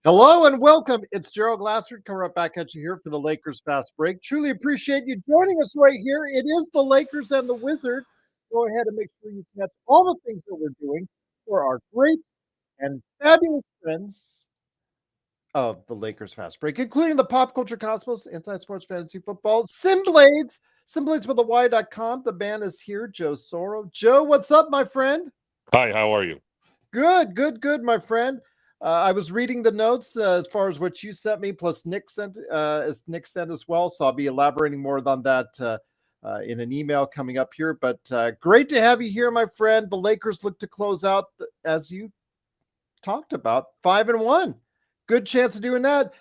Hello and welcome. It's Gerald Glassford coming right back at you here for the Lakers Fast Break. Truly appreciate you joining us right here. It is the Lakers and the Wizards. Go ahead and make sure you catch all the things that we're doing for our great and fabulous friends of the Lakers Fast Break, including the Pop Culture Cosmos, Inside Sports Fantasy Football, Simblades, Simblades with a Y.com. The band is here, Joe Soro. Joe, what's up, my friend? Hi, how are you? Good, my friend. I was reading the notes as far as what you sent me, plus Nick sent as well. So I'll be elaborating more on that in an email coming up here. But great to have you here, my friend. The Lakers look to close out, as you talked about, 5-1. Good chance of doing that.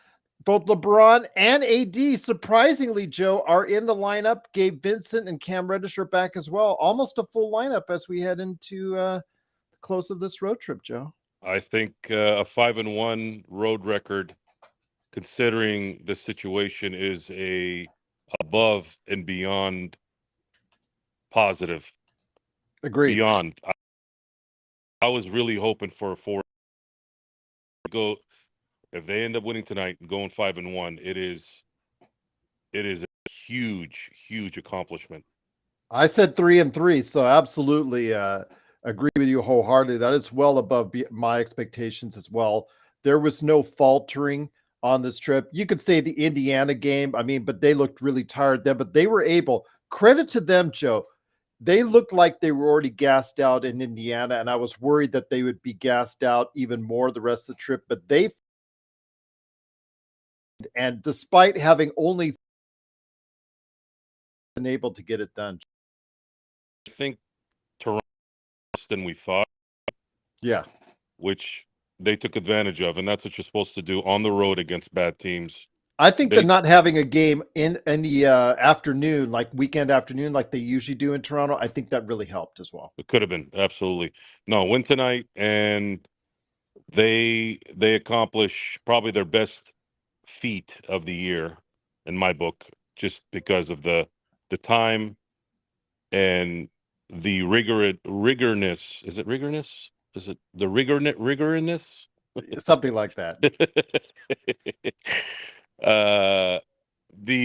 Both LeBron and AD, surprisingly, Joe, are in the lineup. Gabe Vincent and Cam Reddish are back as well. Almost a full lineup as we head into the close of this road trip, Joe. I think a 5-1 road record, considering the situation, is a above and beyond positive. Agreed. Beyond. I was really hoping for a 4 go. If they end up winning tonight and going 5-1, it is a huge accomplishment. I said 3-3, so absolutely agree with you wholeheartedly. That is well above my expectations as well. There was no faltering on this trip. You could say the Indiana game, but they looked really tired then, but they were able, credit to them, Joe. They looked like they were already gassed out in Indiana, and I was worried that they would be gassed out even more the rest of the trip, but and despite having only been able to get it done. I think Toronto worse than we thought. Yeah. Which they took advantage of, and that's what you're supposed to do on the road against bad teams. I think that not having a game in the afternoon, like weekend afternoon, like they usually do in Toronto, I think that really helped as well. It could have been, absolutely. No, win tonight, and they accomplish probably their best feat of the year in my book, just because of the time and the rigorness. Is it rigorness? Is it the rigorness? Something like that.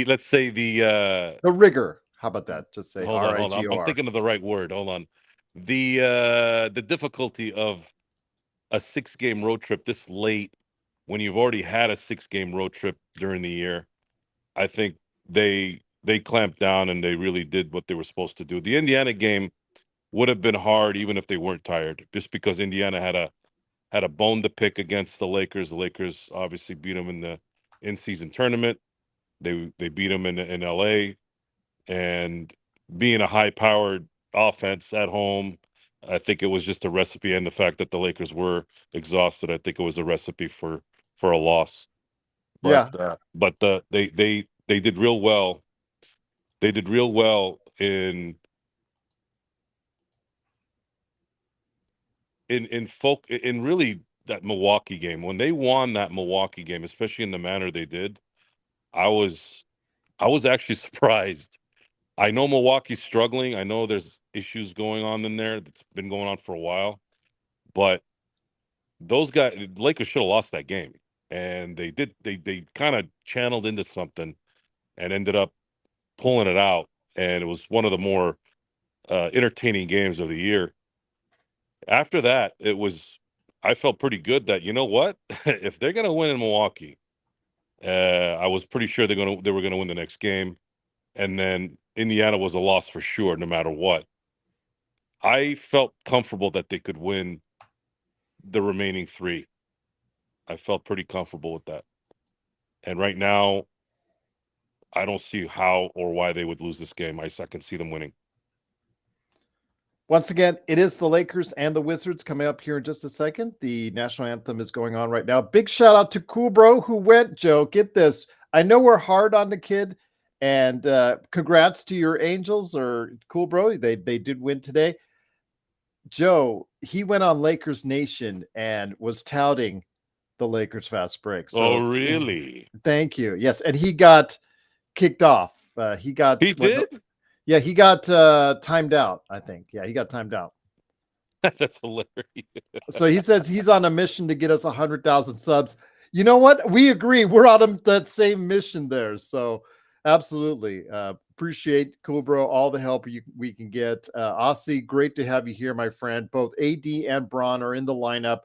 Let's say the rigor. How about that? Just say hold on. I'm thinking of the right word. Hold on. The difficulty of a 6-game road trip this late when you've already had a 6-game road trip during the year. I think they clamped down and they really did what they were supposed to do. The Indiana game would have been hard even if they weren't tired, just because Indiana had a bone to pick against the Lakers. The Lakers obviously beat them in the in-season tournament. They beat them in LA, and being a high-powered offense at home, I think it was just a recipe, and the fact that the Lakers were exhausted, I think it was a recipe for a loss. But, yeah. But they did real well. They did real well in really that Milwaukee game. When they won that Milwaukee game, especially in the manner they did, I was actually surprised. I know Milwaukee's struggling. I know there's issues going on in there that's been going on for a while, but those guys, Lakers should have lost that game, and they did. They kind of channeled into something and ended up pulling it out, and it was one of the more entertaining games of the year. After that, I felt pretty good that, you know what, if they're going to win in Milwaukee, I was pretty sure they were going to win the next game. And then Indiana was a loss for sure, no matter what. I felt comfortable that they could win the remaining 3. I felt pretty comfortable with that. And right now, I don't see how or why they would lose this game. I can see them winning. Once again, it is the Lakers and the Wizards coming up here in just a second. The national anthem is going on right now. Big shout out to Cool Bro who went, Joe. Get this. I know we're hard on the kid, and congrats to your Angels or Cool Bro. They did win today. Joe, he went on Lakers Nation and was touting the Lakers Fast Break. So, oh, really? Thank you. Yes, and he got kicked off. He did? Yeah, he got timed out, I think. Yeah, he got timed out. That's hilarious. So he says he's on a mission to get us 100,000 subs. You know what? We agree. We're on that same mission there. So absolutely. Appreciate, cool bro, all the help we can get. Aussie, great to have you here, my friend. Both AD and Braun are in the lineup.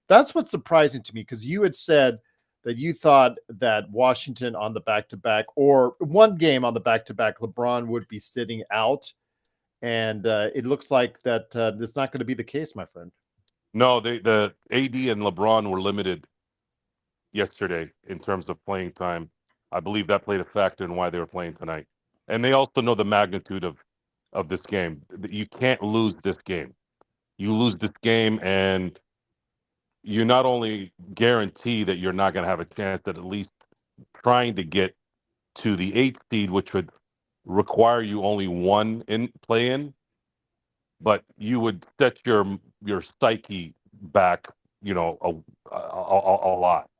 That's what's surprising to me, because you had said that you thought that Washington on the back-to-back, or one game on the back-to-back, LeBron would be sitting out. And it looks like that that's not going to be the case, my friend. No, the AD and LeBron were limited yesterday in terms of playing time. I believe that played a factor in why they were playing tonight. And they also know the magnitude of this game. You can't lose this game. You lose this game, and you not only guarantee that you're not going to have a chance at least trying to get to the 8th seed, which would require you only one in play in, but you would set your psyche back, a lot,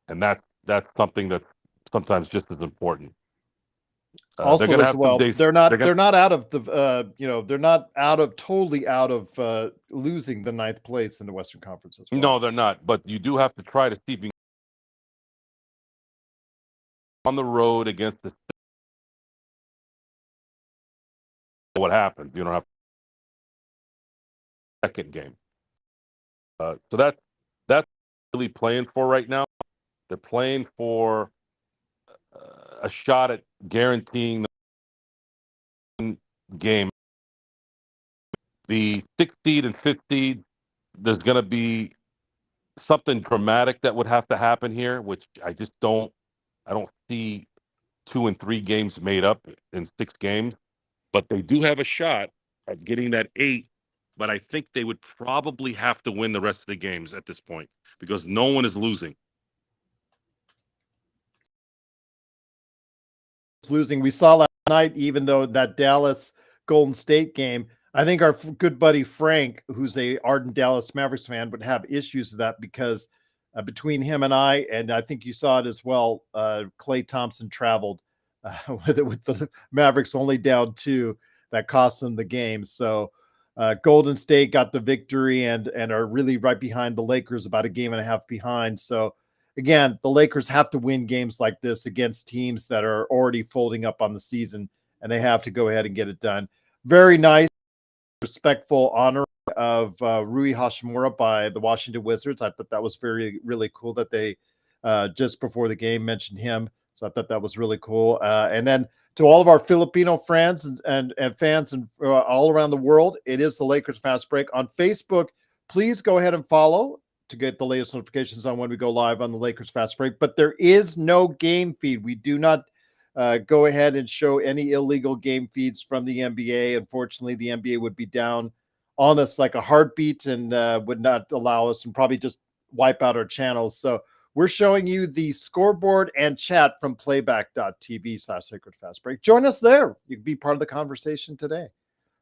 and that's something that's sometimes just as important. They're Also, going to as have some well, days. they're not out of the they're not totally out of losing the 9th place in the Western Conference as well. No, they're not. But you do have to try to see if you can on the road against the what happens. You don't have second game. So that's really playing for right now. They're playing for a shot at guaranteeing the game. The 6th seed and 5th seed, there's going to be something dramatic that would have to happen here, which I don't see 2 and 3 games made up in 6 games, but they do have a shot at getting that 8. But I think they would probably have to win the rest of the games at this point because no one is losing. Losing. We saw last night, even though that Dallas Golden State game, I think our good buddy Frank, who's a ardent Dallas Mavericks fan, would have issues with that, because between him and I think you saw it as well, Klay Thompson traveled with the Mavericks only down 2. That cost them the game. So Golden State got the victory and are really right behind the Lakers, about a game and a half behind. So again, the Lakers have to win games like this against teams that are already folding up on the season, and they have to go ahead and get it done. Very nice, respectful honor of Rui Hashimura by the Washington Wizards. I thought that was really cool that they just before the game mentioned him. So I thought that was really cool. And then to all of our Filipino friends and fans and all around the world, it is the Lakers Fast Break on Facebook. Please go ahead and follow to get the latest notifications on when we go live on the Lakers Fast Break. But there is no game feed. We do not go ahead and show any illegal game feeds from the NBA. Unfortunately, the NBA would be down on us like a heartbeat and would not allow us, and probably just wipe out our channels. So we're showing you the scoreboard and chat from playback.tv/Sacred Fast Break. Join us there. You can be part of the conversation today.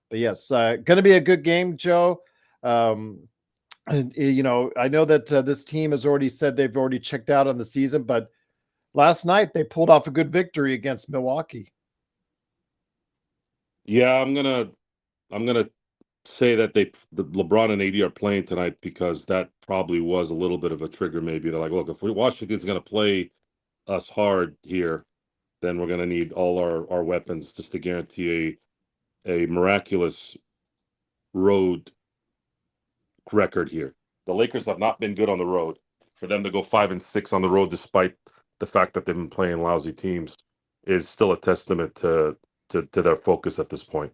But yes, going to be a good game, Joe. And, I know that this team has already said they've already checked out on the season, but last night they pulled off a good victory against Milwaukee. Yeah, I'm gonna say that the LeBron and AD are playing tonight because that probably was a little bit of a trigger. Maybe they're like, look, if Washington's going to play us hard here, then we're going to need all our weapons just to guarantee a miraculous road record here. The Lakers have not been good on the road. For them to go 5-6 on the road, despite the fact that they've been playing lousy teams, is still a testament to their focus at this point.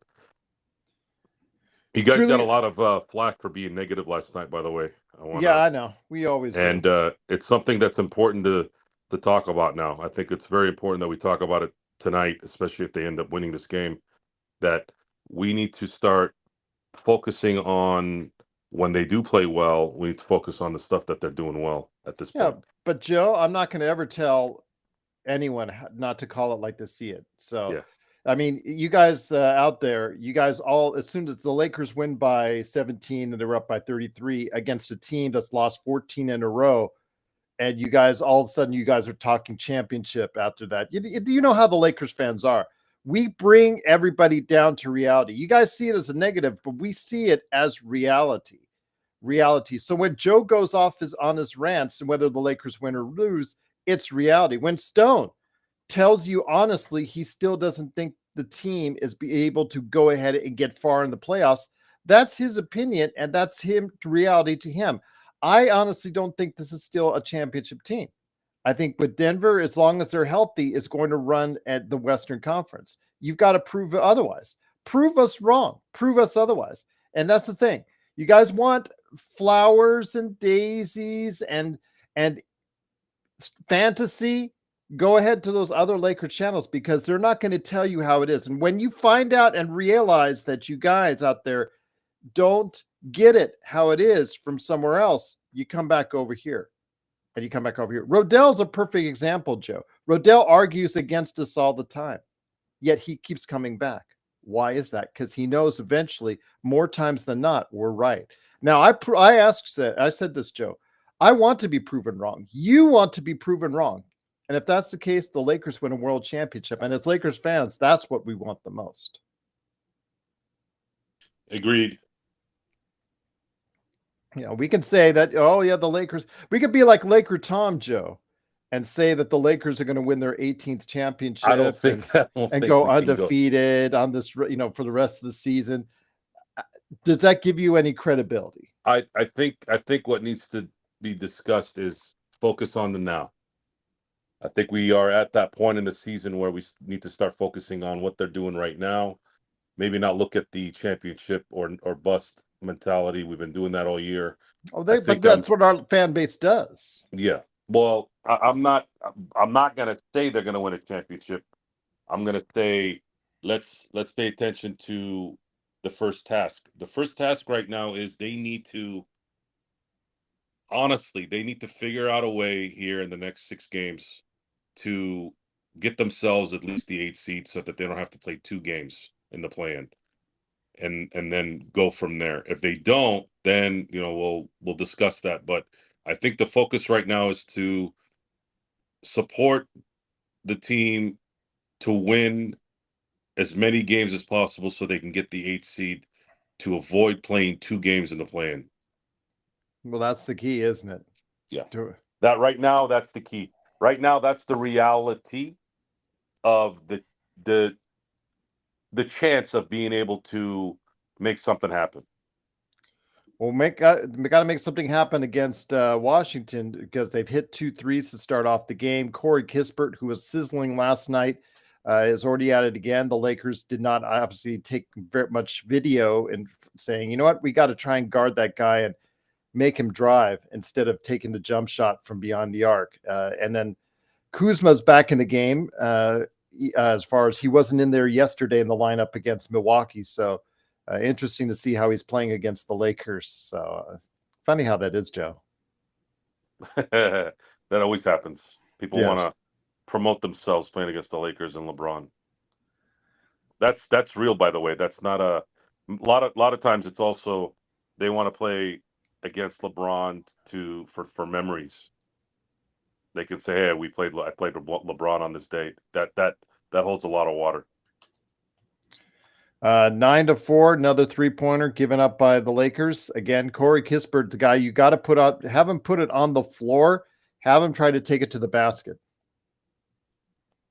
You guys got a lot of flack for being negative last night, by the way. I know. We always do. And it's something that's important to talk about now. I think it's very important that we talk about it tonight, especially if they end up winning this game, that we need to start focusing on when they do play well, we need to focus on the stuff that they're doing well at this point. But Joe, I'm not going to ever tell anyone not to call it like they see it. So yeah. I mean, you guys out there, you guys all, as soon as the Lakers win by 17 and they're up by 33 against a team that's lost 14 in a row, and you guys, all of a sudden, you guys are talking championship after that. You know how the Lakers fans are. We bring everybody down to reality. You guys see it as a negative, but we see it as reality. reality. So when Joe goes off on his rants and whether the Lakers win or lose, it's reality. When Stone tells you honestly he still doesn't think the team is be able to go ahead and get far in the playoffs, that's his opinion, and that's him reality to him. I honestly don't think this is still a championship team. I think with Denver, as long as they're healthy, is going to run at the Western Conference. You've got to prove it otherwise. Prove us wrong. Prove us otherwise. And that's the thing. You guys want flowers and daisies and fantasy. Go ahead to those other Laker channels because they're not going to tell you how it is. And when you find out and realize that you guys out there don't get it how it is from somewhere else, you come back over here. And you come back over here. Rodell's a perfect example, Joe. Rodell argues against us all the time, yet he keeps coming back. Why is that? Because he knows eventually, more times than not, we're right. Now, I said this, Joe. I want to be proven wrong. You want to be proven wrong. And if that's the case, the Lakers win a world championship. And as Lakers fans, that's what we want the most. Agreed. We can say that, oh, yeah, the Lakers, we could be like Laker Tom, Joe, and say that the Lakers are going to win their 18th championship and go undefeated on this, for the rest of the season. Does that give you any credibility? I think what needs to be discussed is focus on the now. I think we are at that point in the season where we need to start focusing on what they're doing right now. Maybe not look at the championship or bust mentality. We've been doing that all year. Oh, but that's what our fan base does. Yeah. Well, I'm not going to say they're going to win a championship. I'm going to say let's pay attention to the first task. The first task right now is they need to figure out a way here in the next 6 games to get themselves at least the 8th seed so that they don't have to play 2 games in the play-in, and then go from there. If they don't, then we'll discuss that. But I think the focus right now is to support the team to win as many games as possible so they can get the 8th seed to avoid playing 2 games in the play-in. Well, that's the key, isn't it? Yeah. That right now, that's the key. Right now, that's the reality of the chance of being able to make something happen. Well, we got to make something happen against Washington because they've hit 2 threes to start off the game. Corey Kispert, who was sizzling last night, is already at it again. The Lakers did not obviously take very much video and saying, you know what, we got to try and guard that guy and make him drive instead of taking the jump shot from beyond the arc. And then Kuzma's back in the game as far as he wasn't in there yesterday in the lineup against Milwaukee. So interesting to see how he's playing against the Lakers. So funny how that is, Joe. That always happens. People want to promote themselves playing against the Lakers and LeBron. That's real, by the way. That's not a lot of times. It's also they want to play against LeBron for memories. They can say, "Hey, I played LeBron on this date." That holds a lot of water. 9-4, another 3-pointer given up by the Lakers. Again, Corey Kispert, the guy you got to put up, have him put it on the floor, have him try to take it to the basket.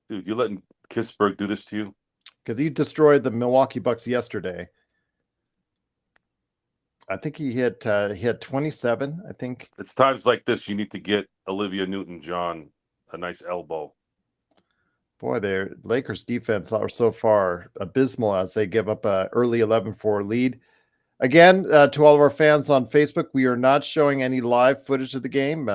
Dude, you letting Kispert do this to you? Because he destroyed the Milwaukee Bucks yesterday. I think he hit 27. I think it's times like this you need to get Olivia Newton-John a nice elbow. Boy, their Lakers defense are so far abysmal as they give up an early 11-4 lead. Again, to all of our fans on Facebook, we are not showing any live footage of the game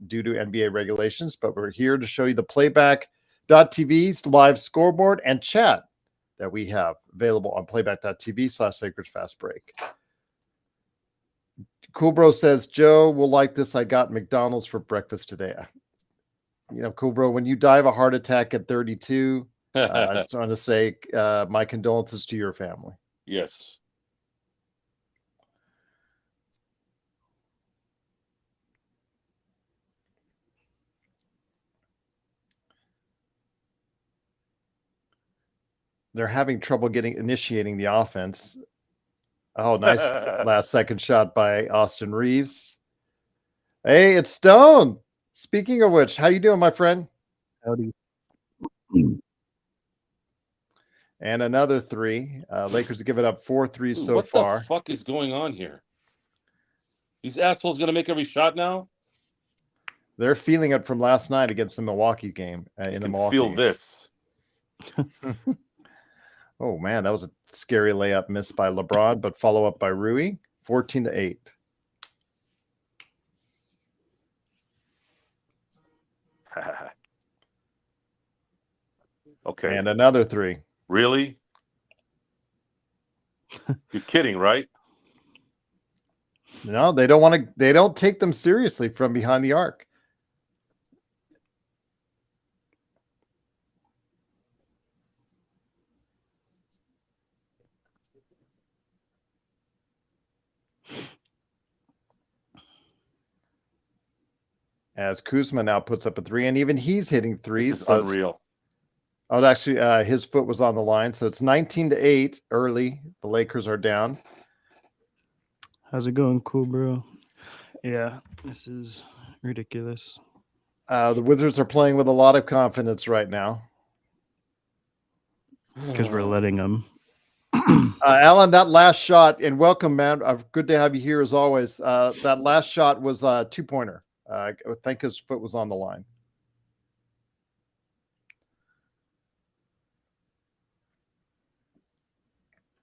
due to NBA regulations, but we're here to show you the playback.tv's live scoreboard and chat that we have available on playback.tv/Lakers Fast Break. Cool Bro says, Joe will like this. I got McDonald's for breakfast today. Cool Bro, when you die of a heart attack at 32, I just want to say my condolences to your family. Yes. They're having trouble initiating the offense. Oh, nice last second shot by Austin Reeves. Hey, it's Stone. Speaking of which, how you doing, my friend? Howdy. And another three. Lakers have given up 4 threes so far. What the fuck is going on here? These assholes gonna make every shot now? They're feeling it from last night against the Milwaukee game. In the Milwaukee feel game. this. Oh man, that was a scary layup missed by LeBron, but follow up by Rui. 14-8. Okay. And another three. Really? You're kidding, right? No, they don't want to. They don't take them seriously from behind the arc. As Kuzma now puts up a three, and even he's hitting threes. This is unreal. Oh, actually, his foot was on the line, so it's 19-8 early. The Lakers are down. How's it going, cool, bro? Yeah, this is ridiculous. The Wizards are playing with a lot of confidence right now. Because we're letting them. Alan, that last shot, and welcome, man. Good to have you here as always. That last shot was a two-pointer. I think his foot was on the line.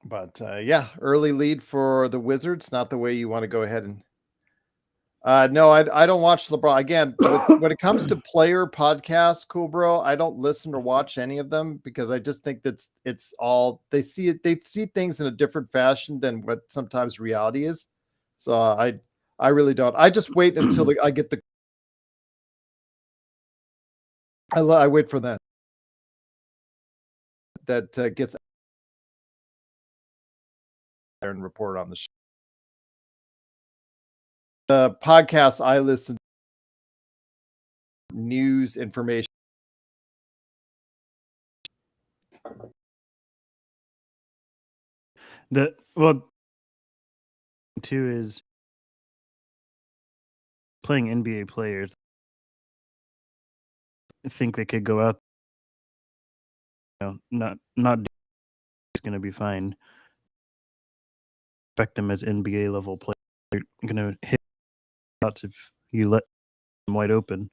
But yeah, early lead for the Wizards. Not the way you want to go ahead and. No, I don't watch LeBron. Again, when it comes to player podcasts, cool, bro, I don't listen or watch any of them because I just think that it's all they see things in a different fashion than what sometimes reality is. So I really don't. I just wait until I get the. I wait for that. That gets there and report on the show. The podcasts I listen to, news information. Two is playing NBA players. I think they could go out. Not it's going to be fine. Expect them as NBA level players. They're going to hit shots if you let them wide open.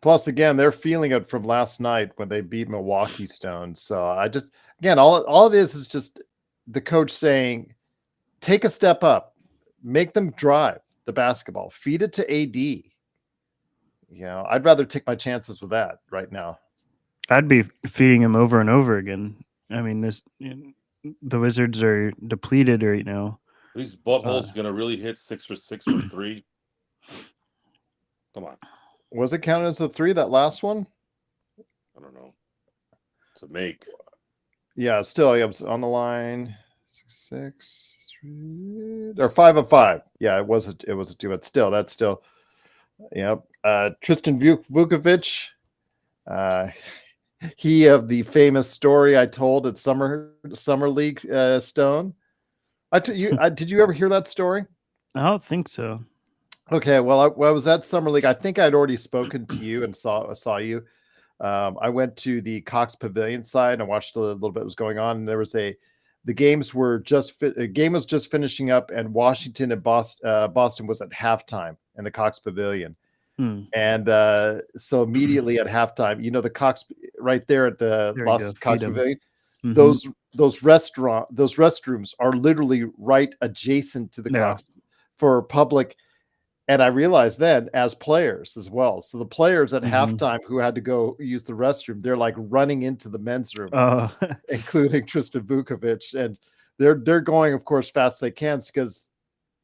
Plus, again, they're feeling it from last night when they beat Milwaukee Stone. So I just, again, all it is just the coach saying, take a step up, make them drive the basketball, feed it to AD. You know, I'd rather take my chances with that right now. I'd be feeding him over and over again. I mean, the Wizards are depleted right now. These buttholes gonna really hit 6 for 6 from 3. Come on. Was it counted as a 3, that last one? I don't know. It's a make. Yeah, still, it was on the line. 6, 3, or 5 of 5. Yeah, it was a 2, but still, that's still. Yep. Tristan Vukovic. He of the famous story I told at Summer League Stone. Did you ever hear that story? I don't think so. Okay, well, I was at Summer League. I think I'd already spoken to you and saw you. I went to the Cox Pavilion side and watched a little bit what was going on. And there was the game was just finishing up, and Washington and Boston was at halftime in the Cox Pavilion. And so immediately at halftime, the Cox right there at the Cox Pavilion, Mm-hmm. those restrooms are literally right adjacent to the Cox for public. And I realized then as players as well. So the players at halftime who had to go use the restroom, they're like running into the men's room, including Tristan Vukovic. And they're going, of course, fast as they can because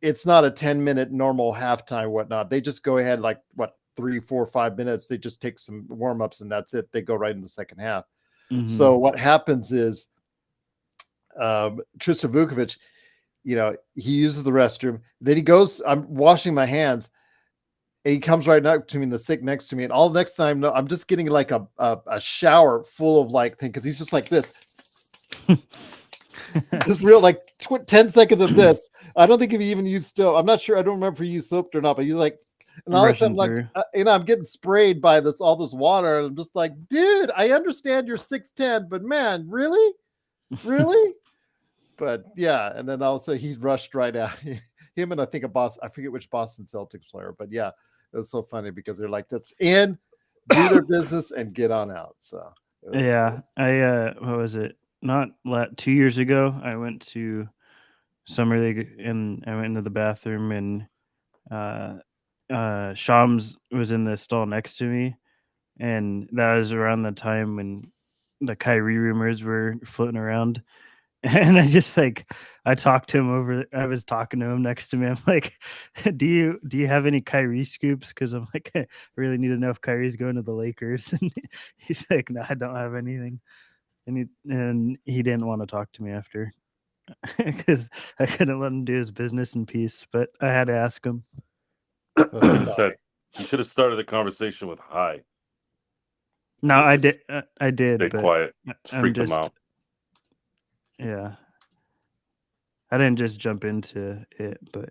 it's not a 10-minute normal halftime, whatnot. They just go ahead 3, 4, 5 minutes. They just take some warm-ups and that's it. They go right in the second half. Mm-hmm. So what happens is Tristan Vukovic, he uses the restroom. Then he goes, I'm washing my hands. And he comes right up to me in the sink next to me. And all next time, I'm just getting like a shower full of thing because he's just like this. Just real like 10 seconds of this. I don't think if you even used soap. I'm not sure. I don't remember if you used soap or not, but you like, and all of a sudden, Rushing like, through. I'm getting sprayed by all this water. And I'm just like, dude, I understand you're 6'10", but man, really? Really? But yeah, and then also he rushed right out. Him and I think I forget which Boston Celtics player, but yeah, it was so funny because they're like, that's in, do their business and get on out. So Yeah, what was it? Not 2 years ago, I went to summer league and I went into the bathroom and Shams was in the stall next to me, and that was around the time when the Kyrie rumors were floating around. And I talked to him I was talking to him next to me. I'm like, do you have any Kyrie scoops? Because I'm like, I really need to know if Kyrie's going to the Lakers. And he's like, no, I don't have anything. And he didn't want to talk to me after because I couldn't let him do his business in peace. But I had to ask him. You should have started the conversation with hi. No, I did. I did. Stay but quiet. I'm Freak them out. Yeah. I didn't just jump into it, but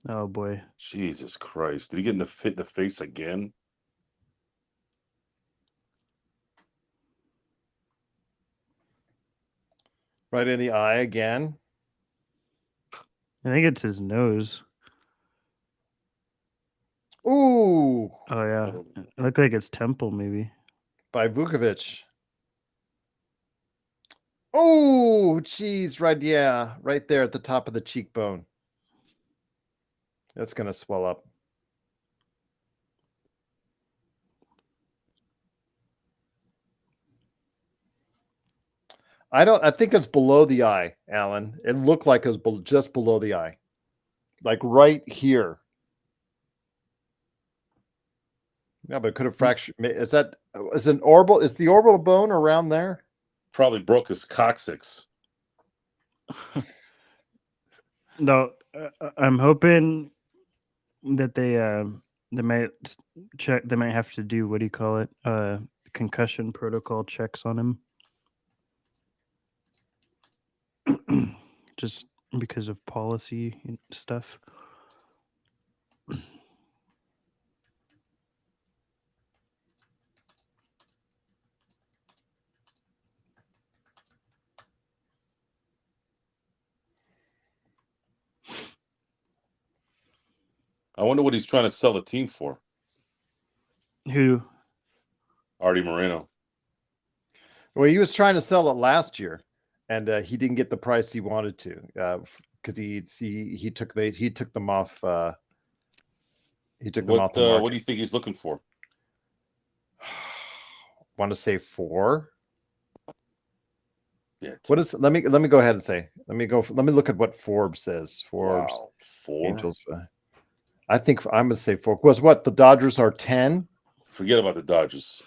oh boy. Jesus Christ. Did he get in the face again? right in the eye again. I think it's his nose. Ooh, Oh yeah. It looked like it's temple maybe. by Vukovic. Oh, geez, right, yeah, right there at the top of the cheekbone. That's gonna swell up. I think it's below the eye, Alan. It looked like it was just below the eye. Like right here. Yeah, but it could have fractured. Is the orbital bone around there? Probably broke his coccyx. No, I'm hoping that they might check. They might have to do, what do you call it? Concussion protocol checks on him, just because of policy and stuff. I wonder what he's trying to sell the team for. Who? Artie Moreno. Well, he was trying to sell it last year, and he didn't get the price he wanted to because he took them off. He took them off the market. What do you think he's looking for? Want to say 4? Yeah. What is? Let me go ahead and say. Let me look at what Forbes says. Forbes. Wow, 4. Angels. I think I'm gonna say 4. Was what the Dodgers are 10. Forget about the Dodgers.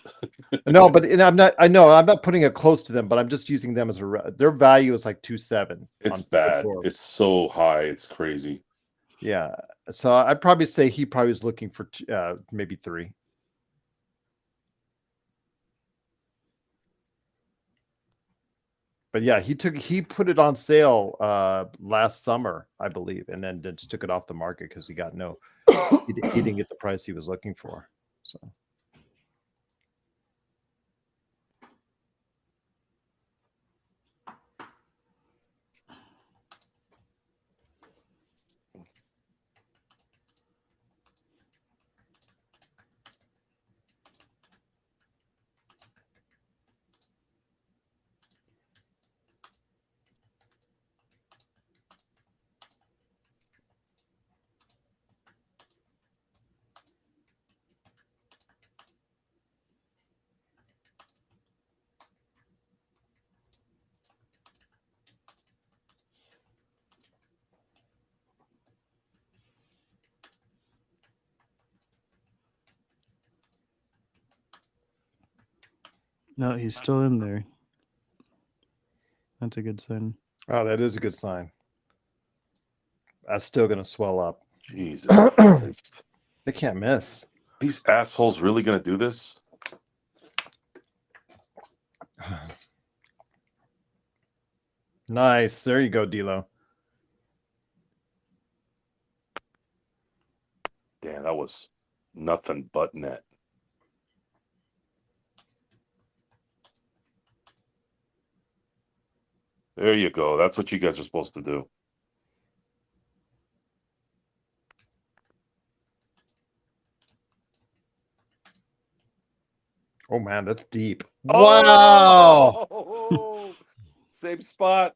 No, but I'm not. I know I'm not putting it close to them, but I'm just using them as their value is like 2.7. It's bad. It's so high. It's crazy. Yeah. So I'd probably say he probably was looking for maybe 3. But yeah, he put it on sale last summer, I believe, and then just took it off the market because he got he didn't get the price he was looking for. So No, he's still in there. That's a good sign. oh, that is a good sign. That's still going to swell up. Jesus Christ. They can't miss. These assholes really going to do this? Nice. There you go, D'Lo. Damn, that was nothing but net. There you go. That's what you guys are supposed to do. Oh man, that's deep. Wow. Oh! Same spot.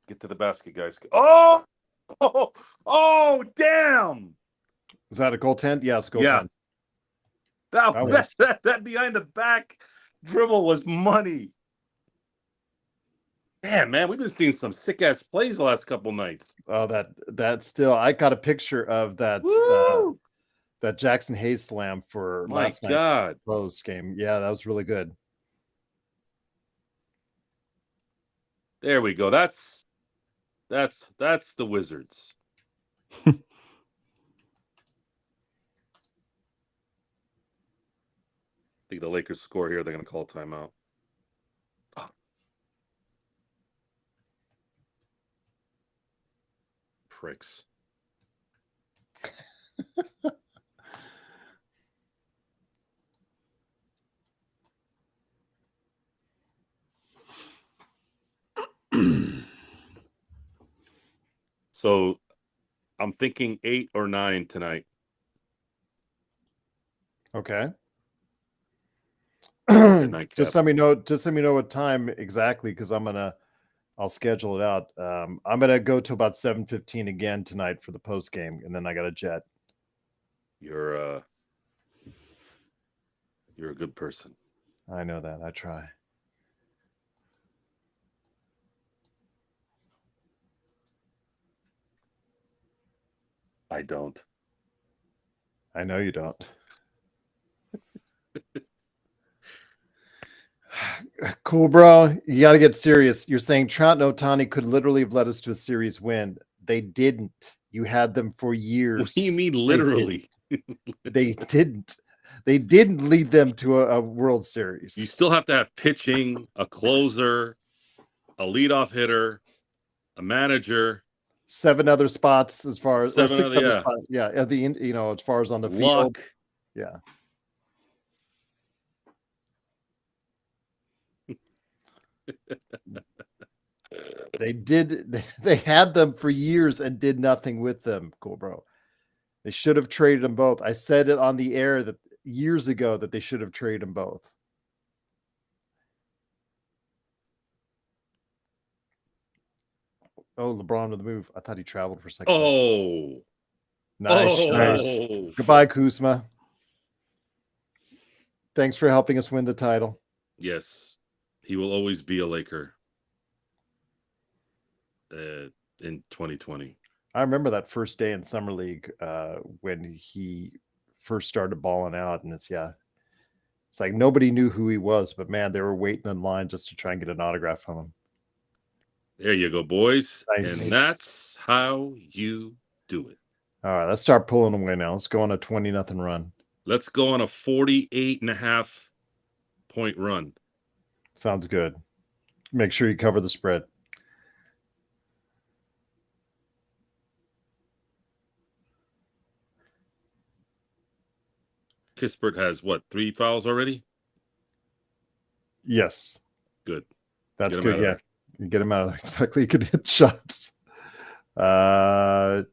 Get to the basket, guys. Oh! Oh, damn. Is that a goaltend? Yes, Yeah. goaltend. That behind the back dribble was money. Man, we've been seeing some sick ass plays the last couple nights. Oh, that still. I got a picture of that that Jackson Hayes slam for My last God. night's post game. Yeah, that was really good. There we go. That's the Wizards. I think the Lakers score here. They're going to call timeout. Oh. Pricks. So I'm thinking 8 or 9 tonight. Okay. Night, Just let me know what time exactly, because I'll schedule it out. I'm gonna go to about 7:15 again tonight for the post game, and then I got a jet. You're a good person. I know that. I try. I don't. I know you don't. Cool, bro. You got to get serious. You're saying Trout and Ohtani could literally have led us to a series win. They didn't. You had them for years. What do you mean literally? They didn't. They didn't lead them to a World Series. You still have to have pitching, a closer, a leadoff hitter, a manager. 7 other spots as far as 7 6 other, other yeah. spots. Yeah, at the as far as on the Luck. field. Yeah. They had them for years and did nothing with them. Cool, bro. They should have traded them both. I said it on the air that years ago that they should have traded them both. Oh, LeBron with the move. I thought he traveled for a second. Oh. Nice. Goodbye, Kuzma. Thanks for helping us win the title. Yes. He will always be a Laker in 2020. I remember that first day in Summer League when he first started balling out, and it's like nobody knew who he was, but man, they were waiting in line just to try and get an autograph from him. There you go, boys. Nice. And that's how you do it. All right, let's start pulling away now. Let's go on a 20-0 run. Let's go on a 48.5 point run. Sounds good. Make sure you cover the spread. Kispert has what, 3 fouls already? Yes. Good. That's good. Yeah. You get him out of there. Exactly. You could hit shots. No,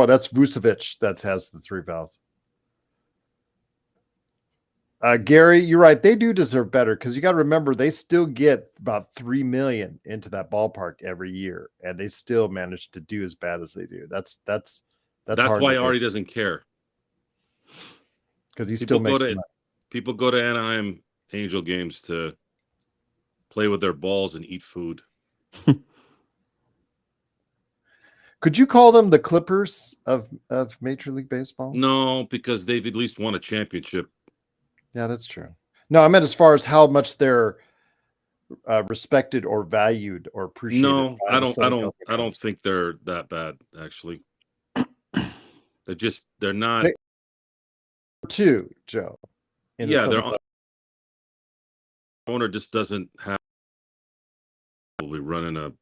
that's Vucevic that has the 3 fouls. Gary, you're right. They do deserve better, because you got to remember they still get about $3 million into that ballpark every year, and they still manage to do as bad as they do. That's why Artie doesn't care, because he still makes money. People go to Anaheim Angel games to play with their balls and eat food. Could you call them the Clippers of Major League Baseball? No, because they've at least won a championship. Yeah, that's true. No, I meant as far as how much they're respected or valued or appreciated. No, by the Southern California I don't fans. think they're that bad, actually. They're not. They- Too, Joe. In the Yeah, Southern their owner just doesn't have probably running a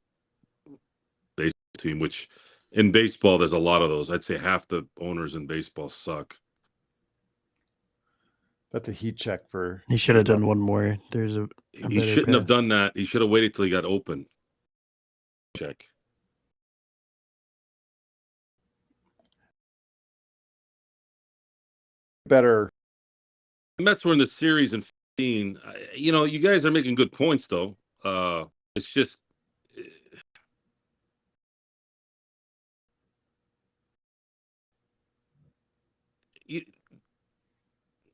baseball team, which in baseball there's a lot of those. I'd say half the owners in baseball suck. That's a heat check for. He should have done one more. There's a He better shouldn't have path. done that. He should have waited till he got open. Check. Better. The Mets were in the series in 15. You know, you guys are making good points, though. It's just you,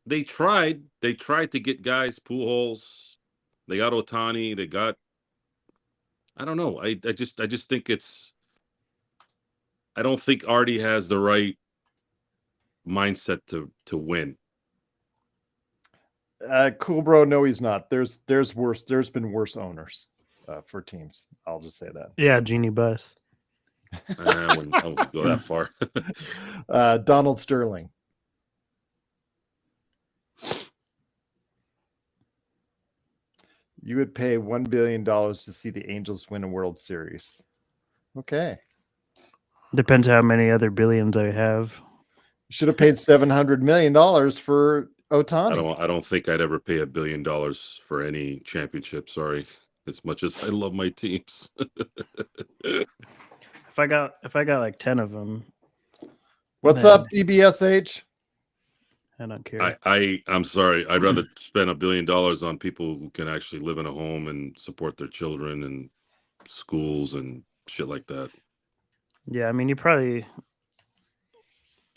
they tried. They tried to get guys, Pujols. They got Otani. They got. I don't know. I just think it's. I don't think Artie has the right mindset to win. Cool, bro. No, he's not. There's worse. There's been worse owners for teams. I'll just say that. Yeah, Genie Bus. I wouldn't go that far. Donald Sterling. You would pay $1 billion to see the Angels win a World Series. Okay. Depends how many other billions I have. You should have paid $700 million for Otani. I don't think I'd ever pay $1 billion for any championship. Sorry, as much as I love my teams. If I got like 10 of them, What's Man. up, DBSH? I don't care. I'm sorry. I'd rather spend $1 billion on people who can actually live in a home and support their children and schools and shit like that. Yeah, I mean, you probably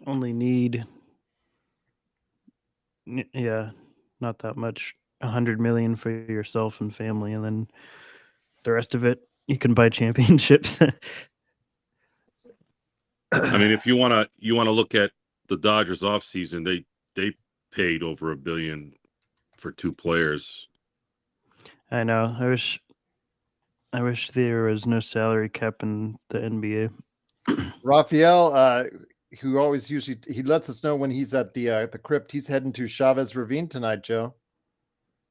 only need, not that much. 100 million for yourself and family, and then the rest of it you can buy championships. I mean, if you wanna look at the Dodgers offseason, they paid over $1 billion for 2 players. I know. I wish there was no salary cap in the NBA. Raphael, who always usually he lets us know when he's at the crypt. He's heading to Chavez Ravine tonight, Joe.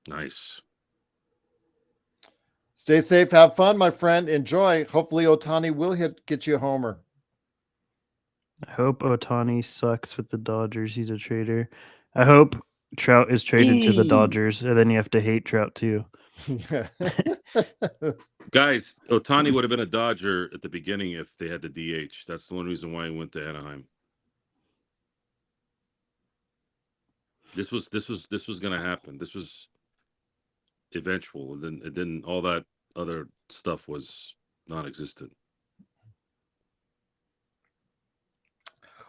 Nice. Stay safe, have fun, my friend. Enjoy. Hopefully, Otani will get you a homer. I hope Otani sucks with the Dodgers. He's a traitor. I hope Trout is traded to the Dodgers, and then you have to hate Trout too. Guys, Otani would have been a Dodger at the beginning if they had the DH. That's the only reason why he went to Anaheim. This was going to happen. This was eventual, and then all that other stuff was non-existent.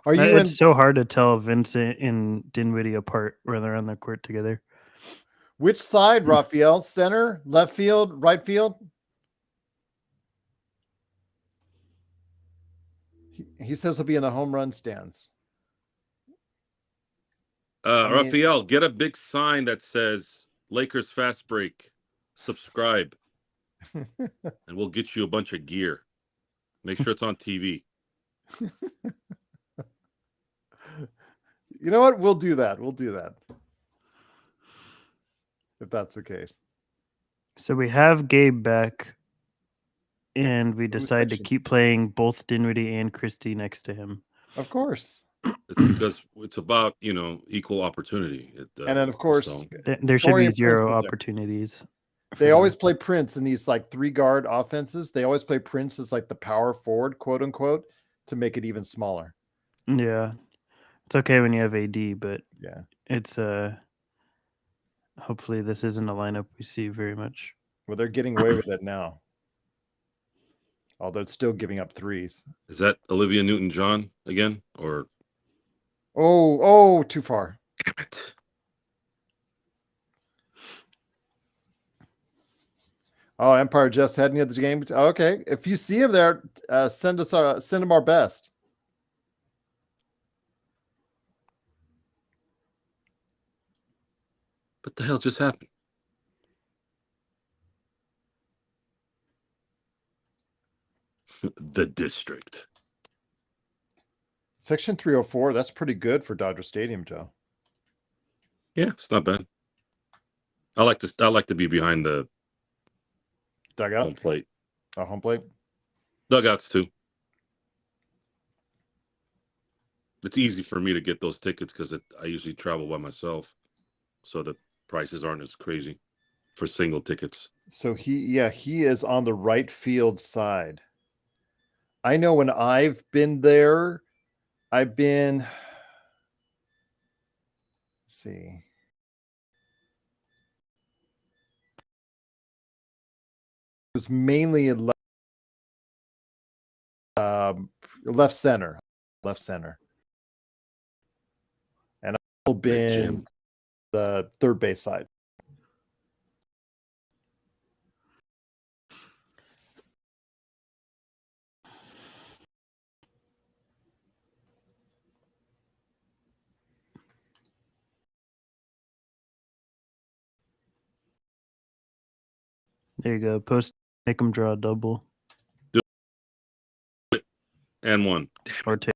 It's so hard to tell Vincent and Dinwiddie apart when they're on the court together. Which side, Raphael? Center, left field, right field? He says he'll be in the home run stands. Raphael, get a big sign that says Lakers Fast Break. Subscribe. And we'll get you a bunch of gear. Make sure it's on TV. You know what? We'll do that. If that's the case. So we have Gabe back, and we decide to keep playing both Dinwiddie and Christie next to him. Of course. It's because it's about, equal opportunity. And then, of course, there should be 0 opportunities. They always play Prince in these like 3-guard offenses. They always play Prince as like the power forward, quote unquote, to make it even smaller. Yeah. It's okay when you have AD, but yeah, it's hopefully this isn't a lineup we see very much. Well, they're getting away with it now. Although it's still giving up threes. Is that Olivia Newton-John again? Or too far. Damn it. Oh, Empire Jeff's heading at the game. Okay. If you see him there, send him our best. What the hell just happened? The district. Section 304, that's pretty good for Dodger Stadium, Joe. Yeah, it's not bad. I like to be behind the Dugout? home plate. Home plate? Dugouts too. It's easy for me to get those tickets because I usually travel by myself, so the prices aren't as crazy for single tickets. So he is on the right field side. I know when I've been there, let's see. It was mainly in left center. And I've been the third base side. There you go. Post, make them draw a double. Do it. And one. Or take.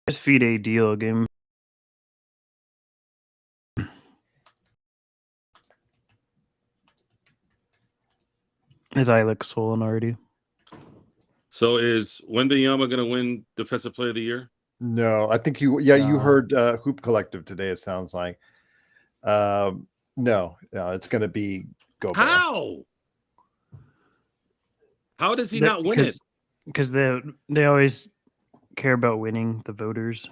Just feed a deal game. His eye looks swollen already. So is Wembanyama going to win Defensive Player of the Year? No, I think you heard Hoop Collective today, it sounds like. No, it's going to be Gobert. How does he not win it? Because they always care about winning, the voters.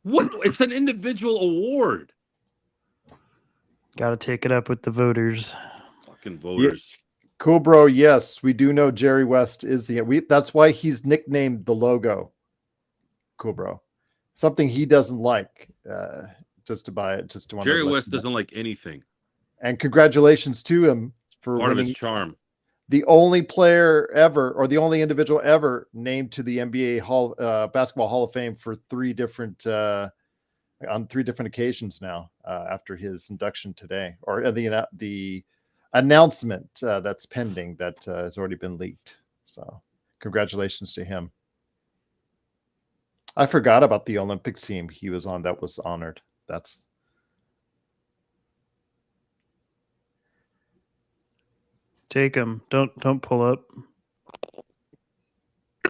What? It's an individual award. Got to take it up with the voters. Fucking voters. Yeah. Cool, bro. Yes, we do know Jerry West is that's why he's nicknamed the logo. Cool, bro. Something he doesn't like. Just to buy it. Just to want. Jerry West doesn't like anything. And congratulations to him for part winning. Of his charm. The only player ever, or the only individual ever, named to the NBA Basketball Hall of Fame for on three different occasions now. After his induction today, or the announcement that's pending that has already been leaked. So, congratulations to him. I forgot about the Olympic team he was on that was honored. That's. Take him. Don't pull up.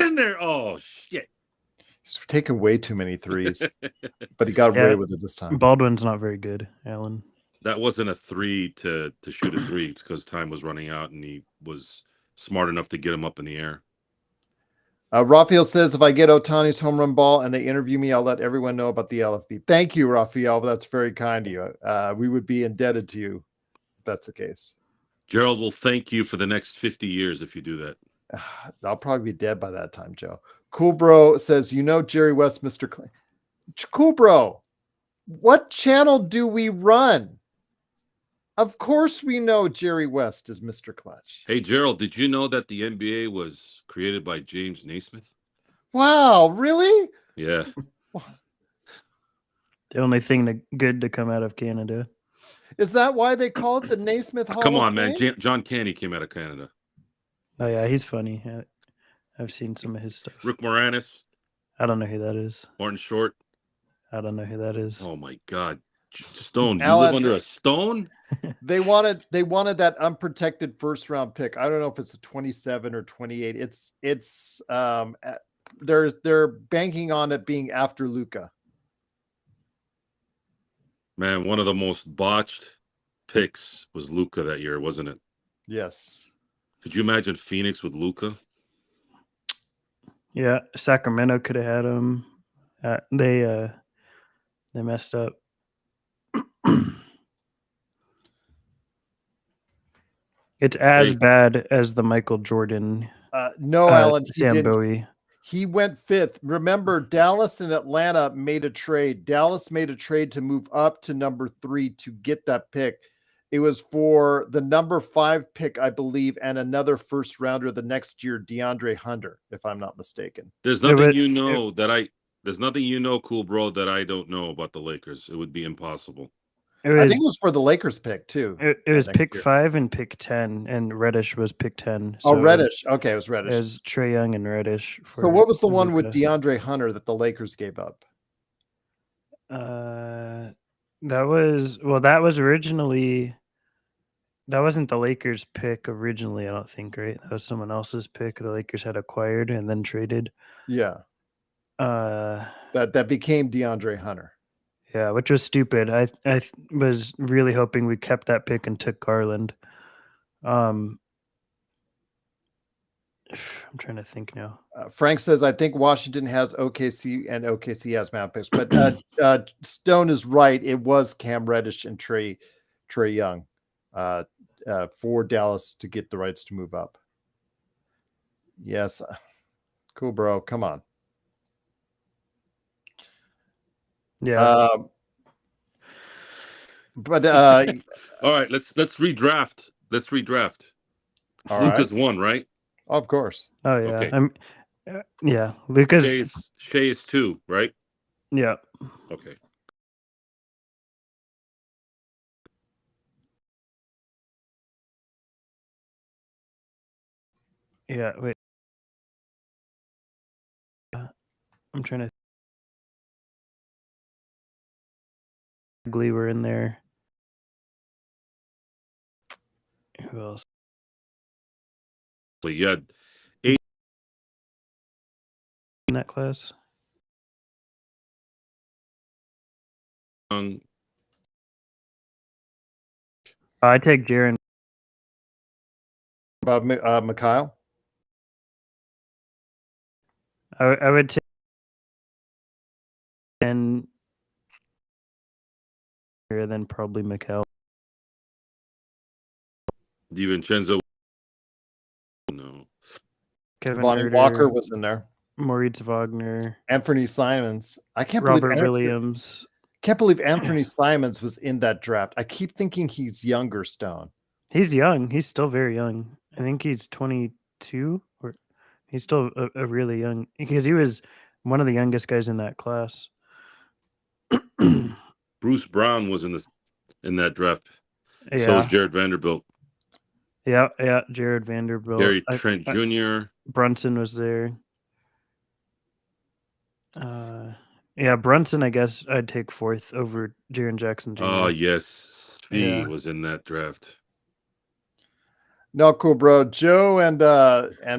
In there. Oh shit. He's taken way too many threes, but he got away with it this time. Baldwin's not very good, Alan. That wasn't a three to shoot a three. It's because time was running out, and he was smart enough to get him up in the air. Raphael says, if I get Ohtani's home run ball and they interview me, I'll let everyone know about the LFB. Thank you, Raphael. That's very kind of you. We would be indebted to you if that's the case. Gerald will thank you for the next 50 years if you do that. I'll probably be dead by that time, Joe. Cool Bro says, Jerry West, Mr. Cool Bro, what channel do we run? Of course we know Jerry West is Mr. Clutch. Hey, Gerald, did you know that the NBA was created by James Naismith? Wow, really? Yeah. The only thing good to come out of Canada. Is that why they call it the Naismith Hall Come of on, Fame? man. John Candy came out of Canada. Oh, yeah, he's funny. I've seen some of his stuff. Rick Moranis. I don't know who that is. Martin Short. I don't know who that is. Oh, my God. Stone. You Alan, live under a stone? They wanted that unprotected first round pick. I don't know if it's a 27 or 28. It's they're banking on it being after Luka. Man, one of the most botched picks was Luka that year, wasn't it? Yes. Could you imagine Phoenix with Luka? Yeah, Sacramento could have had him. They messed up. It's as bad as the Michael Jordan. No, Alan. Sam Bowie. He went fifth. Remember, Dallas and Atlanta made a trade. Dallas made a trade to move up to number 3 to get that pick. It was for the number 5 pick, I believe, and another first rounder the next year, DeAndre Hunter, if I'm not mistaken. There's nothing There's nothing Cool Bro, that I don't know about the Lakers. It would be impossible. It I was think it was for the Lakers pick too. it was next pick year. 5 and pick 10, and Reddish was pick 10. Oh, So Reddish. Okay, it was It Reddish. was Trae Young and Reddish. So what was the one with Luka. DeAndre Hunter that the Lakers gave up? That was originally. That wasn't the Lakers' pick originally, I don't think, right? That was someone else's pick the Lakers had acquired and then traded. Yeah. Uh, That became DeAndre Hunter. yeah, which was stupid. I was really hoping we kept that pick and took Garland. I'm trying to think now. Frank says, I think Washington has OKC and OKC has map picks, but Stone is right. It was Cam Reddish and Trae Young for Dallas to get the rights to move up. Yes. Cool, bro. Come on. Yeah. But all right, let's redraft. Let's redraft. all Luka's right. one, right? Of course. Oh yeah. Okay. Yeah. Lucas. Shea is 2, right? Yeah. Okay. Yeah. Wait. I'm trying to. Glee were in there. Who else? So you had In that class? Young. I take Jaren. About Mikhail? I would take and then probably Mikhail. DiVincenzo. No. Kevin Lonnie Huerter, Walker was in there. Moritz Wagner, Anthony Simons. I can't Robert believe Williams. Can't believe Anthony Simons was in that draft. I keep thinking he's younger, Stone. He's young. He's still very young. I think he's 22, or he's still a really young, because he was one of the youngest guys in that class. Bruce Brown was in that draft. Yeah. So was Jared Vanderbilt. Yeah. Jared Vanderbilt. Gary Trent Jr. Brunson was there. Yeah, Brunson, I guess I'd take 4th over Jaren Jackson Jr. Oh, yes. He Yeah. was in that draft. No, cool, bro. Joe and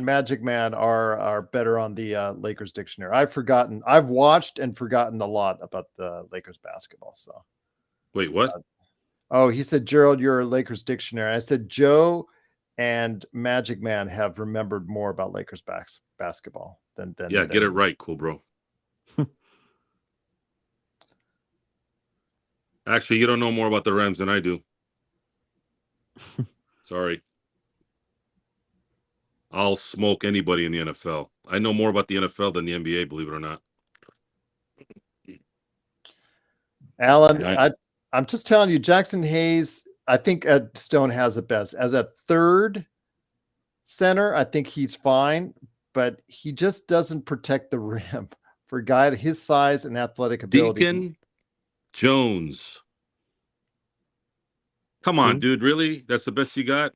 Magic Man are better on the Lakers dictionary. I've watched and forgotten a lot about the Lakers basketball. So, Wait, what? he said, Gerald, you're a Lakers dictionary. I said, Joe and Magic Man have remembered more about Lakers basketball than Yeah, get it right, cool, bro. Actually, you don't know more about the Rams than I do. Sorry. I'll smoke anybody in the NFL. I know more about the NFL than the NBA, believe it or not. Alan, I'm just telling you, Jackson Hayes, I think Stone has it best. As a third center, I think he's fine, but he just doesn't protect the rim. For a guy his size and athletic ability. Deacon Jones. Come on, dude. Really? That's the best you got?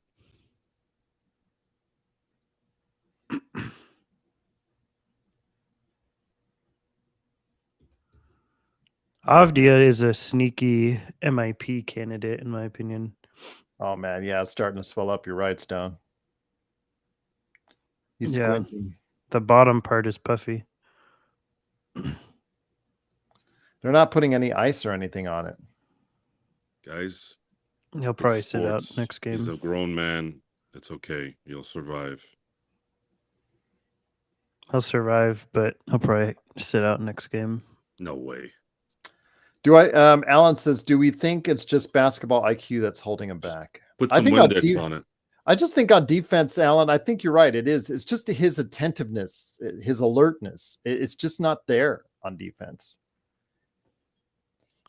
Avdia is a sneaky MIP candidate, in my opinion. Oh, man. Yeah, it's starting to swell up. You're right, Stone. He's squinting. The bottom part is puffy. They're not putting any ice or anything on it. Guys. He'll probably sit out next game. He's a grown man. It's okay. He'll survive. He'll survive, but he'll probably sit out next game. No way. Alan says, do we think it's just basketball IQ that's holding him back? Put some Windex on it. I just think on defense, Alan, I think you're right. It is. It's just his attentiveness, his alertness. It's just not there on defense.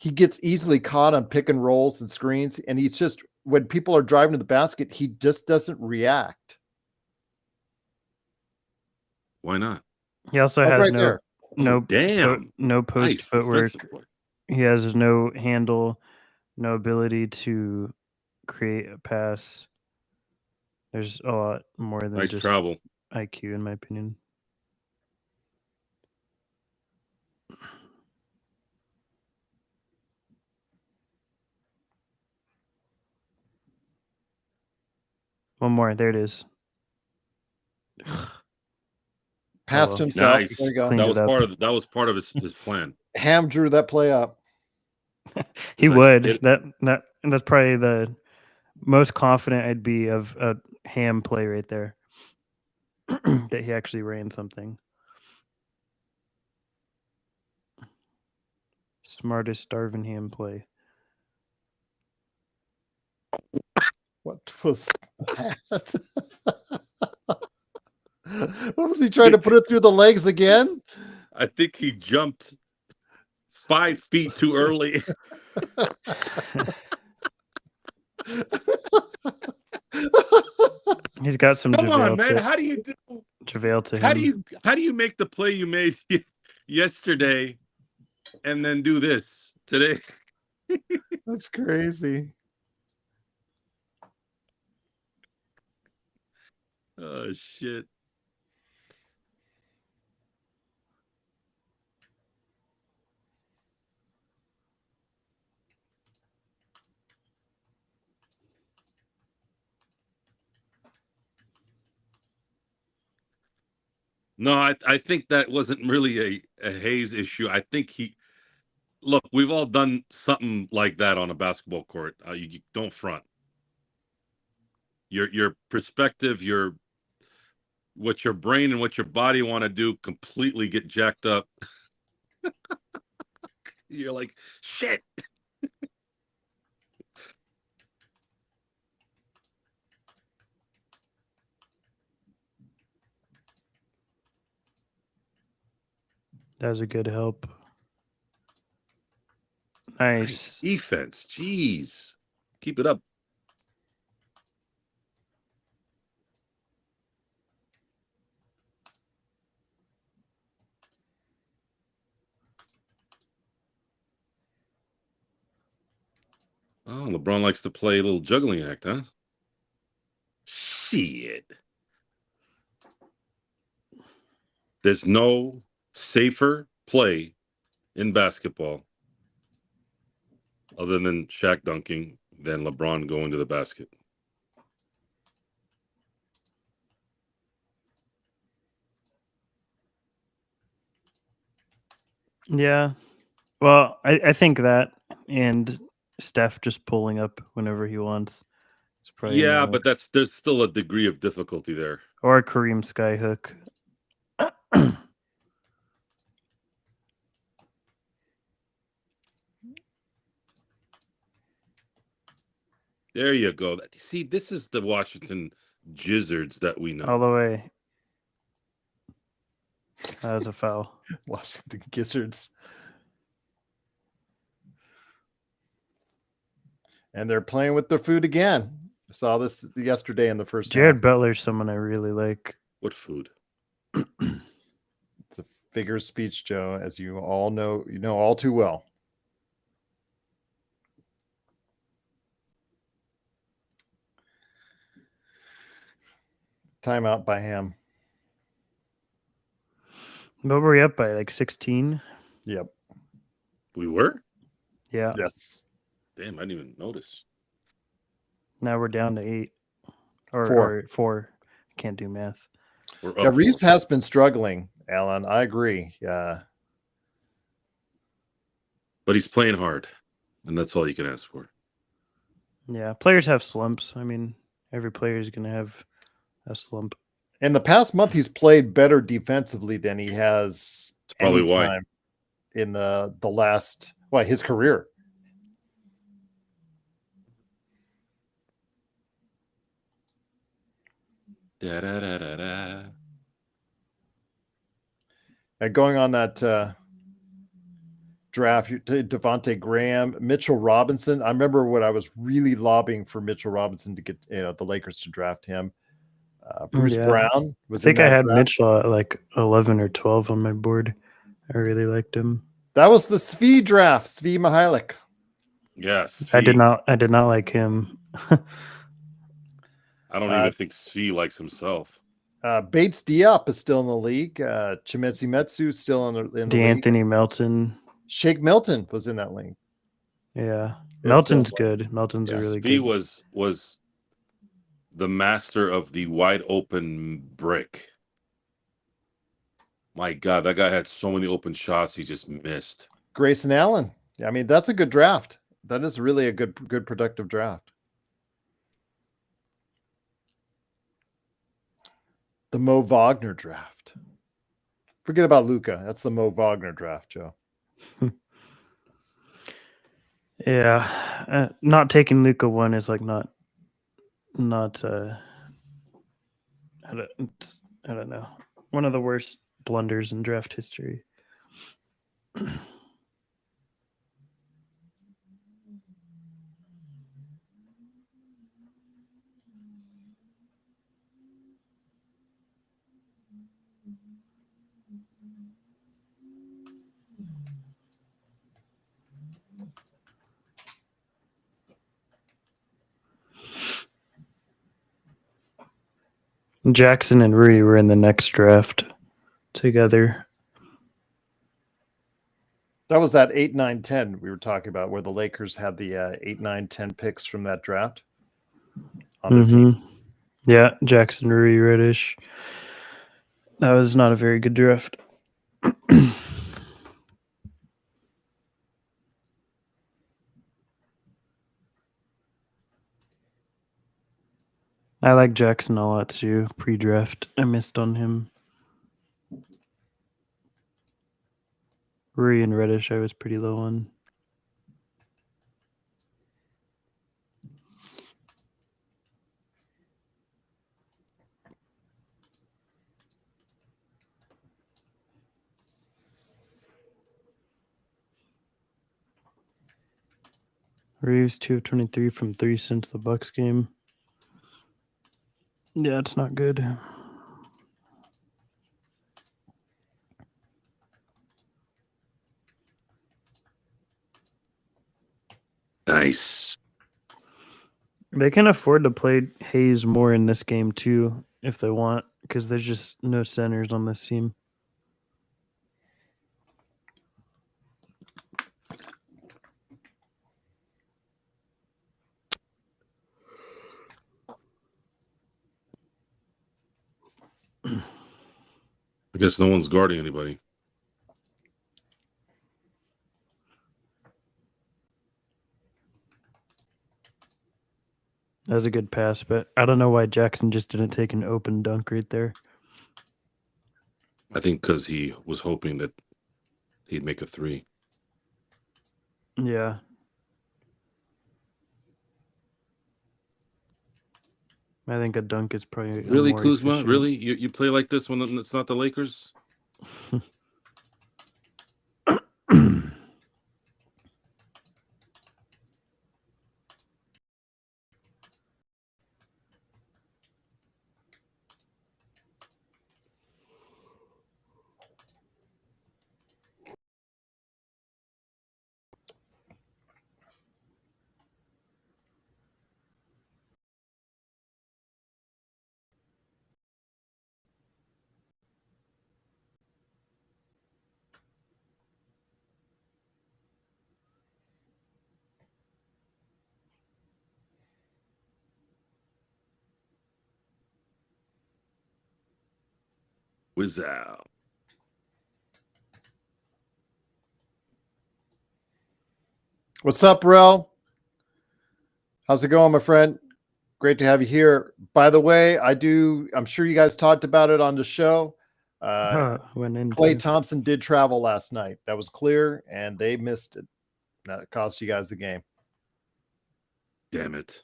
He gets easily caught on pick and rolls and screens, and he's just, when people are driving to the basket, he just doesn't react. Why not? He also has no post footwork. He has no handle. No ability to create a pass. There's a lot more than Nice just travel. IQ, in my opinion. One more. There it is. Passed well. himself. Nice. There you go. Clean. That Cleaned was it up. part of his plan. Ham drew that play up. He Nice. would. It- That's probably the most confident I'd be of a Ham play right there. That he actually ran something. Smartest Darvin Ham play. What was that? What was he trying to put it through the legs again? I think he jumped 5 feet too early. He's got some Come on, JaVale man. to How do you do? JaVale to How him. do you make the play you made yesterday and then do this today? That's crazy. Oh shit. No, I think that wasn't really a Hayes issue. I think look, we've all done something like that on a basketball court. You don't front. Your perspective, what your brain and what your body want to do completely get jacked up. You're like, shit. That was a good help. Nice. Defense. Jeez. Keep it up. Oh, LeBron likes to play a little juggling act, huh? Shit. There's no safer play in basketball other than Shaq dunking than LeBron going to the basket. Yeah. Well, I think that and Steph just pulling up whenever he wants. It's probably Yeah, more- but there's still a degree of difficulty there. or Kareem Skyhook. There you go. See, this is the Washington Gizzards that we know. All the way. That was a foul. Washington Gizzards. And they're playing with their food again. I saw this yesterday in the first Jared half. Butler's someone I really like. What food? It's a figure of speech, Joe, as you all know, you know all too well. Timeout by Ham. What were we up by? Like 16? Yep. We were? Yeah. Yes. Damn, I didn't even notice. Now we're down to 8. Or 4. or 4. I can't do math. We're up Yeah, Reeves 4. has been struggling, Alan. I agree. Yeah. But he's playing hard, and that's all you can ask for. Yeah. Players have slumps. I mean, every player is going to have a slump. In the past month, he's played better defensively than he has That's probably any why. time in the last, his career. Da, da, da, da, da. And going on that draft, Devontae Graham, Mitchell Robinson. I remember when I was really lobbying for Mitchell Robinson to get the Lakers to draft him. Bruce Yeah. Brown I was. think in I that had draft. Mitchell at like 11 or 12 on my board. I really liked him. That was the Svi draft. Svi Mihailik. Yes, I did not like him. I don't even think Svi likes himself. Bates Diop is still in the league. Chimetzi Metsu is still in the league. D'Anthony Melton. Shake Milton was in that league. Yeah. It's Melton's still- good. Melton's a really Svi good. was the master of the wide open brick. My God, that guy had so many open shots he just missed. Grayson Allen. I mean, that's a good draft. That is really a good productive draft. The Mo Wagner draft. Forget about Luca. That's the Mo Wagner draft, Joe. Yeah. Not taking Luca 1 is like not I don't know. One of the worst blunders in draft history. Jackson and Rui were in the next draft together. That was that 8, 9, 10 we were talking about, where the Lakers had the 8, 9, 10 picks from that draft on their team. Yeah, Jackson, Rui, Reddish. That was not a very good draft. I like Jackson a lot too. Pre-draft, I missed on him. Rui and Reddish, I was pretty low on. Rui's 2 of 23 from 3 since the Bucks game. Yeah, it's not good. Nice. They can afford to play Hayes more in this game too, if they want, because there's just no centers on this team. I guess no one's guarding anybody. That was a good pass, but I don't know why Jackson just didn't take an open dunk right there. I think because he was hoping that he'd make a 3. Yeah. I think a dunk is probably Really, more Kuzma? efficient. Really? You play like this when it's not the Lakers? Whiz out. What's up, Rel? How's it going, my friend? Great to have you here. By the way, I'm sure you guys talked about it on the show. Went in Klay too. Thompson did travel last night. That was clear, and they missed it. That cost you guys the game. Damn it.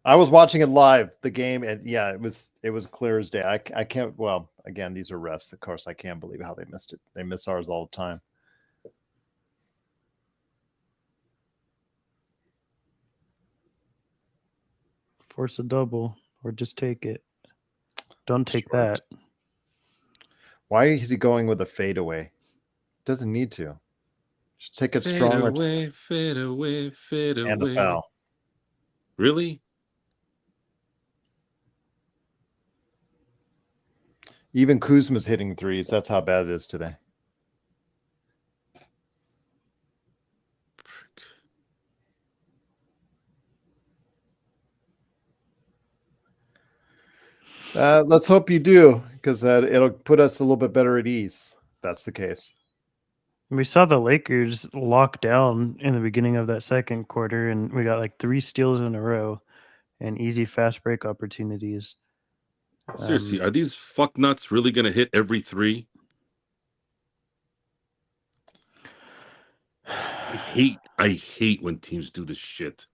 I was watching it live, the game, and yeah, it was clear as day. I can't. Well, again, these are refs. Of course, I can't believe how they missed it. They miss ours all the time. Force a double or just take it. Don't take Short. that. Why is he going with a fadeaway? Doesn't need to. Just take it Fade strong away, fade away, fade and a away. foul. Really? Even Kuzma's hitting threes. That's how bad it is today. Let's hope you do, because it'll put us a little bit better at ease. If that's the case. We saw the Lakers lock down in the beginning of that second quarter, and we got like 3 steals in a row and easy fast break opportunities. Seriously, are these fucknuts really going to hit every three? I hate when teams do this shit.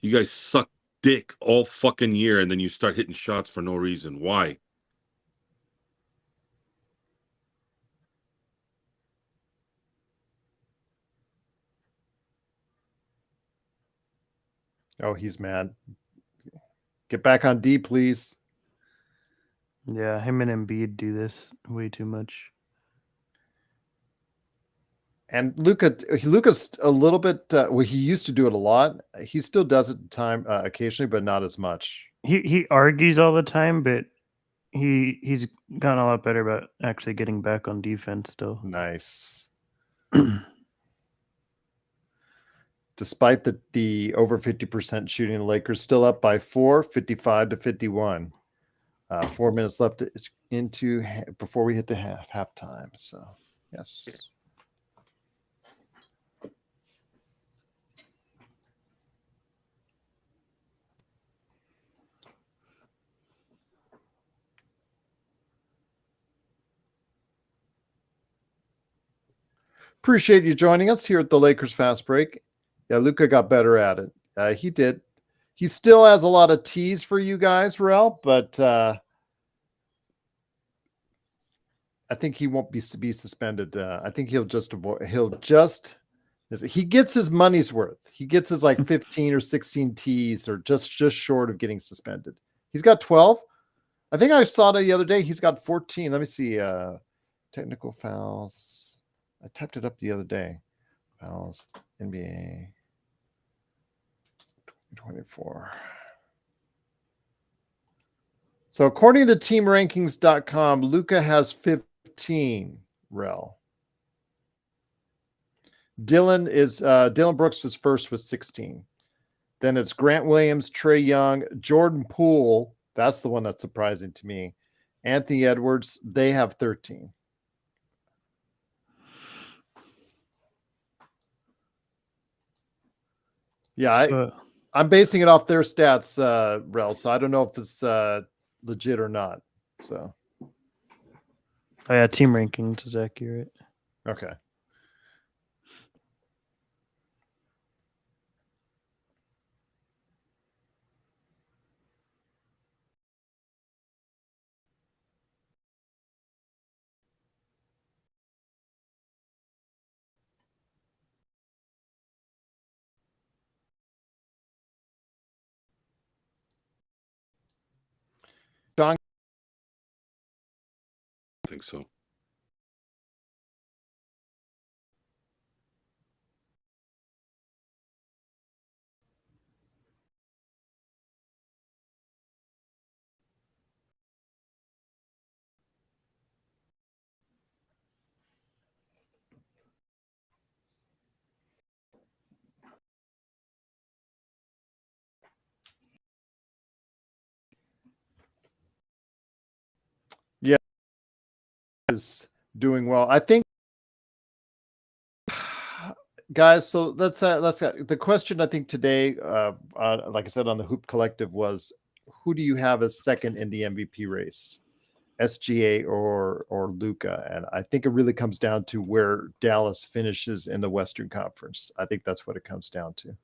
You guys suck dick all fucking year, and then you start hitting shots for no reason. Why? Oh, he's mad. Get back on D, please. Yeah, him and Embiid do this way too much. And Luka's a little bit. Well, he used to do it a lot. He still does it occasionally, but not as much. He argues all the time, but he's gotten a lot better about actually getting back on defense still. Nice. Despite the over 50% shooting, the Lakers still up by 4, 55-51. 4 minutes left before we hit the halftime. So, yes. Appreciate you joining us here at the Lakers Fast Break. Yeah, Luka got better at it. He did. He still has a lot of tees for you guys, Rel, but I think he won't be suspended. I think he'll just avoid. He gets his money's worth. He gets his like 15 or 16 tees, or just short of getting suspended. He's got 12. I think I saw it the other day. He's got 14. Let me see. Technical fouls. I typed it up the other day. Fouls, NBA 24. So according to teamrankings.com, Luka has 15, Rel. Dylan Brooks is first with 16. Then it's Grant Williams, Trae Young, Jordan Poole. That's the one that's surprising to me. Anthony Edwards, they have 13. Yeah, I'm basing it off their stats, Rel. So I don't know if it's legit or not. So, oh yeah, team rankings is accurate. Okay. John, I think so. yeah, is doing well. I think, guys. So let's the question. I think today, like I said on the Hoop Collective, was who do you have as second in the MVP race, SGA or Luka? And I think it really comes down to where Dallas finishes in the Western Conference. I think that's what it comes down to.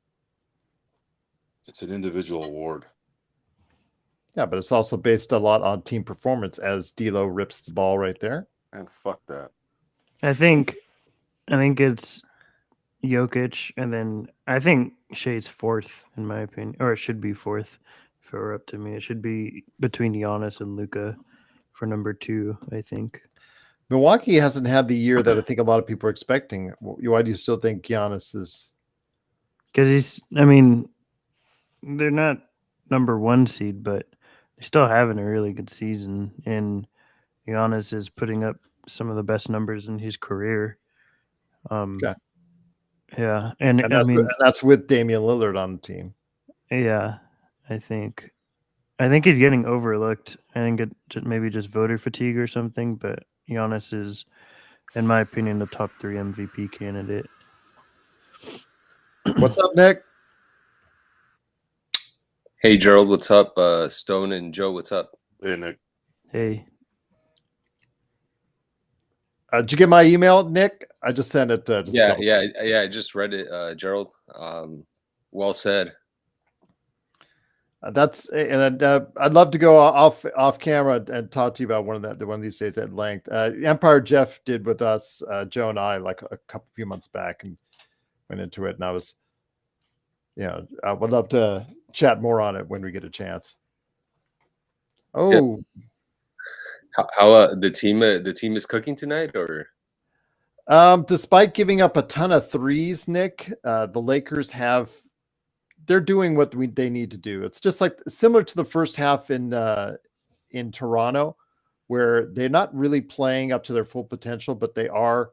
It's an individual award. Yeah, but it's also based a lot on team performance, as D'Lo rips the ball right there. And fuck that. I think it's Jokic, and then I think Shea's fourth in my opinion, or it should be fourth if it were up to me. It should be between Giannis and Luka for number 2, I think. Milwaukee hasn't had the year that I think a lot of people are expecting. Why do you still think Giannis is? Because I mean, they're not number 1 seed, but they're still having a really good season. And Giannis is putting up some of the best numbers in his career. Okay. Yeah. And And I mean, that's with Damian Lillard on the team. yeah, I think he's getting overlooked. I think it maybe just voter fatigue or something, but Giannis is, in my opinion, the top 3 MVP candidate. What's up, Nick? Hey, Gerald, what's up? Stone and Joe, what's up? Hey, Nick. Hey, Did you get my email, Nick? I just sent it. Yeah, I just read it, Gerald. Well said. I'd love to go off camera and talk to you about one of these days at length. Empire Jeff did with us, Joe and I, like a few months back, and went into it. And I was, I would love to chat more on it when we get a chance. Oh, How the team is cooking tonight, or? Despite giving up a ton of threes, Nick, the Lakers they're doing what they need to do. It's just like similar to the first half in Toronto, where they're not really playing up to their full potential, but they are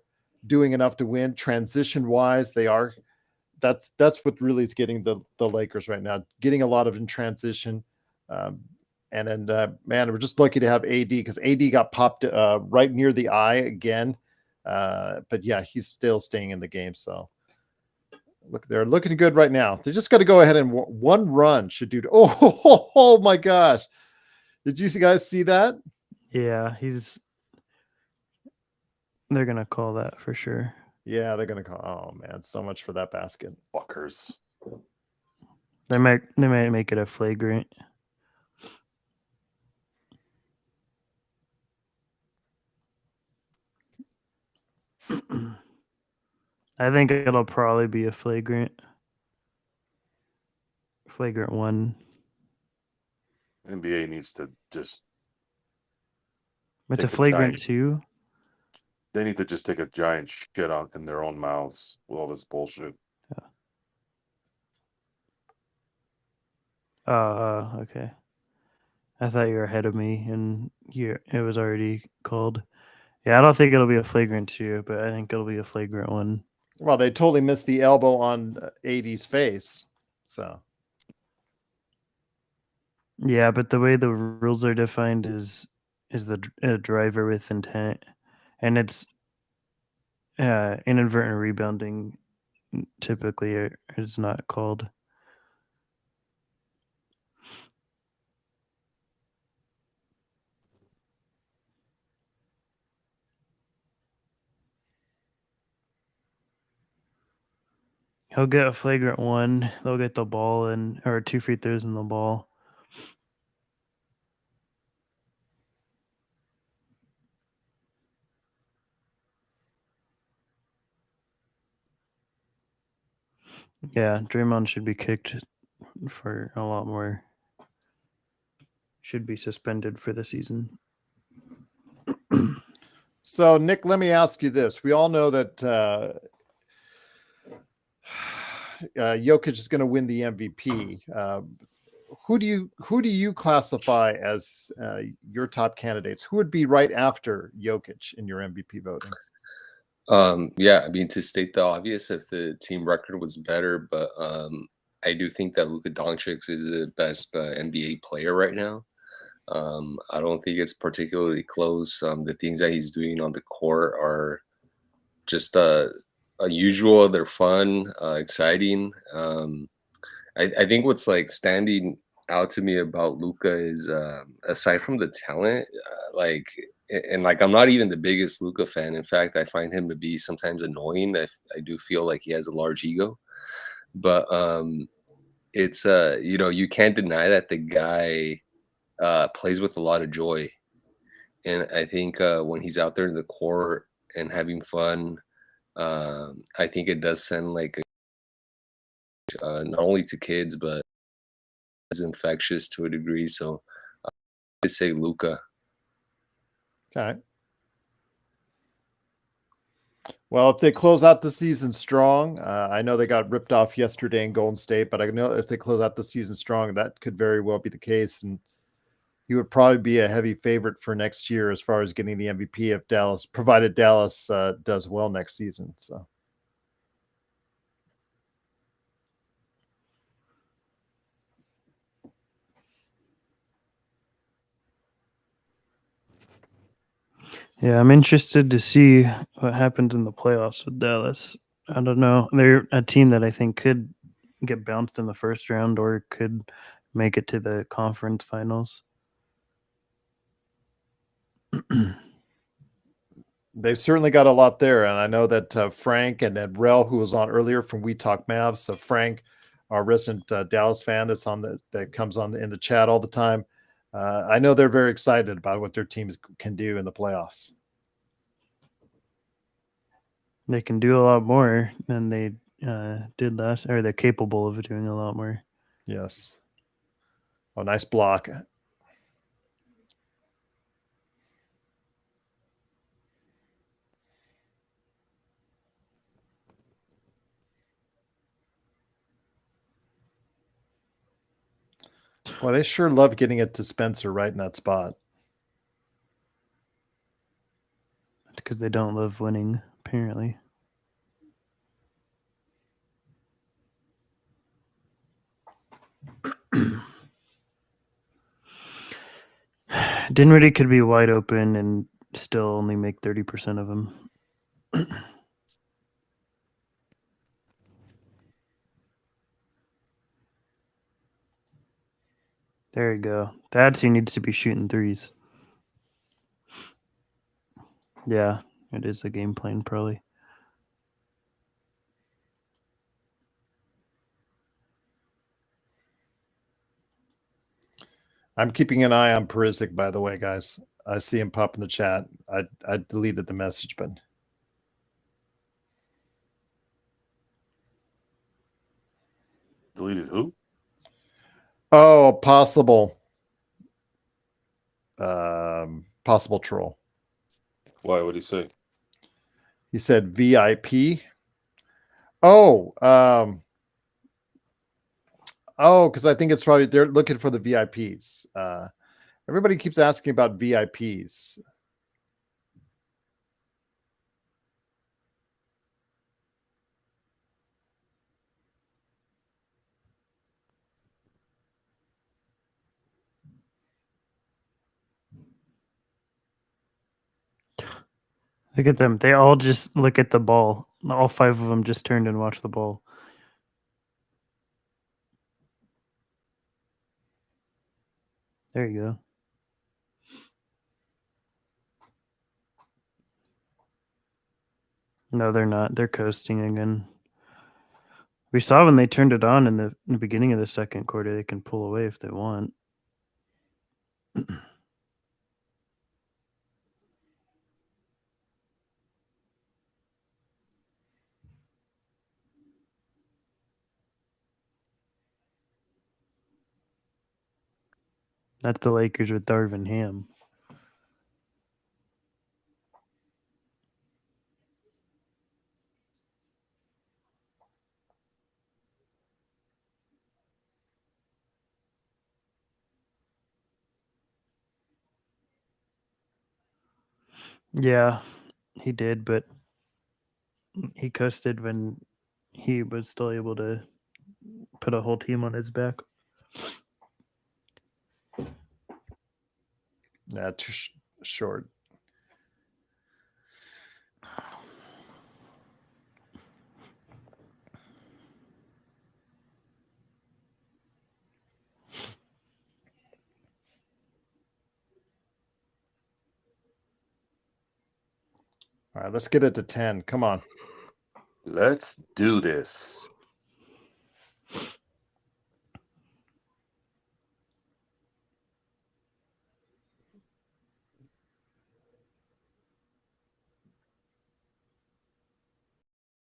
doing enough to win. Transition wise, they are. That's what really is getting the Lakers right now, getting a lot of in transition. And then, man, we're just lucky to have AD, because AD got popped right near the eye again. But yeah, he's still staying in the game. So look, they're looking good right now. They just got to go ahead and one run should do. Oh my gosh. Did you guys see that? yeah, they're going to call that for sure. Yeah, they're going to call. Oh man, so much for that basket. Fuckers. They might make it a flagrant. I think it'll probably be a flagrant 1. NBA needs to just. It's take a flagrant giant- 2. They need to just take a giant shit out in their own mouths with all this bullshit. Okay. I thought you were ahead of me, and it was already called. Yeah, I don't think it'll be a flagrant 2, but I think it'll be a flagrant 1. Well, they totally missed the elbow on AD's face. So yeah, but the way the rules are defined is a driver with intent, and it's inadvertent rebounding. Typically, is not called. He'll get a flagrant 1. They'll get the ball or 2 free throws in the ball. Yeah, Draymond should be kicked for a lot more. Should be suspended for the season. So, Nick, let me ask you this. We all know that Jokic is going to win the MVP. Who do you classify as your top candidates? Who would be right after Jokic in your MVP voting? Yeah, I mean, to state the obvious, if the team record was better, but I do think that Luka Doncic is the best NBA player right now. I don't think it's particularly close. The things that he's doing on the court are just unusual. They're fun, exciting. I think what's like standing out to me about Luka is aside from the talent, and I'm not even the biggest Luka fan. In fact, I find him to be sometimes annoying. I do feel like he has a large ego, but it's you can't deny that the guy plays with a lot of joy, and I think when he's out there in the court and having fun, I think it does send like not only to kids but it's infectious to a degree. So I say Luka. Okay. Well, if they close out the season strong, I know they got ripped off yesterday in Golden State, but I know if they close out the season strong, that could very well be the case. And he would probably be a heavy favorite for next year as far as getting the MVP if Dallas, provided Dallas does well next season. So. Yeah, I'm interested to see what happens in the playoffs with Dallas. I don't know. They're a team that I think could get bounced in the first round or could make it to the conference finals. They've certainly got a lot there, and I know that Frank and then Rel, who was on earlier from We Talk Mavs. So Frank, our resident Dallas fan, that comes on in the chat all the time. I know they're very excited about what their teams can do in the playoffs. They can do a lot more than they did last, or they're capable of doing a lot more. Yes. Oh, nice block. Well, they sure love getting it to Spencer right in that spot. It's because they don't love winning, apparently. Dinwiddie could be wide open and still only make 30% of them. There you go. That's who needs to be shooting threes. Yeah, it is a game plan, probably. I'm keeping an eye on Perisic, by the way, guys. I see him pop in the chat. I deleted the message, but Deleted who? oh, possible troll. Why? What did he say? He said VIP. Oh, because I think it's probably they're looking for the VIPs. Everybody keeps asking about VIPs. Look at them. They all just look at the ball. All 5 of them just turned and watched the ball. There you go. No, they're not. They're coasting again. We saw when they turned it on in the beginning of the second quarter, they can pull away if they want. That's the Lakers with Darvin Ham. Yeah, he did, but he coasted when he was still able to put a whole team on his back. Yeah, too short. All right, let's get it to 10. Come on. Let's do this.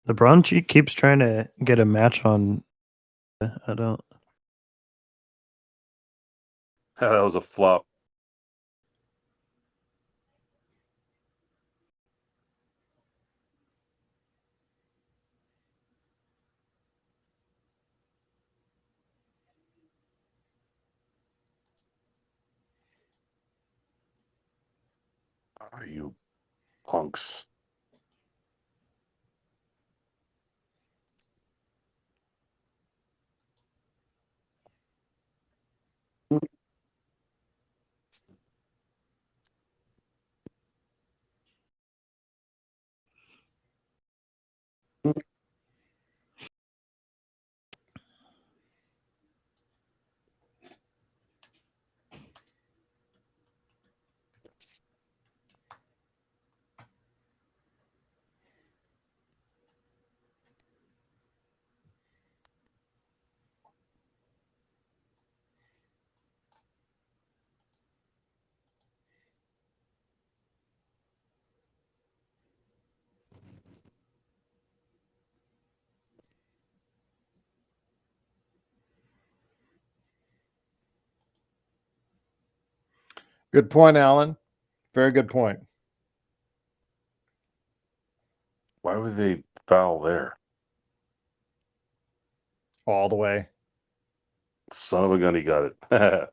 LeBron keeps trying to get a match on. I don't. That was a flop. You punks. Good point, Alan. Very good point. Why would they foul there? All the way. Son of a gun, he got it.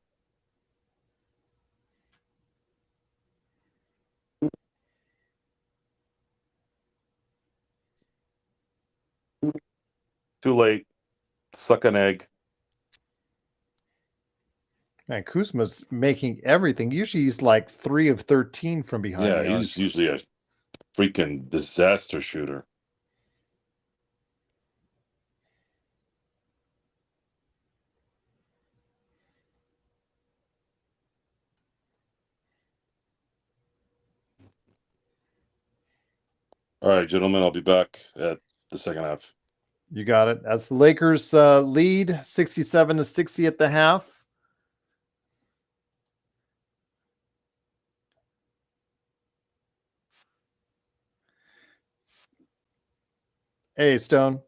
Too late. Suck an egg. Man, Kuzma's making everything. Usually he's like 3 of 13 from behind. Yeah, the arc. he's usually a freaking disaster shooter. All right, gentlemen, I'll be back at the second half. You got it. As the Lakers lead 67-60 at the half. Hey, Stone.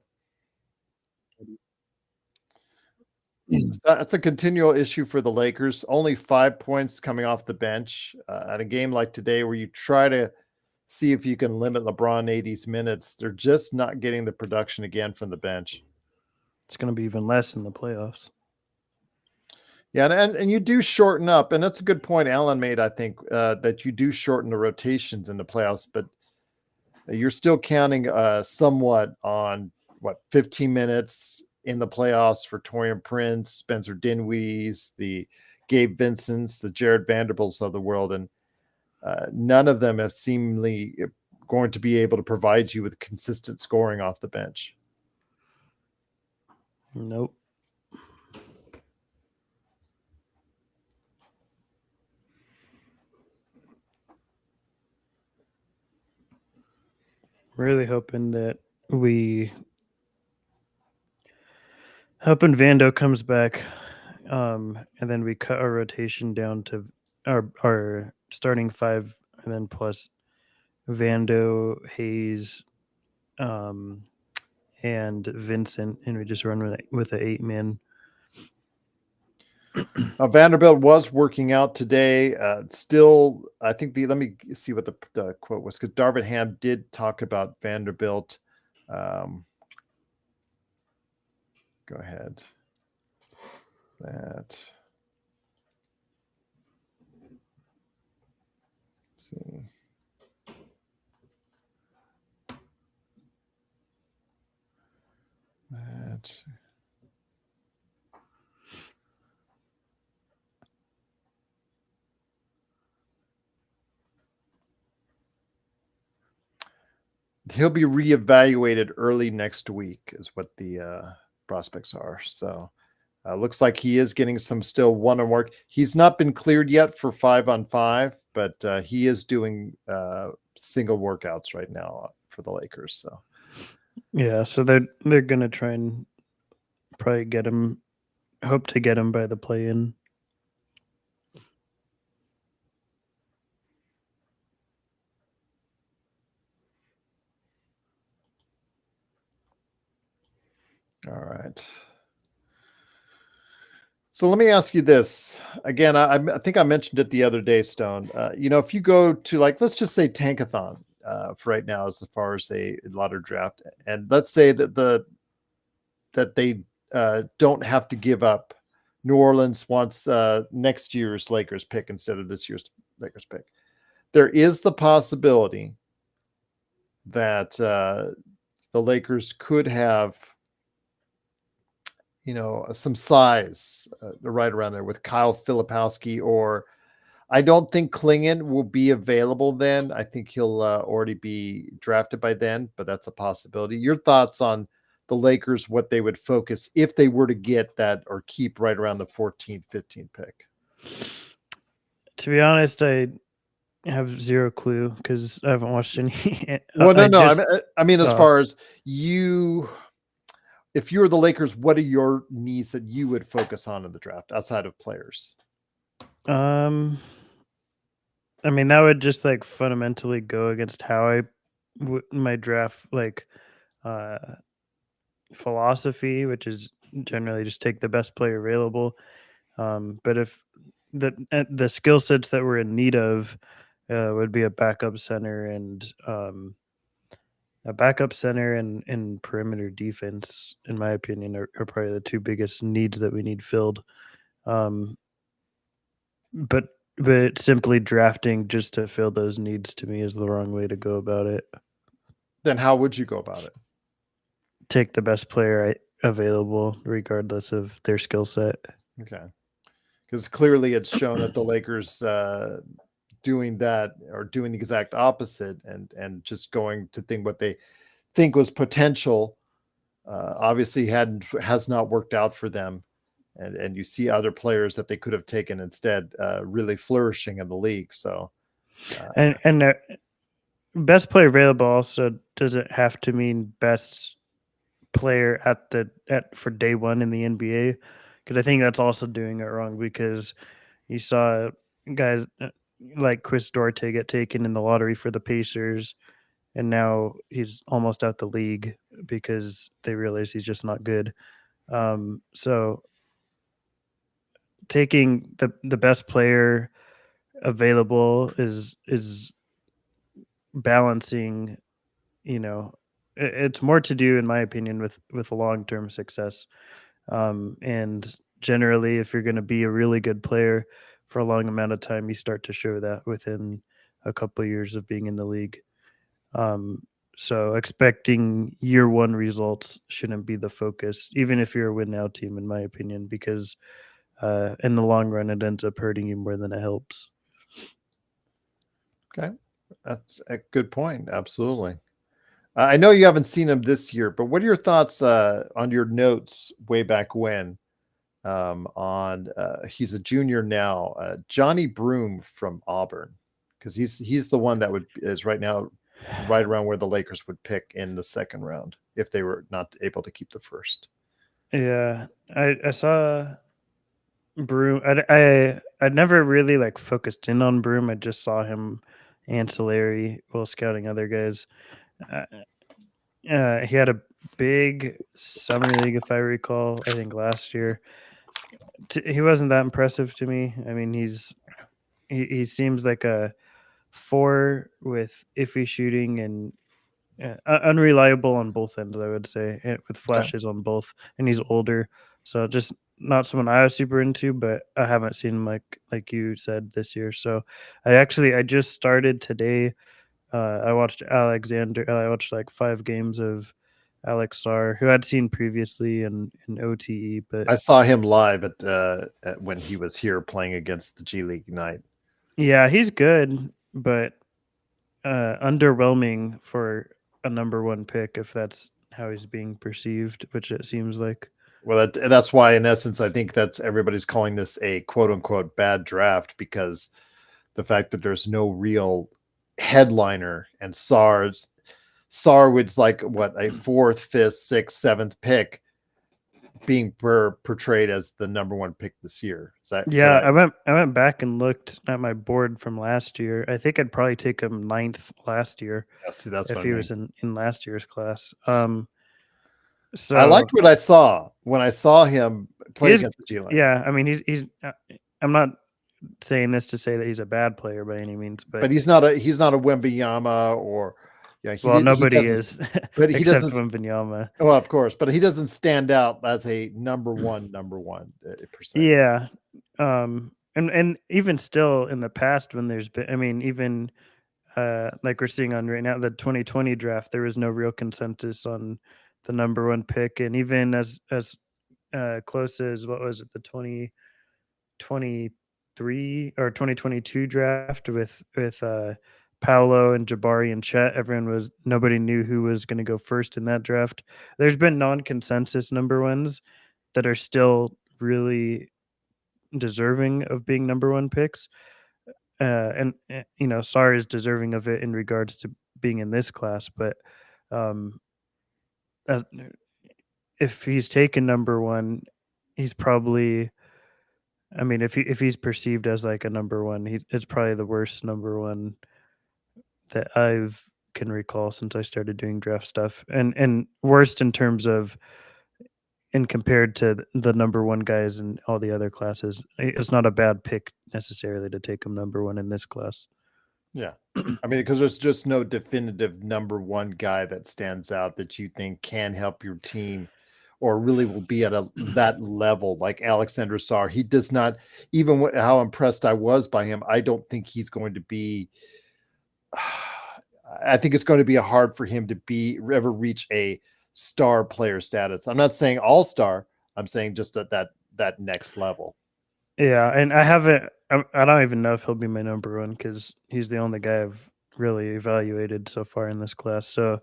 That's a continual issue for the Lakers. Only 5 points coming off the bench at a game like today where you try to see if you can limit LeBron 80's minutes. They're just not getting the production again from the bench. It's going to be even less in the playoffs. Yeah, and you do shorten up, and that's a good point Alan made, I think, that you do shorten the rotations in the playoffs, but you're still counting somewhat on, 15 minutes in the playoffs for Taurean Prince, Spencer Dinwiddie's, the Gabe Vincent's, the Jared Vanderbilt's of the world, and none of them have seemingly going to be able to provide you with consistent scoring off the bench. Nope. Really hoping that Vando comes back, and then we cut our rotation down to our starting 5, and then plus Vando, Hayes, and Vincent, and we just run with an 8-man. Vanderbilt was working out today. Still, I think let me see what the quote was, because Darvin Ham did talk about Vanderbilt. Go ahead. Let's see. He'll be reevaluated early next week, is what the prospects are. So looks like he is getting some still one-on work. He's not been cleared yet for 5-on-5, but he is doing single workouts right now for the Lakers. So yeah, so they're gonna try and probably hope to get him by the play-in. all right. So let me ask you this again. I think I mentioned it the other day, Stone. If you go to, like, let's just say Tankathon for right now, as far as a lottery draft, and let's say that they don't have to give up. New Orleans wants next year's Lakers pick instead of this year's Lakers pick. there is the possibility that the Lakers could have, some size right around there with Kyle Filipowski, or I don't think Klingon will be available then. I think he'll already be drafted by then, but that's a possibility. Your thoughts on the Lakers, what they would focus if they were to get that or keep right around the 14th, 15th pick? To be honest, I have zero clue because I haven't watched any. Well, no. I mean, as Oh. far as you, if you were the Lakers, what are your needs that you would focus on in the draft outside of players? I mean, that would just like fundamentally go against how my draft philosophy, which is generally just take the best player available. But if the skill sets that we're in need of would be a backup center and perimeter defense, in my opinion, are probably the two biggest needs that we need filled. But simply drafting just to fill those needs to me is the wrong way to go about it. Then how would you go about it? Take the best player available, regardless of their skill set. Okay. Because clearly it's shown that the Lakers doing that or doing the exact opposite and just going to think what they think was potential obviously has not worked out for them. And you see other players that they could have taken instead really flourishing in the league. So and the best player available also doesn't have to mean best player for day one in the NBA, because I think that's also doing it wrong, because you saw guys like Chris Duarte get taken in the lottery for the Pacers, and now he's almost out the league because they realize he's just not good. So taking the best player available is balancing, it's more to do, in my opinion, with long-term success. And generally, if you're going to be a really good player for a long amount of time, you start to show that within a couple of years of being in the league. So expecting year one results shouldn't be the focus, even if you're a win now team, in my opinion, because in the long run, it ends up hurting you more than it helps. Okay. That's a good point. Absolutely. I know you haven't seen him this year, but what are your thoughts on your notes way back when on he's a junior now, Johnny Broome from Auburn, because he's the one that is right now right around where the Lakers would pick in the second round if they were not able to keep the first. Yeah, I saw Broome. I never really focused in on Broome. I just saw him ancillary while scouting other guys. He had a big summer league, if I recall, I think last year. He wasn't that impressive to me. I mean, he seems like a 4 with iffy shooting and unreliable on both ends, I would say, with flashes on both. And he's older, so just not someone I was super into, but I haven't seen him like you said this year. So I just started today. I watched I watched 5 games of Alex Sarr, who I'd seen previously in OTE. But I saw him live at when he was here playing against the G League Ignite. Yeah, he's good, but underwhelming for a number 1 pick, if that's how he's being perceived, which it seems like. Well, that's why, in essence, I think that's everybody's calling this a quote unquote bad draft, because the fact that there's no real headliner, and Sarr was like what, a 4th, 5th, 6th, 7th pick being portrayed as the number 1 pick this year. Is that correct? I went back and looked at my board from last year. I think I'd probably take him 9th last year. Yeah, see, that's if what he I mean. was in last year's class. So I liked what I saw when I saw him play against the G League. Yeah, I mean, he's I'm not saying this to say that he's a bad player by any means, but he's not a Wembanyama or nobody is, but he except doesn't Wembanyama. Well, of course, but he doesn't stand out as a number one per se. Yeah, and even still in the past when there's been, I mean, even like we're seeing on right now, the 2020 draft, there was no real consensus on the number one pick, and even as close as what was it, the 2023 or 2022 draft with Paolo and Jabari and Chet, nobody knew who was going to go first in that draft. There's been non-consensus number ones that are still really deserving of being number one picks. And you know, Sarr is deserving of it in regards to being in this class, but um, if he's taken number one, he's probably. I mean, if he's perceived as like a number one, it's probably the worst number one that I've can recall since I started doing draft stuff, and worst in terms of and compared to the number one guys in all the other classes. It's not a bad pick necessarily to take him number one in this class. Yeah. I mean, because there's just no definitive number one guy that stands out that you think can help your team or really will be at that level like Alexander Sarr. He does not, even how impressed I was by him, I don't think he's going to be, I think it's going to be hard for him to ever reach a star player status. I'm not saying all-star. I'm saying just at that next level. Yeah, and I don't even know if he'll be my number one because he's the only guy I've really evaluated so far in this class. So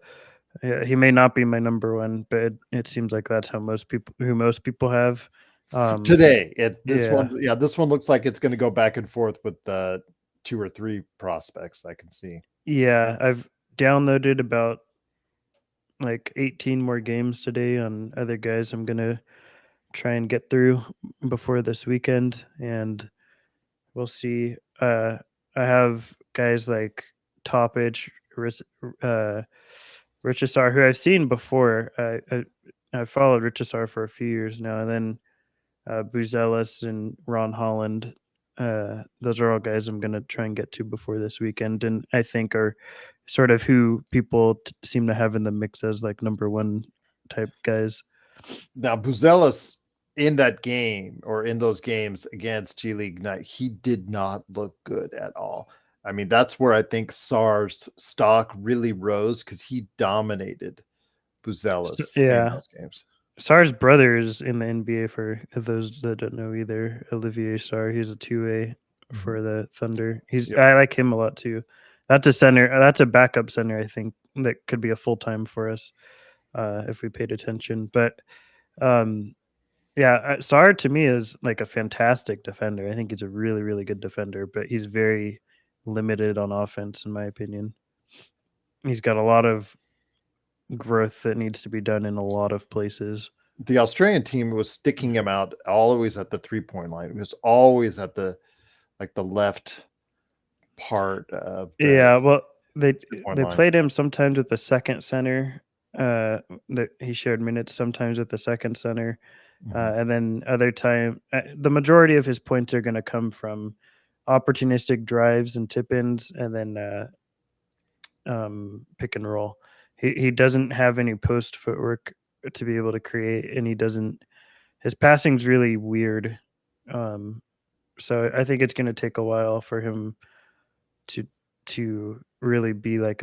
yeah, he may not be my number one, but it seems like that's how most people have today. This one looks like it's going to go back and forth with the 2 or 3 prospects I can see. Yeah, I've downloaded about like 18 more games today on other guys I'm gonna try and get through before this weekend, and we'll see. I have guys like Topic, Richisar, who I've seen before. I followed Richisar for a few years now, and then Buzelis and Ron Holland. Those are all guys I'm going to try and get to before this weekend, and I think are sort of who people seem to have in the mix as like number one type guys. Now, Buzelis in that game or in those games against G League Ignite, he did not look good at all. I mean, that's where I think Sarr's stock really rose because he dominated Buzelis in those games. Sarr's brother is in the NBA for those that don't know either. Olivier Sarr, he's a 2A for the Thunder. I like him a lot too. That's a center. That's a backup center. I think that could be a full time for us if we paid attention. But yeah, Sarr to me is like a fantastic defender. I think he's a really, really good defender, but he's very limited on offense, in my opinion. He's got a lot of growth that needs to be done in a lot of places. The Australian team was sticking him out always at the 3-point line. It was always at the left part of they played him sometimes with the second center. That he shared minutes sometimes with the second center. And then other time, the majority of his points are going to come from opportunistic drives and tip-ins, and then pick and roll. He doesn't have any post footwork to be able to create, and his passing's really weird. So I think it's going to take a while for him to really be like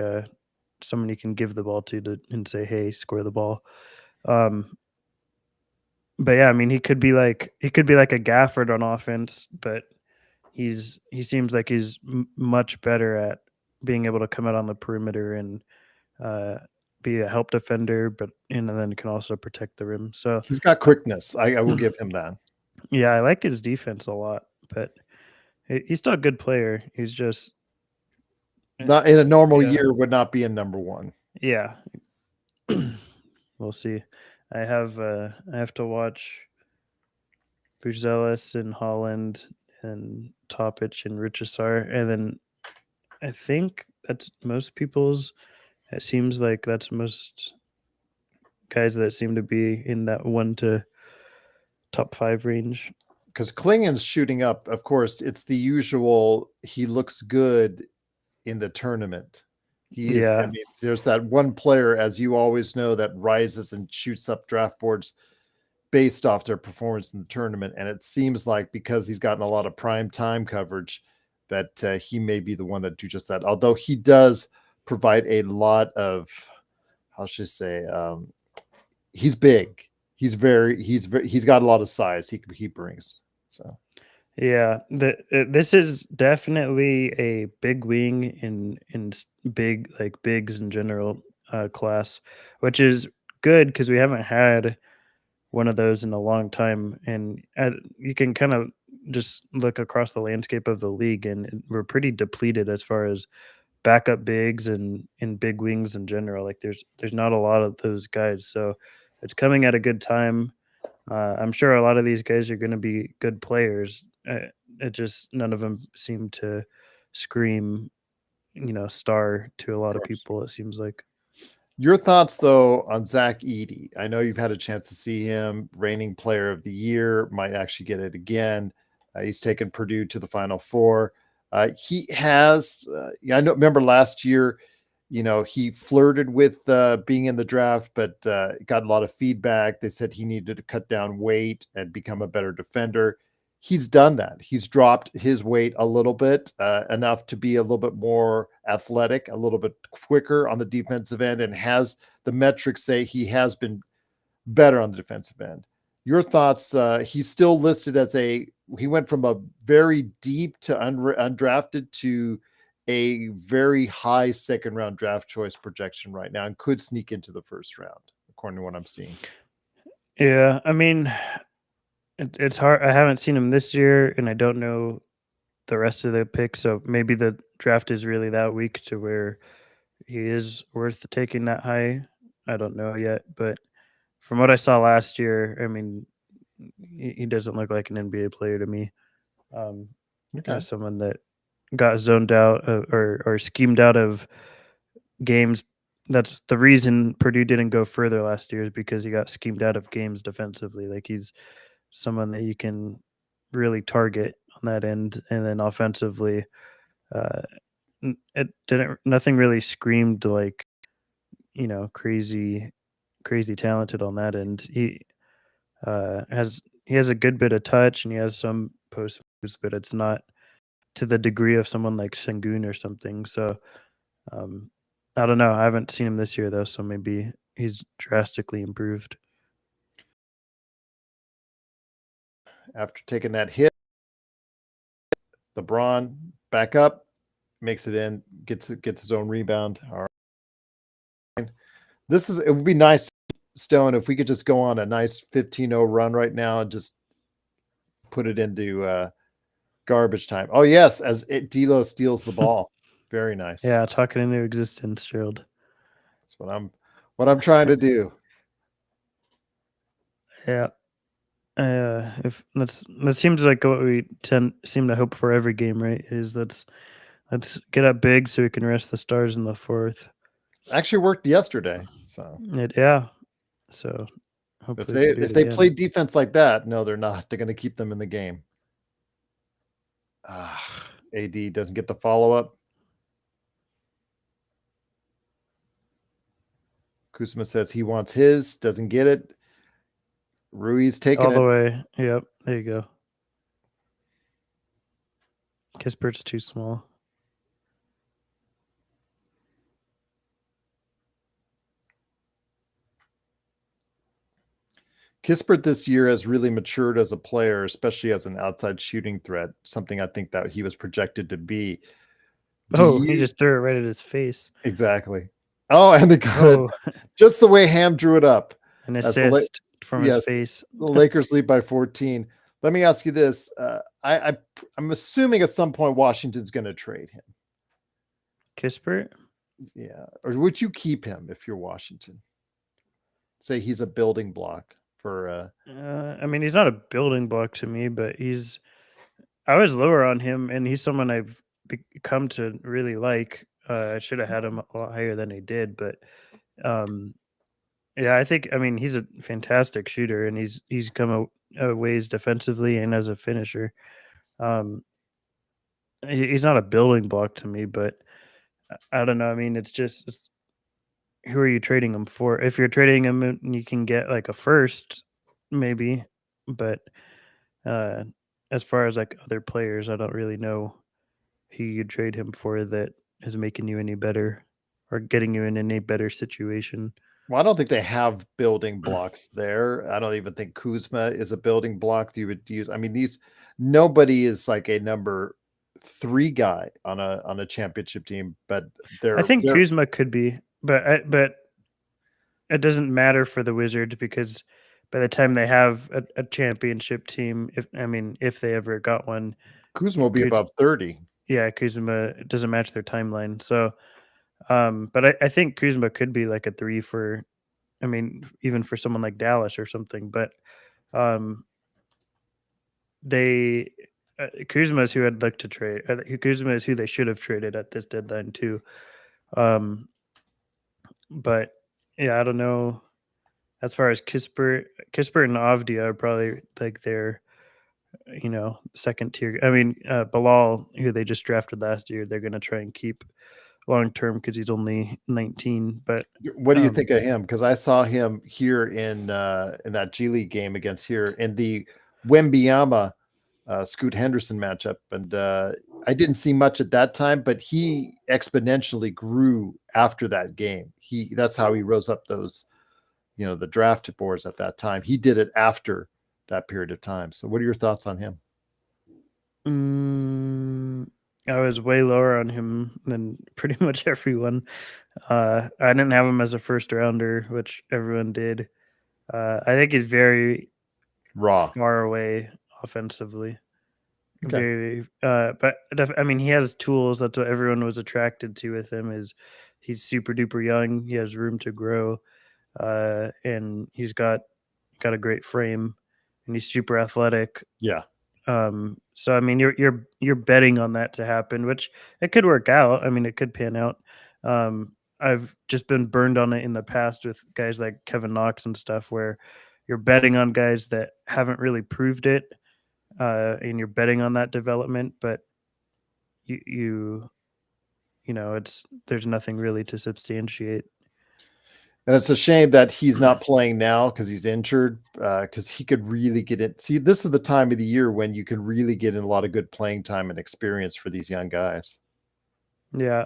someone you can give the ball to and say, hey, score the ball. But yeah, I mean, he could be like a Gafford on offense, but he seems like he's much better at being able to come out on the perimeter and be a help defender, and then can also protect the rim. So he's got quickness. I will give him that. Yeah, I like his defense a lot, but he's still a good player. He's just not in a normal year would not be a number one. Yeah. We'll see. I have to watch Buzelis and Holland and Topic and Richisar, and then I think that's most people's. It seems like that's most guys that seem to be in that 1 to top 5 range. Because Klingen's shooting up, of course, it's the usual. He looks good in the tournament. I mean, there's that one player, as you always know, that rises and shoots up draft boards based off their performance in the tournament. And it seems like because he's gotten a lot of prime time coverage, that he may be the one that do just that. Although he does provide a lot of, how should I say, he's big. He's got a lot of size he brings. So Yeah, this is definitely a big wing in big like bigs in general class, which is good because we haven't had one of those in a long time, and you can kind of just look across the landscape of the league, and we're pretty depleted as far as backup bigs and big wings in general. Like there's not a lot of those guys, so it's coming at a good time. I'm sure a lot of these guys are going to be good players. It just none of them seem to scream, star to a lot of people. It seems like. Your thoughts, though, on Zach Edey? I know you've had a chance to see him, reigning player of the year, might actually get it again. He's taken Purdue to the Final Four. He has, I know. Remember last year, he flirted with being in the draft, but got a lot of feedback. They said he needed to cut down weight and become a better defender. He's done that. He's dropped his weight a little bit, enough to be a little bit more athletic, a little bit quicker on the defensive end, and has the metrics say he has been better on the defensive end. Your thoughts? He's still listed as he went from a very deep to undrafted to a very high second round draft choice projection right now, and could sneak into the first round, according to what I'm seeing. Yeah, I mean, it's hard. I haven't seen him this year, and I don't know the rest of the picks. So maybe the draft is really that weak to where he is worth taking that high. I don't know yet, but from what I saw last year, I mean, he doesn't look like an NBA player to me. As someone that got zoned out or schemed out of games. That's the reason Purdue didn't go further last year, is because he got schemed out of games defensively. Like he's someone that you can really target on that end, and then offensively, nothing really screamed like crazy talented on that end. He has a good bit of touch, and he has some post moves, but it's not to the degree of someone like Sengun or something. So I don't know. I haven't seen him this year though, so maybe he's drastically improved. After taking that hit, LeBron back up, makes it in, gets his own rebound. All right. It would be nice, Stone, if we could just go on a nice 15-0 run right now and just put it into garbage time. Oh yes, as D'Lo steals the ball. Very nice. Yeah, talking into existence, Gerald. That's what I'm trying to do. Yeah. If that seems like what we seem to hope for every game, right? Is let's get up big so we can rest the stars in the fourth. Actually worked yesterday. So So hopefully if they play defense like that, no, they're not. They're going to keep them in the game. AD doesn't get the follow-up. Kuzma says he wants his, doesn't get it. Rui's taking all the way. Yep, there you go. Kispert's too small. Kispert this year has really matured as a player, especially as an outside shooting threat, something I think that he was projected to be. He just threw it right at his face. Exactly. Oh, and they got it just the way Ham drew it up. An assist from his face. The Lakers lead by 14. Let me ask you this. I'm assuming at some point Washington's going to trade him. Kispert? Yeah. Or would you keep him if you're Washington? Say he's a building block for I mean, he's not a building block to me, but I was lower on him, and he's someone I've come to really like. I should have had him a lot higher than he did, but yeah, I mean, he's a fantastic shooter, and he's come a ways defensively and as a finisher. He's not a building block to me, but I don't know. I mean, it's who are you trading him for? If you're trading him and you can get like a first, maybe, but as far as like other players, I don't really know who you'd trade him for that is making you any better or getting you in any better situation. Well, I don't think they have building blocks there. I don't even think Kuzma is a building block that you would use. I mean, nobody is like a number 3 guy on a championship team, but I think they're Kuzma could be, but it doesn't matter for the Wizards because by the time they have a championship team, if they ever got one, Kuzma will be Kuz, above 30. yeah, Kuzma doesn't match their timeline. So, but I think Kuzma could be like a 3 for, even for someone like Dallas or something. But they Kuzma is who I'd like to trade. Kuzma is who they should have traded at this deadline too. But yeah, I don't know. As far as Kisper and Avdia are probably like their, second tier. Bilal, who they just drafted last year, they're going to try and keep long term because he's only 19. But What do you think of him? Because I saw him here in that G League game against here in the Wembyama Scoot Henderson matchup, and I didn't see much at that time, but he exponentially grew after that game. That's how he rose up those, the draft boards at that time. He did it after that period of time. So, what are your thoughts on him? I was way lower on him than pretty much everyone. I didn't have him as a first rounder, which everyone did. I think he's very Raw, far away offensively. Okay. Very, but he has tools. That's what everyone was attracted to with him. Is he's super duper young. He has room to grow, and he's got a great frame, and he's super athletic. Yeah. So you're betting on that to happen, which it could work out. It could pan out. I've just been burned on it in the past with guys like Kevin Knox and stuff, where you're betting on guys that haven't really proved it, and you're betting on that development, but there's nothing really to substantiate. And it's a shame that he's not playing now because he's injured, because he could really get it. See, this is the time of the year when you can really get in a lot of good playing time and experience for these young guys. Yeah.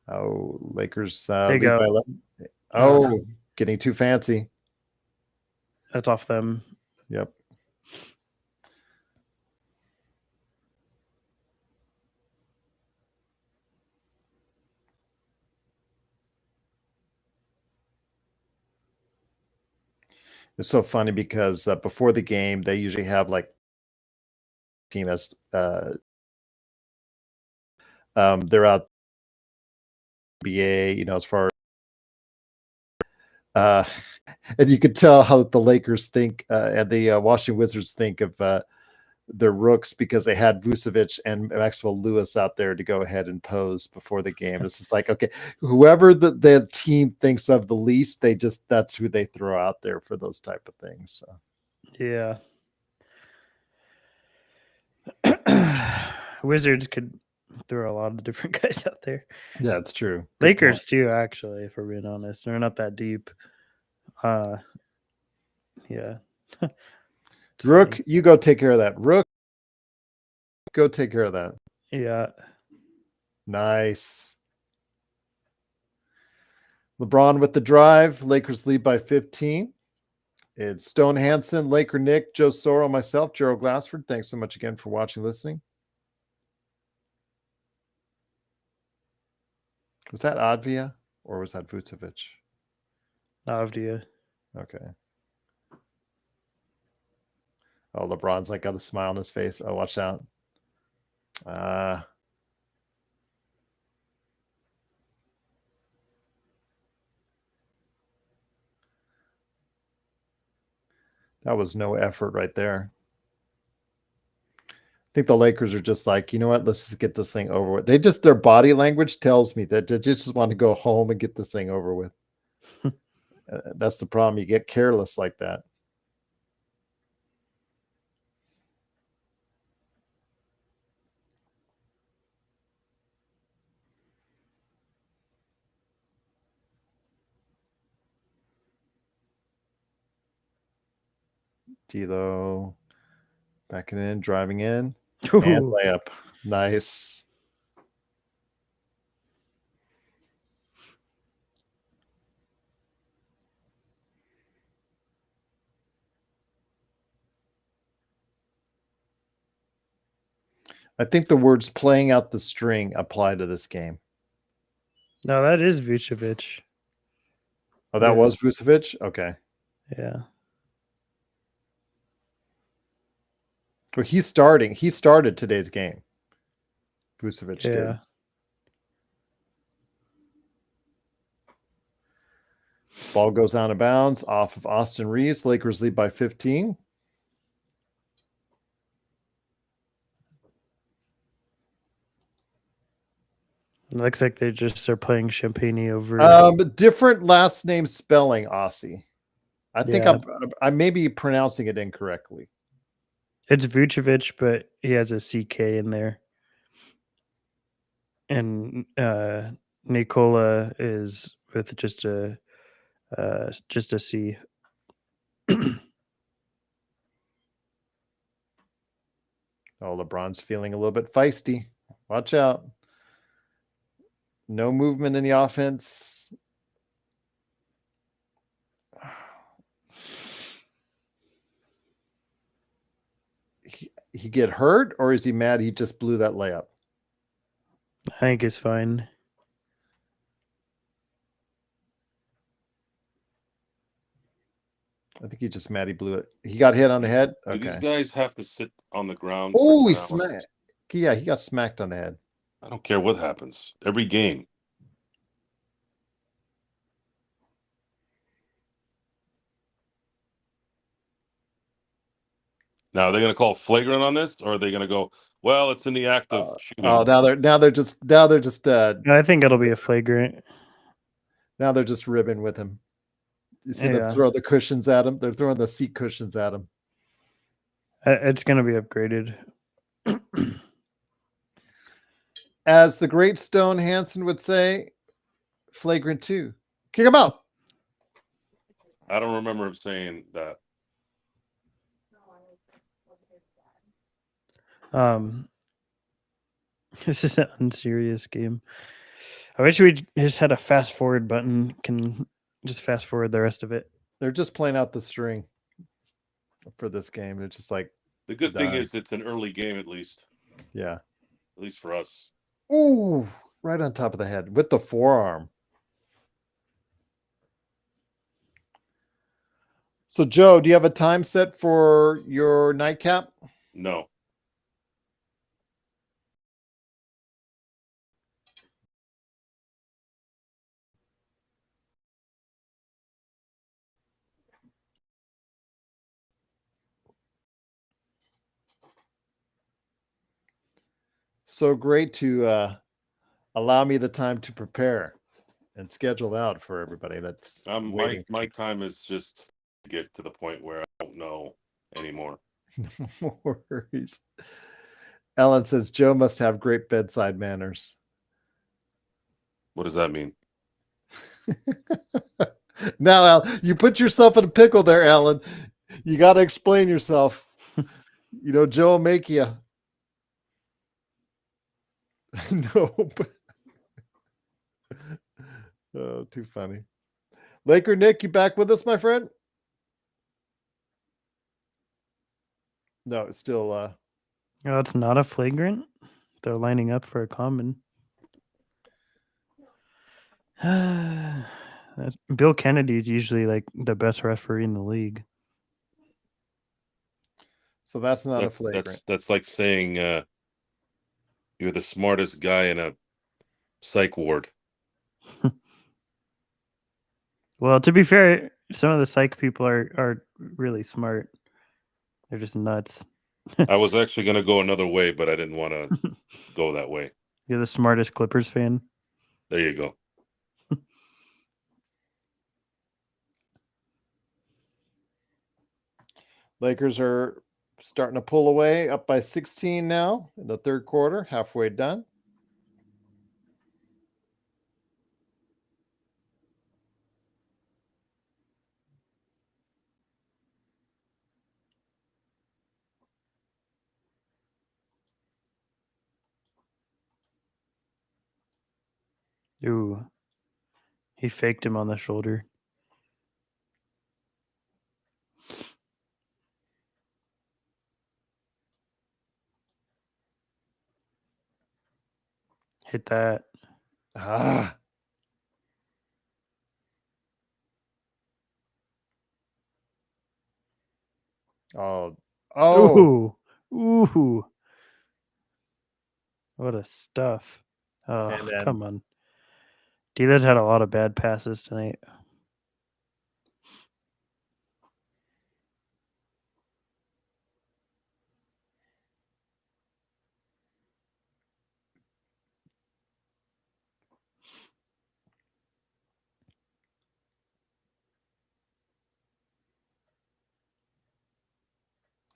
Oh, Lakers They lead go. by 11. Oh, getting too fancy. That's off them. Yep. It's so funny because before the game, they usually have like team as they're out NBA, as far and you could tell how the Lakers think and the Washington Wizards think of their rooks because they had Vucevic and Maxwell Lewis out there to go ahead and pose before the game. It's just like, okay, whoever the team thinks of the least, that's who they throw out there for those type of things. So. Yeah. Wizards could throw a lot of different guys out there. Yeah, it's true. Good Lakers point. too, actually, if we're being honest. They're not that deep. Yeah. Rook, funny. you go take care of that. Rook, go take care of that. Yeah. Nice. LeBron with the drive. Lakers lead by 15. It's Stone Hansen, Laker Nick, Joe Soro, myself, Gerald Glassford. Thanks so much again for watching, listening. Was that Advia or was that Vucevic? Avdia. Okay. Oh, LeBron's like got a smile on his face. Oh, watch out. That was no effort right there. I think the Lakers are just like, you know what? Let's just get this thing over with. Their body language tells me that they just want to go home and get this thing over with. That's the problem. You get careless like that. D'Lo backing in, driving in, and Ooh. layup. Nice. I think the words "playing out the string" apply to this game. No, that is Vucevic. Oh, that Yeah. was Vucevic? Okay. Yeah. Well, he's starting. He started today's game. Vucevic Yeah. did. This ball goes out of bounds off of Austin Reeves. Lakers lead by 15. It looks like they just are playing Champagne over. Different last name spelling, Aussie. I think Yeah. I may be pronouncing it incorrectly. It's Vucevic, but he has a CK in there. And Nikola is with just a C. Oh, LeBron's feeling a little bit feisty. Watch out. No movement in the offense. He get hurt, or is he mad he just blew that layup? I think it's fine. I think he just mad he blew it. He got hit on the head. Do these Okay. guys have to sit on the ground? Oh, for he 10 hours? smacked. Yeah, he got smacked on the head. I don't care what happens. Every game. Now, are they going to call flagrant on this, or are they going to go, well, it's in the act of shooting? Oh, now they're just I think it'll be a flagrant. now they're just ribbing with him. You see them Yeah. throw the cushions at him. They're throwing the seat cushions at him. It's going to be upgraded. As the great Stone Hansen would say, flagrant 2. Kick him out. I don't remember him saying that. This is an unserious game. I wish we just had a fast forward button. Can just fast forward the rest of it. They're just playing out the string for this game. It's just like, The good thing Done. is it's an early game, at least yeah. for us. Ooh, right on top of the head with the forearm. So, Joe, do you have a time set for your nightcap? No. So great to allow me the time to prepare and schedule out for everybody that's waiting. My time is just to get to the point where I don't know anymore. No worries. Ellen says Joe must have great bedside manners. What does that mean? Now, Al, you put yourself in a pickle there, Alan. You got to explain yourself. You know, Joe will make you. Nope. Oh, too funny. Laker Nick, you back with us, my friend? No, it's still Oh, it's not a flagrant. They're lining up for a common. Bill Kennedy is usually like the best referee in the league. so that's not a flagrant. That's like saying you're the smartest guy in a psych ward. Well, to be fair, some of the psych people are really smart. They're just nuts. I was actually going to go another way, but I didn't want to go that way. You're the smartest Clippers fan. There you go. Lakers are starting to pull away, up by 16 now in the third quarter, halfway done. Ooh. He faked him on the shoulder. Hit that. Ah. Oh. Ooh. Ooh. What a stuff. Oh, And then- come on. Diaz had a lot of bad passes tonight.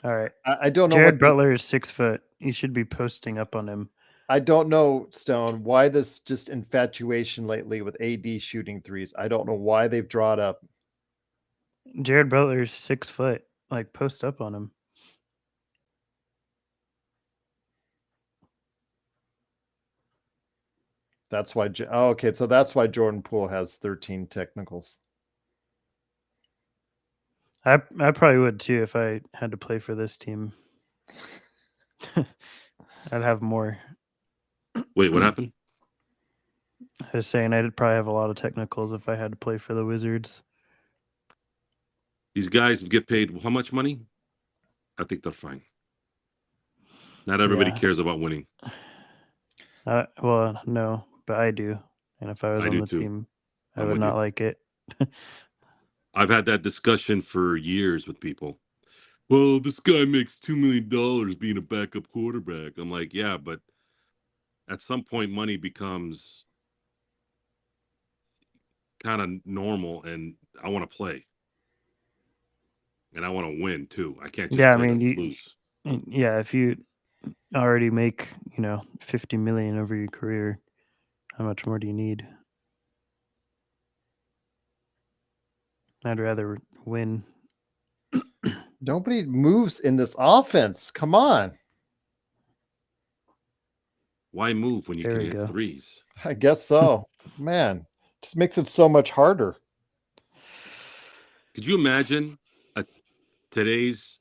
All right. I don't know Jared what this, Butler is 6 foot. You should be posting up on him. I don't know, Stone, why this just infatuation lately with AD shooting threes. I don't know why they've drawn up. Jared Butler is 6 foot. Like, post up on him. That's why. Oh, okay, so that's why Jordan Poole has 13 technicals. I probably would too if I had to play for this team. I'd have more. Wait, what happened? I was saying I'd probably have a lot of technicals if I had to play for the Wizards. These guys get paid how much money? I think they're fine. Not everybody Yeah. cares about winning. Well, no, but I do. And if I was I on do the too. team, I I'm would with not you. like it. I've had that discussion for years with people. Well, this guy makes $2 million being a backup quarterback. I'm like, yeah, but at some point, money becomes kind of normal, and I want to play, and I want to win too. I can't just Yeah, I play mean, to lose. Yeah, if you already make, 50 million over your career, how much more do you need? I'd rather win. Nobody moves in this offense. Come on. Why move when you There can we hit go. threes? I guess so. Man, just makes it so much harder. Could you imagine today's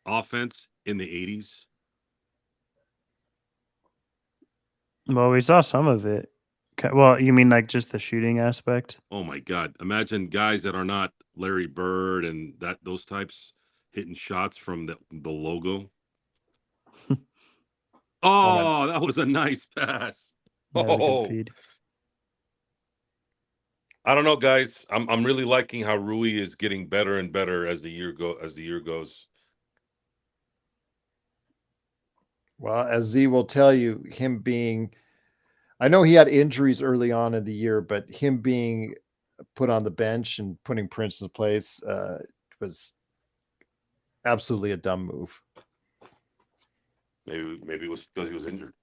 offense in the 80s? Well, we saw some of it. Well, you mean like just the shooting aspect? Oh my God! Imagine guys that are not Larry Bird and those types hitting shots from the logo. Oh, that was a nice pass. That was a good Oh, feed. I don't know, guys. I'm really liking how Rui is getting better and better as the year goes. Well, as Z will tell you, him being, I know he had injuries early on in the year, but him being put on the bench and putting Prince in place was absolutely a dumb move. Maybe it was because he was injured.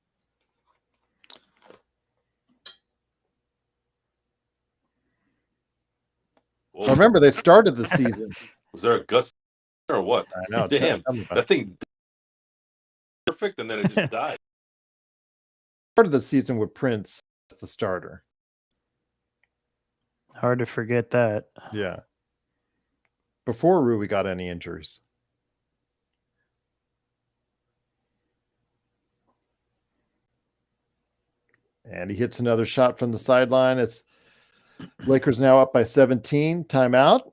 Well, remember, they started the season. Was there a gust or what? I know. Damn, tell me about that thing perfect, and then it just died. started the season with Prince as the starter. Hard to forget that. Yeah. Before Rui got any injuries. And he hits another shot from the sideline. It's Lakers now up by 17. Timeout.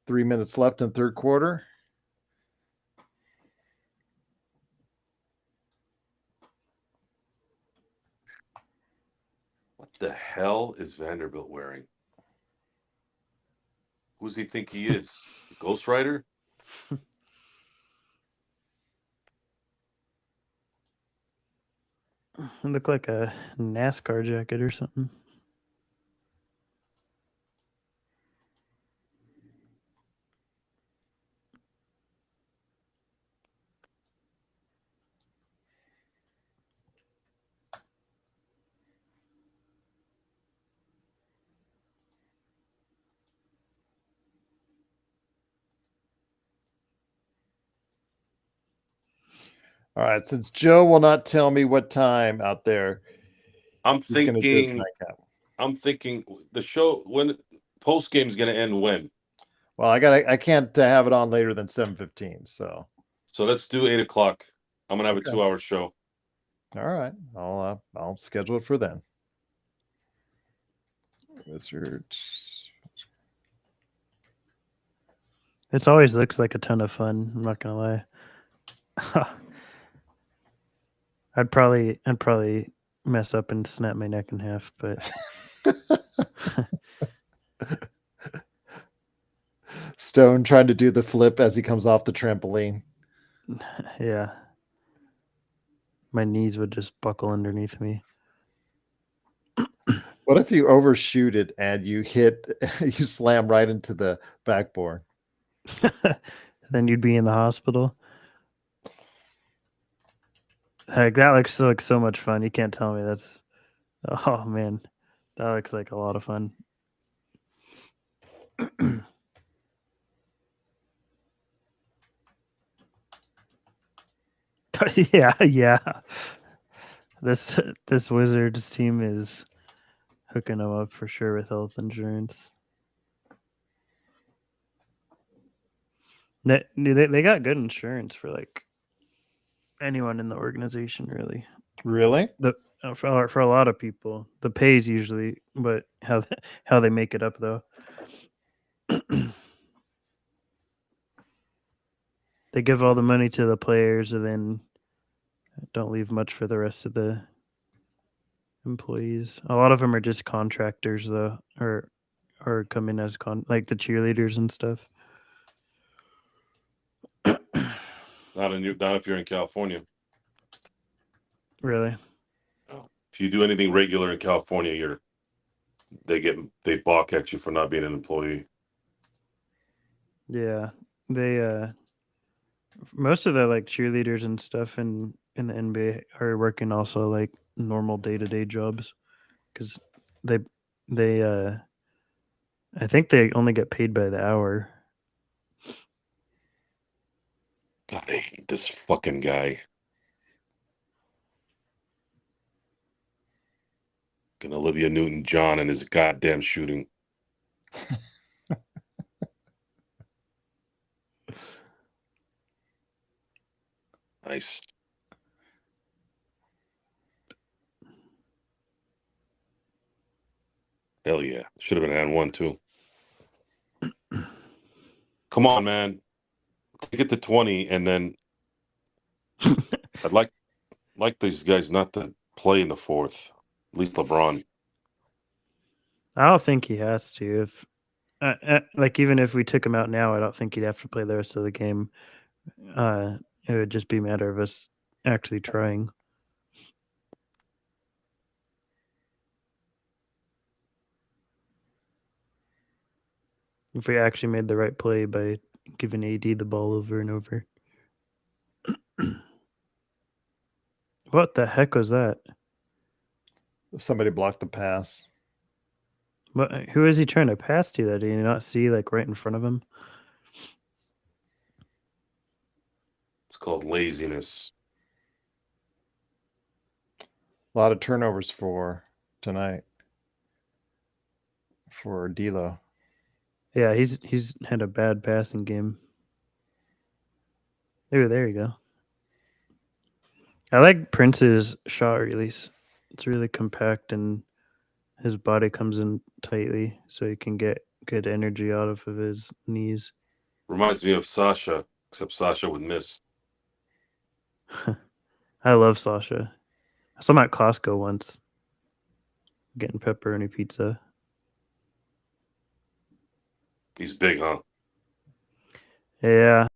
3 minutes left in third quarter. What the hell is Vanderbilt wearing? Who does he think he is? Ghost Rider? It looked like a NASCAR jacket or something. All right. Since Joe will not tell me what time out there, I'm he's going to do his thinking nightcap. I'm thinking the show when post game is going to end when. Well, I can't have it on later than 7:15. So let's do 8:00. I'm gonna have Okay. a 2-hour show. all right, I'll schedule it for then. Wizards. This always looks like a ton of fun. I'm not gonna lie. I'd probably mess up and snap my neck in half, but Stone trying to do the flip as he comes off the trampoline. yeah, my knees would just buckle underneath me. What if you overshoot it and you slam right into the backboard? Then you'd be in the hospital. Heck, that looks like so much fun. You can't tell me that's. Oh man, that looks like a lot of fun. yeah. This Wizards team is hooking them up for sure with health insurance. They got good insurance for like anyone in the organization, really. Really? For a lot of people, the pay's usually, but how they make it up though. They give all the money to the players and then don't leave much for the rest of the employees. A lot of them are just contractors though, or come in as like the cheerleaders and stuff. Not if you're in California. Really? If you do anything regular in California, they balk at you for not being an employee. Yeah, they most of the like cheerleaders and stuff in the NBA are working also like normal day-to-day jobs because they I think they only get paid by the hour. God, I hate this fucking guy. Olivia Newton-John and his goddamn shooting. Nice. Hell yeah. Should have been and one too. Come on, man. Take it to 20 and then I'd like these guys not to play in the fourth. At least LeBron. I don't think he has to. If like even if we took him out now, I don't think he'd have to play the rest of the game. It would just be a matter of us actually trying. If we actually made the right play by giving AD the ball over and over. What the heck was that? Somebody blocked the pass. What? Who is he trying to pass to? That did you not see like right in front of him? It's called laziness. A lot of turnovers for tonight for D'Lo. Yeah, he's had a bad passing game. There you go. I like Prince's shot release. It's really compact and his body comes in tightly so he can get good energy out of his knees. Reminds me of Sasha, except Sasha would miss. I love Sasha. I saw him at Costco once getting pepperoni pizza. He's big, huh? Yeah.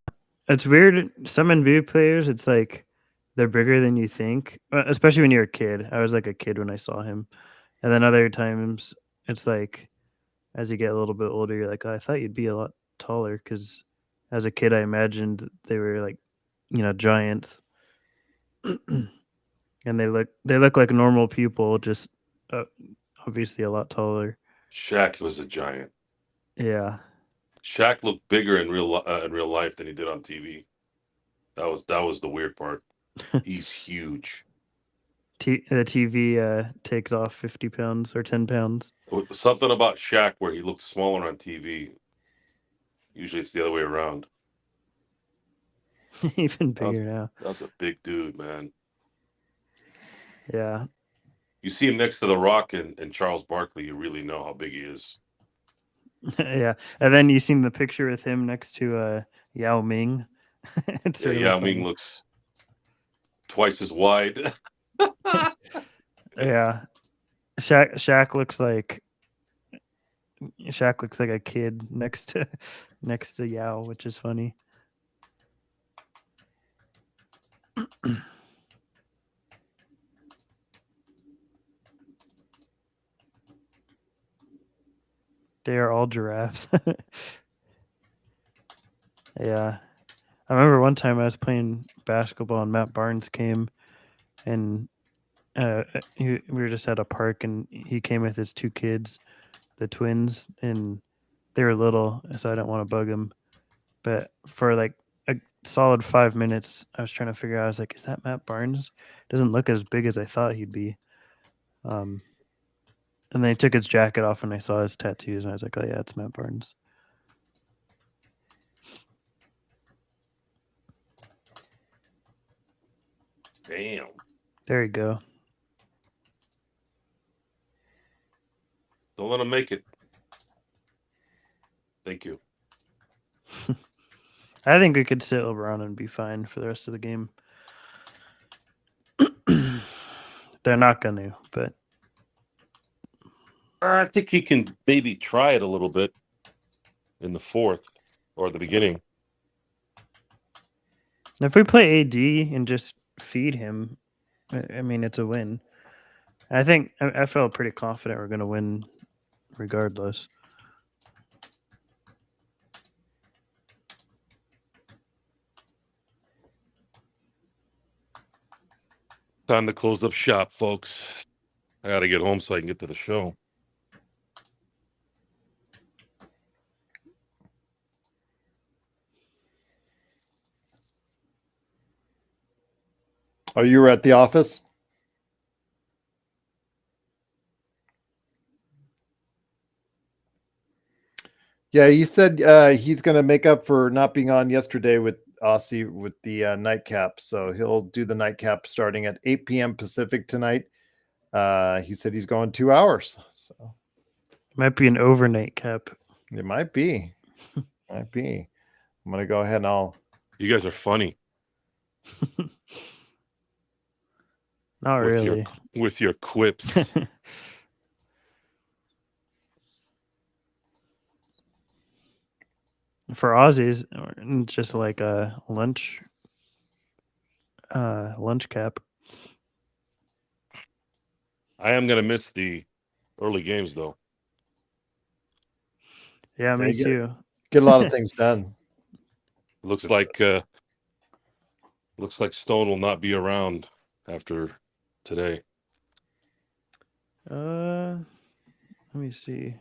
It's weird. Some NBA players, it's like they're bigger than you think, especially when you're a kid. I was like a kid when I saw him. And then other times, it's like as you get a little bit older, you're like, oh, I thought you'd be a lot taller because as a kid, I imagined they were like, giants. And they look like normal people, just obviously a lot taller. Shaq was a giant. Yeah. Shaq looked bigger in real life than he did on TV. That was the weird part. He's huge. the TV takes off 50 pounds or 10 pounds. Something about Shaq where he looked smaller on TV. Usually it's the other way around. Even bigger now. That was a big dude, man. Yeah. You see him next to The Rock and Charles Barkley, you really know how big he is. Yeah. And then you seen the picture with him next to Yao Ming. It's Yeah, really Yao funny. Ming looks twice as wide. Yeah. Shaq looks like a kid next to Yao, which is funny. They are all giraffes. Yeah. I remember one time I was playing basketball and Matt Barnes came and we were just at a park and he came with his two kids, the twins, and they were little, so I didn't want to bug him. But for like a solid 5 minutes, I was trying to figure out, I was like, is that Matt Barnes? Doesn't look as big as I thought he'd be. And then he took his jacket off and I saw his tattoos and I was like, oh yeah, it's Matt Barnes. Damn. There you go. Don't let him make it. Thank you. I think we could sit LeBron and be fine for the rest of the game. They're not going to, but I think he can maybe try it a little bit in the fourth or the beginning. if we play AD and just feed him, I mean, it's a win. I think I felt pretty confident we're going to win regardless. Time to close up shop, folks. I got to get home so I can get to the show. Oh, you were at the office? Yeah, he said he's going to make up for not being on yesterday with Aussie with the nightcap. So he'll do the nightcap starting at 8 p.m. Pacific tonight. He said he's going 2 hours. So Might be an overnight cap. it might be. Might be. I'm going to go ahead and You guys are funny. Not with really. With your quips. For Aussies, it's just like a lunch cap. I am going to miss the early games, though. Yeah, me too. Get a lot of things done. Looks like Stone will not be around after today. Let me see.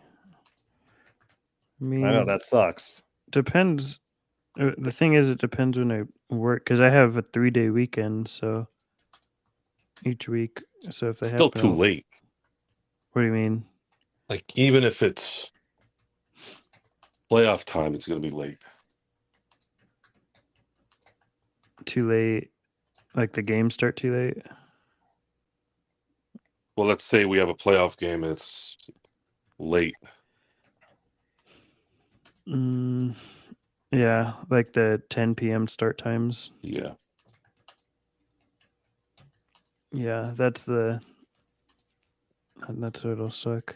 I I know that sucks. Depends. The thing is, it depends when I work because I have a 3-day weekend, so each week. So if they Still have too late. What do you mean? Like even if it's playoff time, it's going to be late. Too late? Like the games start too late? Well, let's say we have a playoff game and it's late. Yeah, like the 10 p.m. start times. Yeah. Yeah, that's what it'll suck.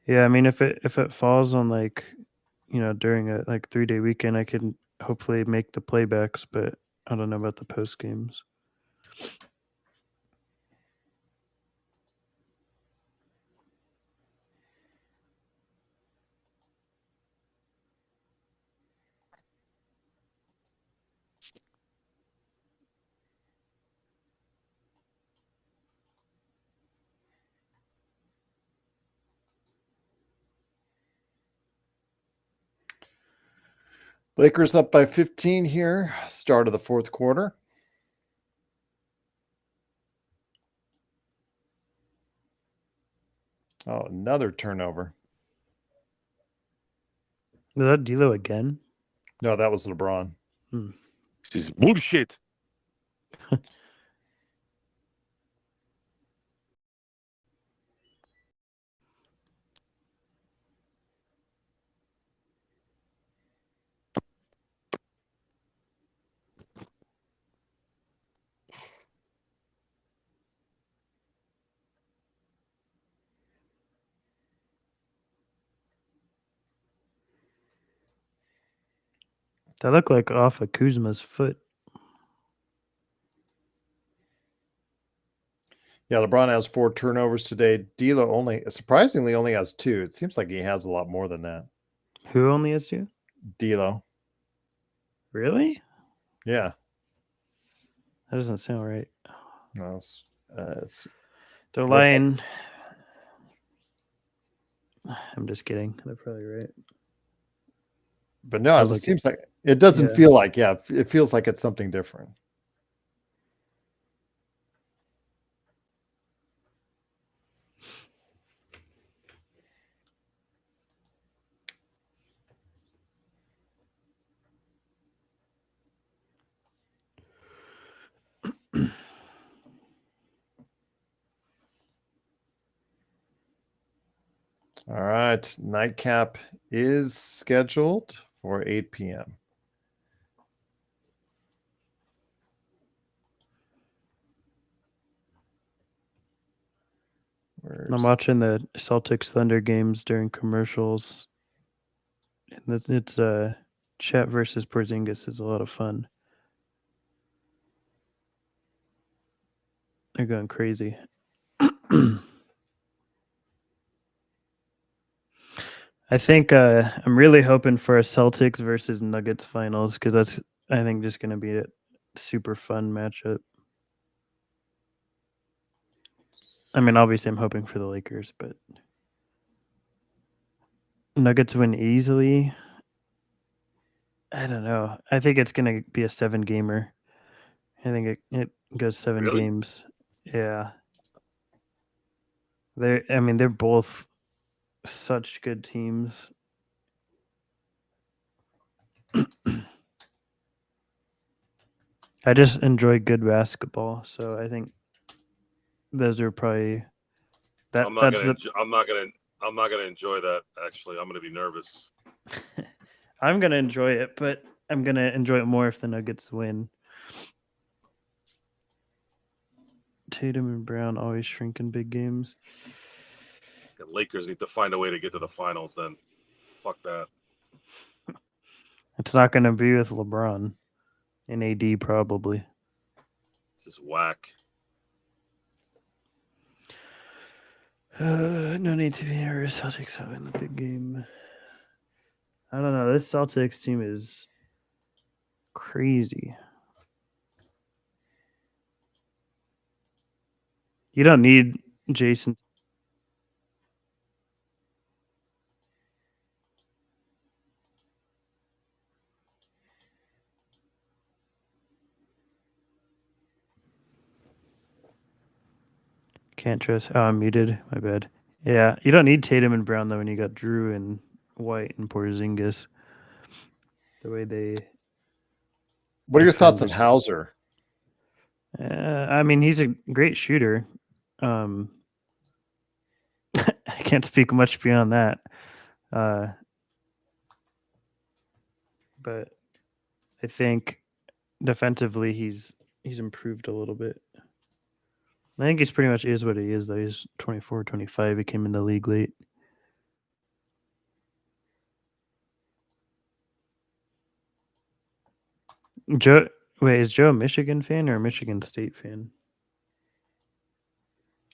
Yeah, I mean if it falls on like, during a 3-day weekend, I can hopefully make the playbacks, but I don't know about the post games. Lakers up by 15 here, start of the fourth quarter. Oh, another turnover. Was that D'Lo again? No, that was LeBron. This is bullshit. That looked like off of Kuzma's foot. Yeah, LeBron has 4 turnovers today. D'Lo surprisingly only has 2. It seems like he has a lot more than that. Who only has 2? D'Lo. Really? Yeah. That doesn't sound right. No, They're lying. I'm just kidding. They're probably right. but no, Sounds it like seems like it doesn't yeah. feel like, it feels like it's something different. All right. Nightcap is scheduled for 8 p.m. I'm watching the Celtics Thunder games during commercials. And it's Chet versus Porzingis is a lot of fun. They're going crazy. I think I'm really hoping for a Celtics versus Nuggets finals because that's, I think, just going to be a super fun matchup. I mean, obviously, I'm hoping for the Lakers, but Nuggets win easily. I don't know. I think it's going to be a 7-gamer. I think it goes 7 Really? games. Yeah. They're both such good teams. I just enjoy good basketball, so I think those are probably I'm not gonna enjoy that. Actually, I'm gonna be nervous. I'm gonna enjoy it, but I'm gonna enjoy it more if the Nuggets win. Tatum and Brown always shrink in big games. The Lakers need to find a way to get to the finals. Then, fuck that. It's not gonna be with LeBron and AD probably. This is whack. No need to be nervous. Celtics have in the big game. I don't know. This Celtics team is crazy. You don't need Jason. Can't trust. Oh, I'm muted. My bad. Yeah, you don't need Tatum and Brown though when you got Drew and White and Porzingis. The way they. What are your thoughts on defend- Hauser? I mean, he's a great shooter. I can't speak much beyond that. But I think defensively he's improved a little bit. I think he's pretty much is what he is, though. He's 24, 25. He came in the league late. Joe, wait, is Joe a Michigan fan or a Michigan State fan?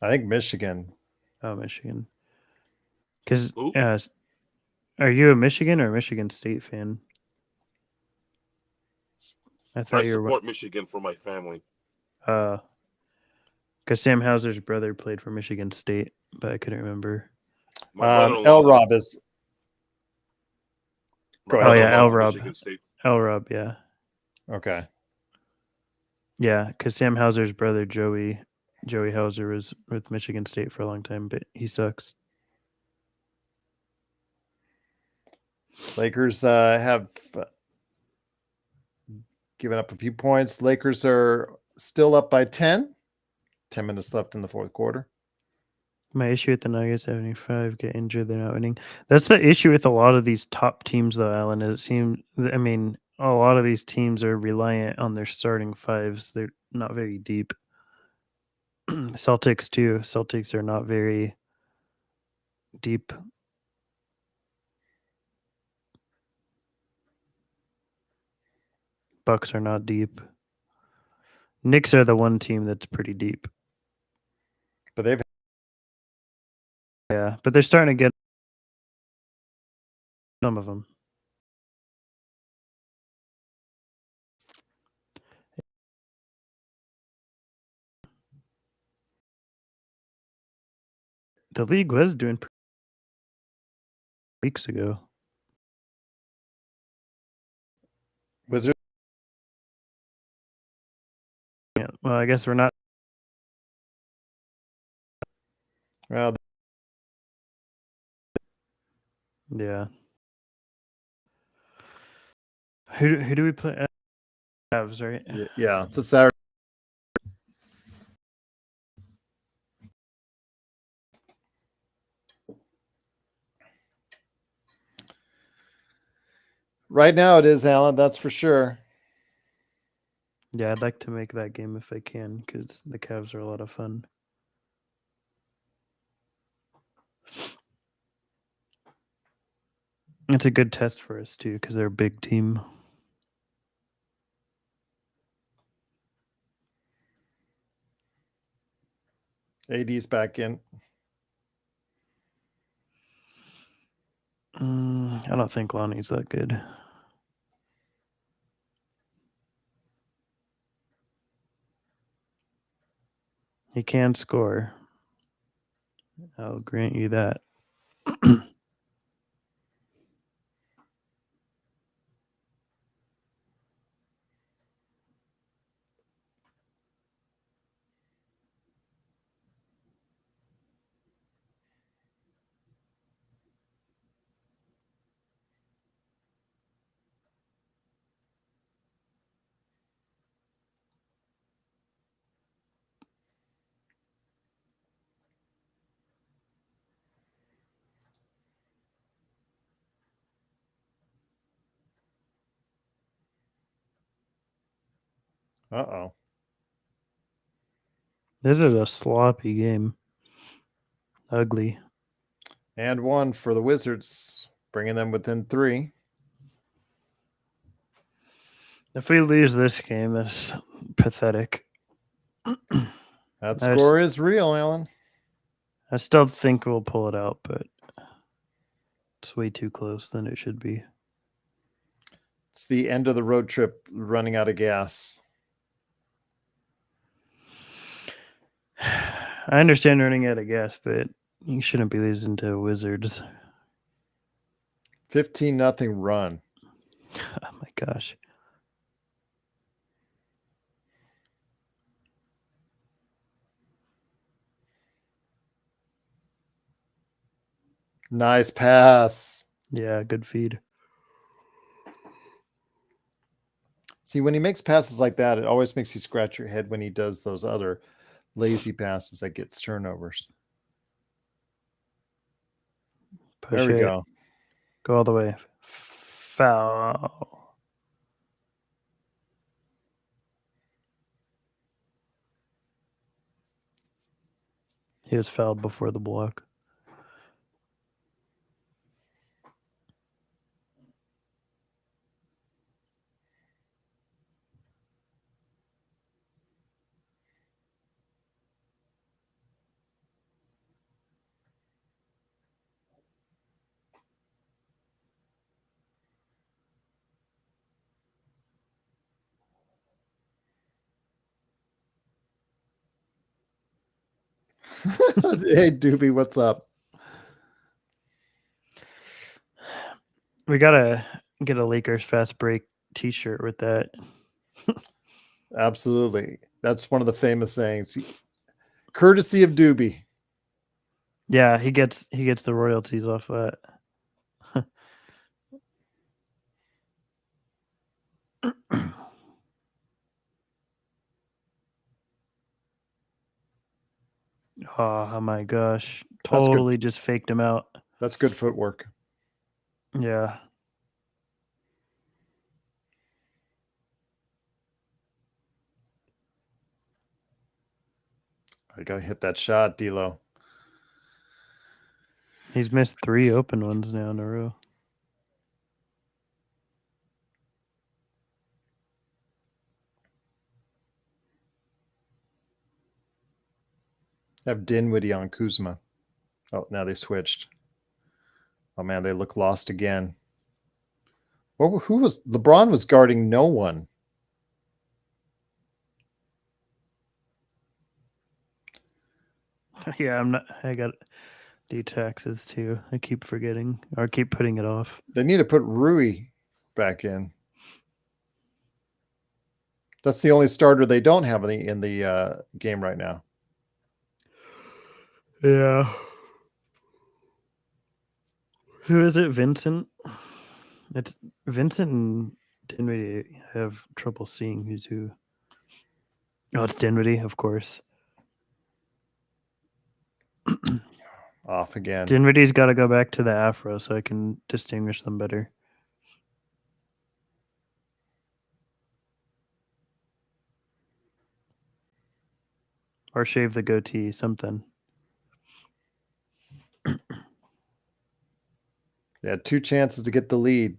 I think Michigan. Oh, Michigan. Because Who? are you a Michigan or a Michigan State fan? I I thought you were. support Michigan for my family. Because Sam Hauser's brother played for Michigan State, but I couldn't remember. My brother-in-law L. is- Rob is. my Go ahead. Oh, yeah, brother-in-law's L. Rob. Michigan State. L. Rob, yeah. Okay. Yeah, because Sam Hauser's brother, Joey Hauser, was with Michigan State for a long time, but he sucks. Lakers have given up a few points. Lakers are still up by 10. 10 minutes left in the fourth quarter. My issue with the Nuggets, 75, get injured, they're not winning. That's the issue with a lot of these top teams, though, Alan. It seems, I mean, a lot of these teams are reliant on their starting fives. They're not very deep. Celtics, too. Celtics are not very deep. Bucks are not deep. Knicks are the one team that's pretty deep. But they've Yeah, but they're starting to get some of them. The league was doing weeks ago. Wizards. Yeah, well, I guess we're not. Well, Yeah. Who do we play? Cavs, right? yeah, it's a Saturday. Right now it is, Alan, that's for sure. Yeah, I'd like to make that game if I can because the Cavs are a lot of fun. It's a good test for us too because they're a big team. AD's back in. I don't think Lonnie's that good. He can score. I'll grant you that. Uh-oh. This is a sloppy game. Ugly. And one for the Wizards, bringing them within 3. If we lose this game, that's pathetic. That score is real, Alan. I still think we'll pull it out, but it's way too close than it should be. It's the end of the road trip, running out of gas. I understand running out of gas, but you shouldn't be losing to Wizards. 15-0 run. Oh my gosh. Nice pass. Yeah, good feed. See, when he makes passes like that, it always makes you scratch your head when he does those other lazy passes that gets turnovers. Push there we it. go. Go all the way. Foul. He was fouled before the block. Hey, Doobie, what's up? We gotta get a Lakers fast break T-shirt with that. Absolutely. That's one of the famous sayings. Courtesy of Doobie. Yeah, he gets the royalties off that. Oh my gosh. good. Totally just faked him out. That's good footwork. Yeah. I gotta hit that shot, D'Lo. He's missed 3 open ones now in a row. I have Dinwiddie on Kuzma. Oh, now they switched. Oh man, they look lost again. Who was LeBron was guarding no one. Yeah, I got D taxes too. I keep forgetting or keep putting it off. They need to put Rui back in. That's the only starter they don't have in the game right now. Yeah. Who is it? Vincent? It's Vincent and Dinwiddie have trouble seeing who's who. Oh, it's Dinwiddie, of course. Off again. Dinwiddie's got to go back to the afro so I can distinguish them better. Or shave the goatee, something. They had 2 chances to get the lead.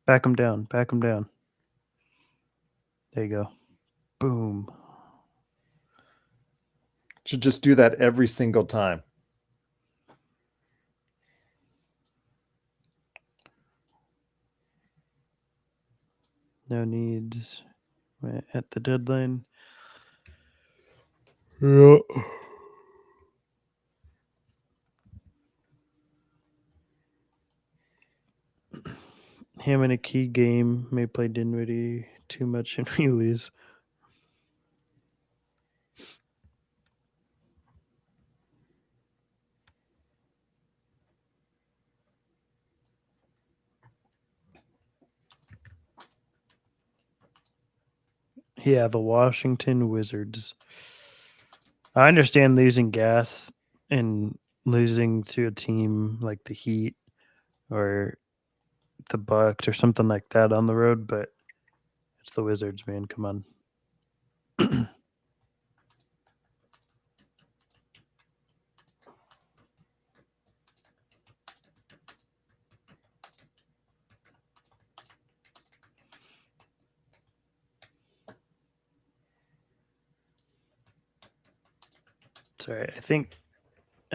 Back him down. Back him down. There you go. Boom. Should just do that every single time. No needs at the deadline. Yeah. Him in a key game may play Dinwiddie too much and we lose. Yeah, the Washington Wizards. I understand losing gas and losing to a team like the Heat or the Bucks or something like that on the road, but it's the Wizards, man. Come on. Sorry, I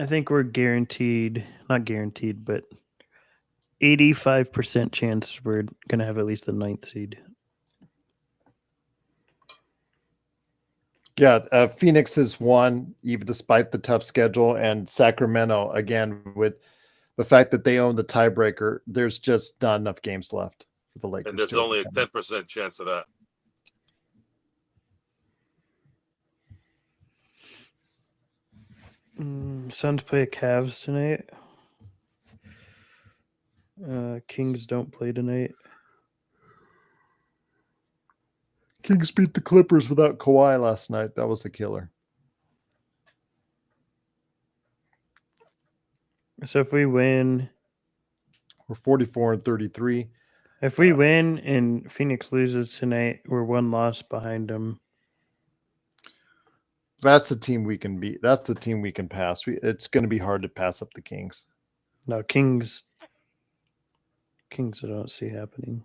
think we're guaranteed, not guaranteed, but 85% chance we're going to have at least the 9th seed. Yeah, Phoenix has won even despite the tough schedule, and Sacramento again with the fact that they own the tiebreaker. There's just not enough games left for the Lakers. And there's only a 10% chance of that. Suns play Cavs tonight. Kings don't play tonight. Kings beat the Clippers without Kawhi last night. That was the killer. So if we win, we're 44-33. If we win and Phoenix loses tonight, we're 1 loss behind them. That's the team we can beat. That's the team we can pass. It's going to be hard to pass up the Kings. No, Kings I don't see happening.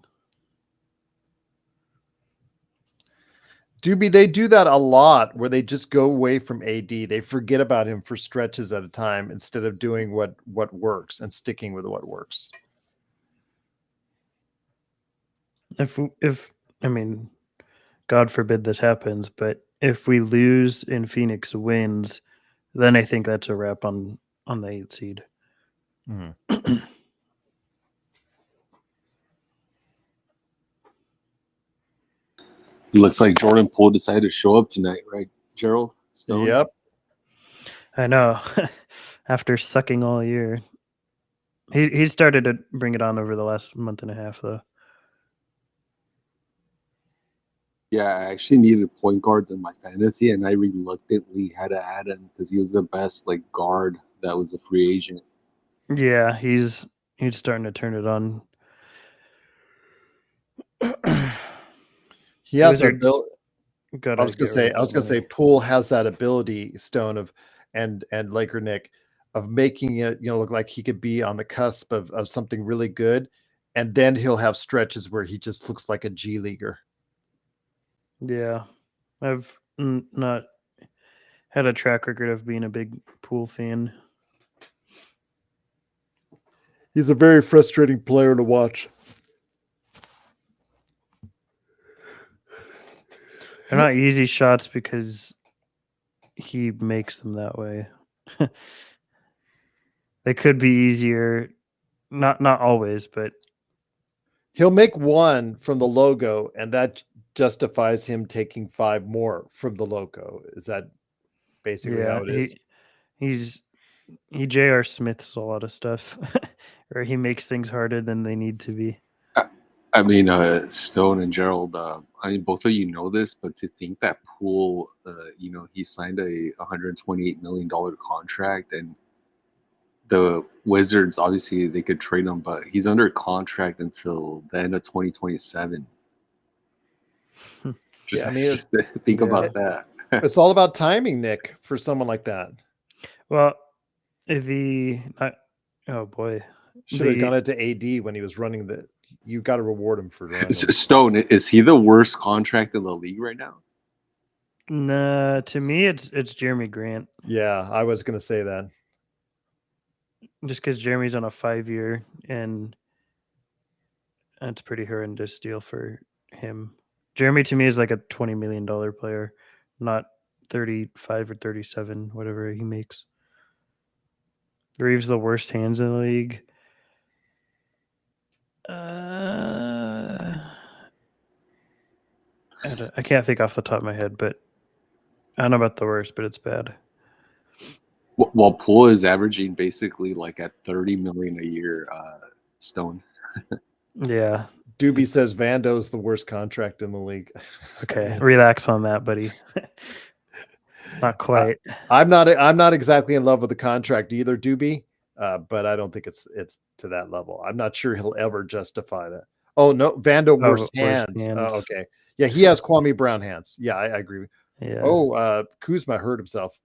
Doobie, they do that a lot where they just go away from AD. They forget about him for stretches at a time instead of doing what works and sticking with what works. If I mean, God forbid this happens, but if we lose and Phoenix wins, then I think that's a wrap on the 8th seed. Mm-hmm. Looks like Jordan Poole decided to show up tonight, right, Gerald? Stone? Yep. I know. After sucking all year. He started to bring it on over the last month and a half, though. Yeah, I actually needed point guards in my fantasy, and I reluctantly had to add him because he was the best guard that was a free agent. Yeah, he's starting to turn it on. He has that Wizards ability. gotta I was get gonna rid of say that money. Poole has that ability, Stone, of and Laker Nick, of making it look like he could be on the cusp of something really good, and then he'll have stretches where he just looks like a G leaguer. Yeah, I've not had a track record of being a big Poole fan. He's a very frustrating player to watch. They're not easy shots because he makes them that way. They could be easier, not always, but He'll make one from the logo, and that justifies him taking 5 more from the logo. Is that basically how it is? He J.R. Smiths a lot of stuff, or he makes things harder than they need to be. I mean, Stone and Gerald, I mean, both of you know this, but to think that Poole, he signed a $128 million contract, and the Wizards, obviously, they could trade him, but he's under contract until the end of 2027. Just, I mean, just think about that. It's all about timing, Nick, for someone like that. Well, oh boy, should have gone it to AD when he was running the. You got to reward him for running. Stone, is he the worst contract in the league right now? Nah, to me, it's Jeremy Grant. Yeah, I was going to say that. Just because Jeremy's on a 5-year, and that's a pretty horrendous deal for him. Jeremy, to me, is like a $20 million player, not 35 or 37, whatever he makes. Reeves the worst hands in the league. I can't think off the top of my head, but I don't know about the worst, but it's bad. Well, Poole is averaging basically at 30 million a year. Stone. Yeah. Doobie says Vando's the worst contract in the league. Okay, relax on that, buddy. Not quite. I'm not exactly in love with the contract either, Doobie, but I don't think it's to that level. I'm not sure he'll ever justify that. Oh no, Vando worst hands. Oh, okay, yeah, he has Kwame Brown hands. Yeah, I agree. Yeah. Oh, Kuzma hurt himself.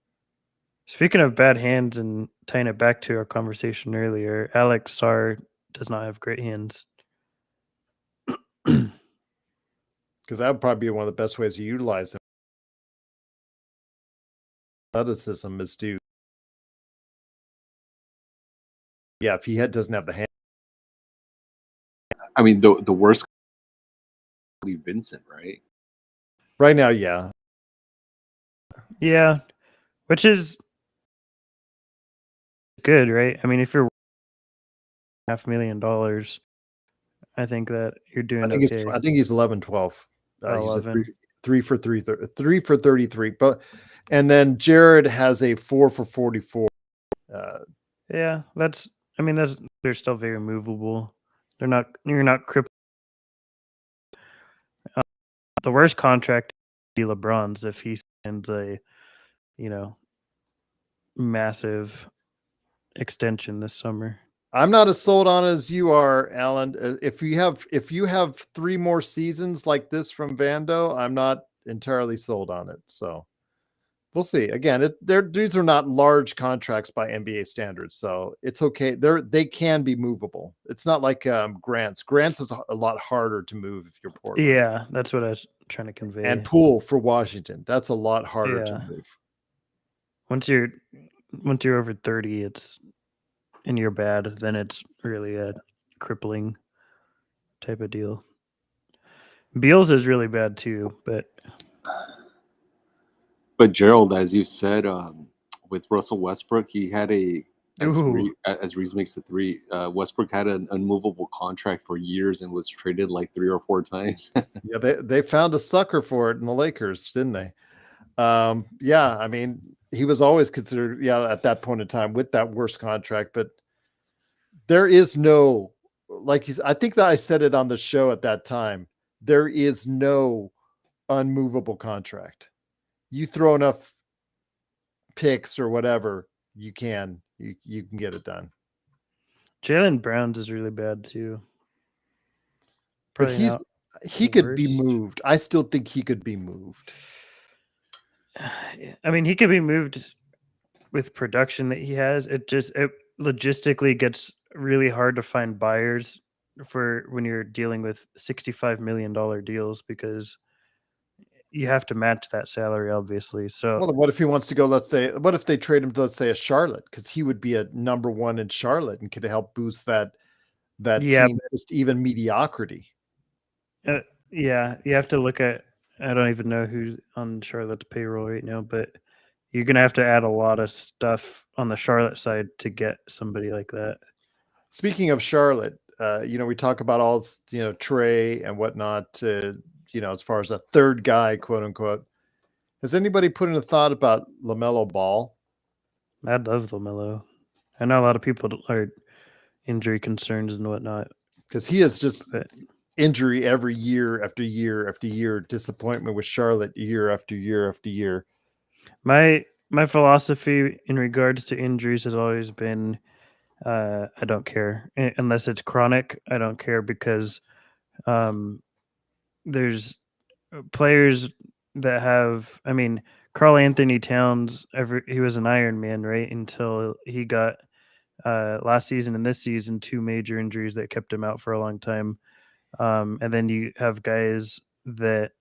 Speaking of bad hands and tying it back to our conversation earlier, Alex Sarr does not have great hands. Because that would probably be one of the best ways to utilize him. Athleticism is to, if he doesn't have the hand. I mean, the worst Vincent, right? Right now, yeah. Yeah, which is good, right? I mean, if you're $500,000, I think that you're doing okay. I think he's 11-12. 11. He's a 3 for 33. But and then Jared has a 4 for 44. Yeah, they're still very movable. You're not crippled. The worst contract is LeBron's if he sends a, massive extension this summer. I'm not as sold on it as you are, Alan. If you have 3 more seasons like this from Vando, I'm not entirely sold on it. So we'll see. Again, these are not large contracts by NBA standards, so it's okay. They can be movable. It's not like Grant's. Grant's is a lot harder to move if you're Portland. Yeah, that's what I was trying to convey. And Poole for Washington, that's a lot harder to move. Once you're over 30, and you're bad, then it's really a crippling type of deal. Beals is really bad too, but Gerald, as you said, with Russell Westbrook, he had as Reeves makes the 3. Westbrook had an unmovable contract for years and was traded 3 or 4 times. Yeah, they found a sucker for it in the Lakers, didn't they? Yeah, I mean, he was always considered, at that point in time with that worst contract, but there is no, I think that I said it on the show at that time. There is no unmovable contract. You throw enough picks or whatever, you can get it done. Jalen Brown's is really bad too. But Probably not he the could be worst. moved. I still think he could be moved. I mean, he could be moved with production that he has. It logistically gets really hard to find buyers for when you're dealing with $65 million deals, because you have to match that salary, obviously. So Well, what if he wants to go, what if they trade him to, let's say, a Charlotte? Because he would be a number one in Charlotte and could help boost that yeah, team, just even mediocrity. yeah, you have to look at, I don't even know who's on Charlotte's payroll right now, but you're going to have to add a lot of stuff on the Charlotte side to get somebody like that. Speaking of Charlotte, we talk about all, Trey and whatnot, as far as a third guy, quote unquote. Has anybody put in a thought about LaMelo Ball? I love LaMelo. I know a lot of people are injury concerns and whatnot, because he is just injury every year after year after year, disappointment with Charlotte year after year after year. My philosophy in regards to injuries has always been, I don't care unless it's chronic. I don't care, because there's players that have, I mean, Karl Anthony Towns, he was an Iron Man, right? Until he got last season and this season 2 major injuries that kept him out for a long time. And then you have guys that,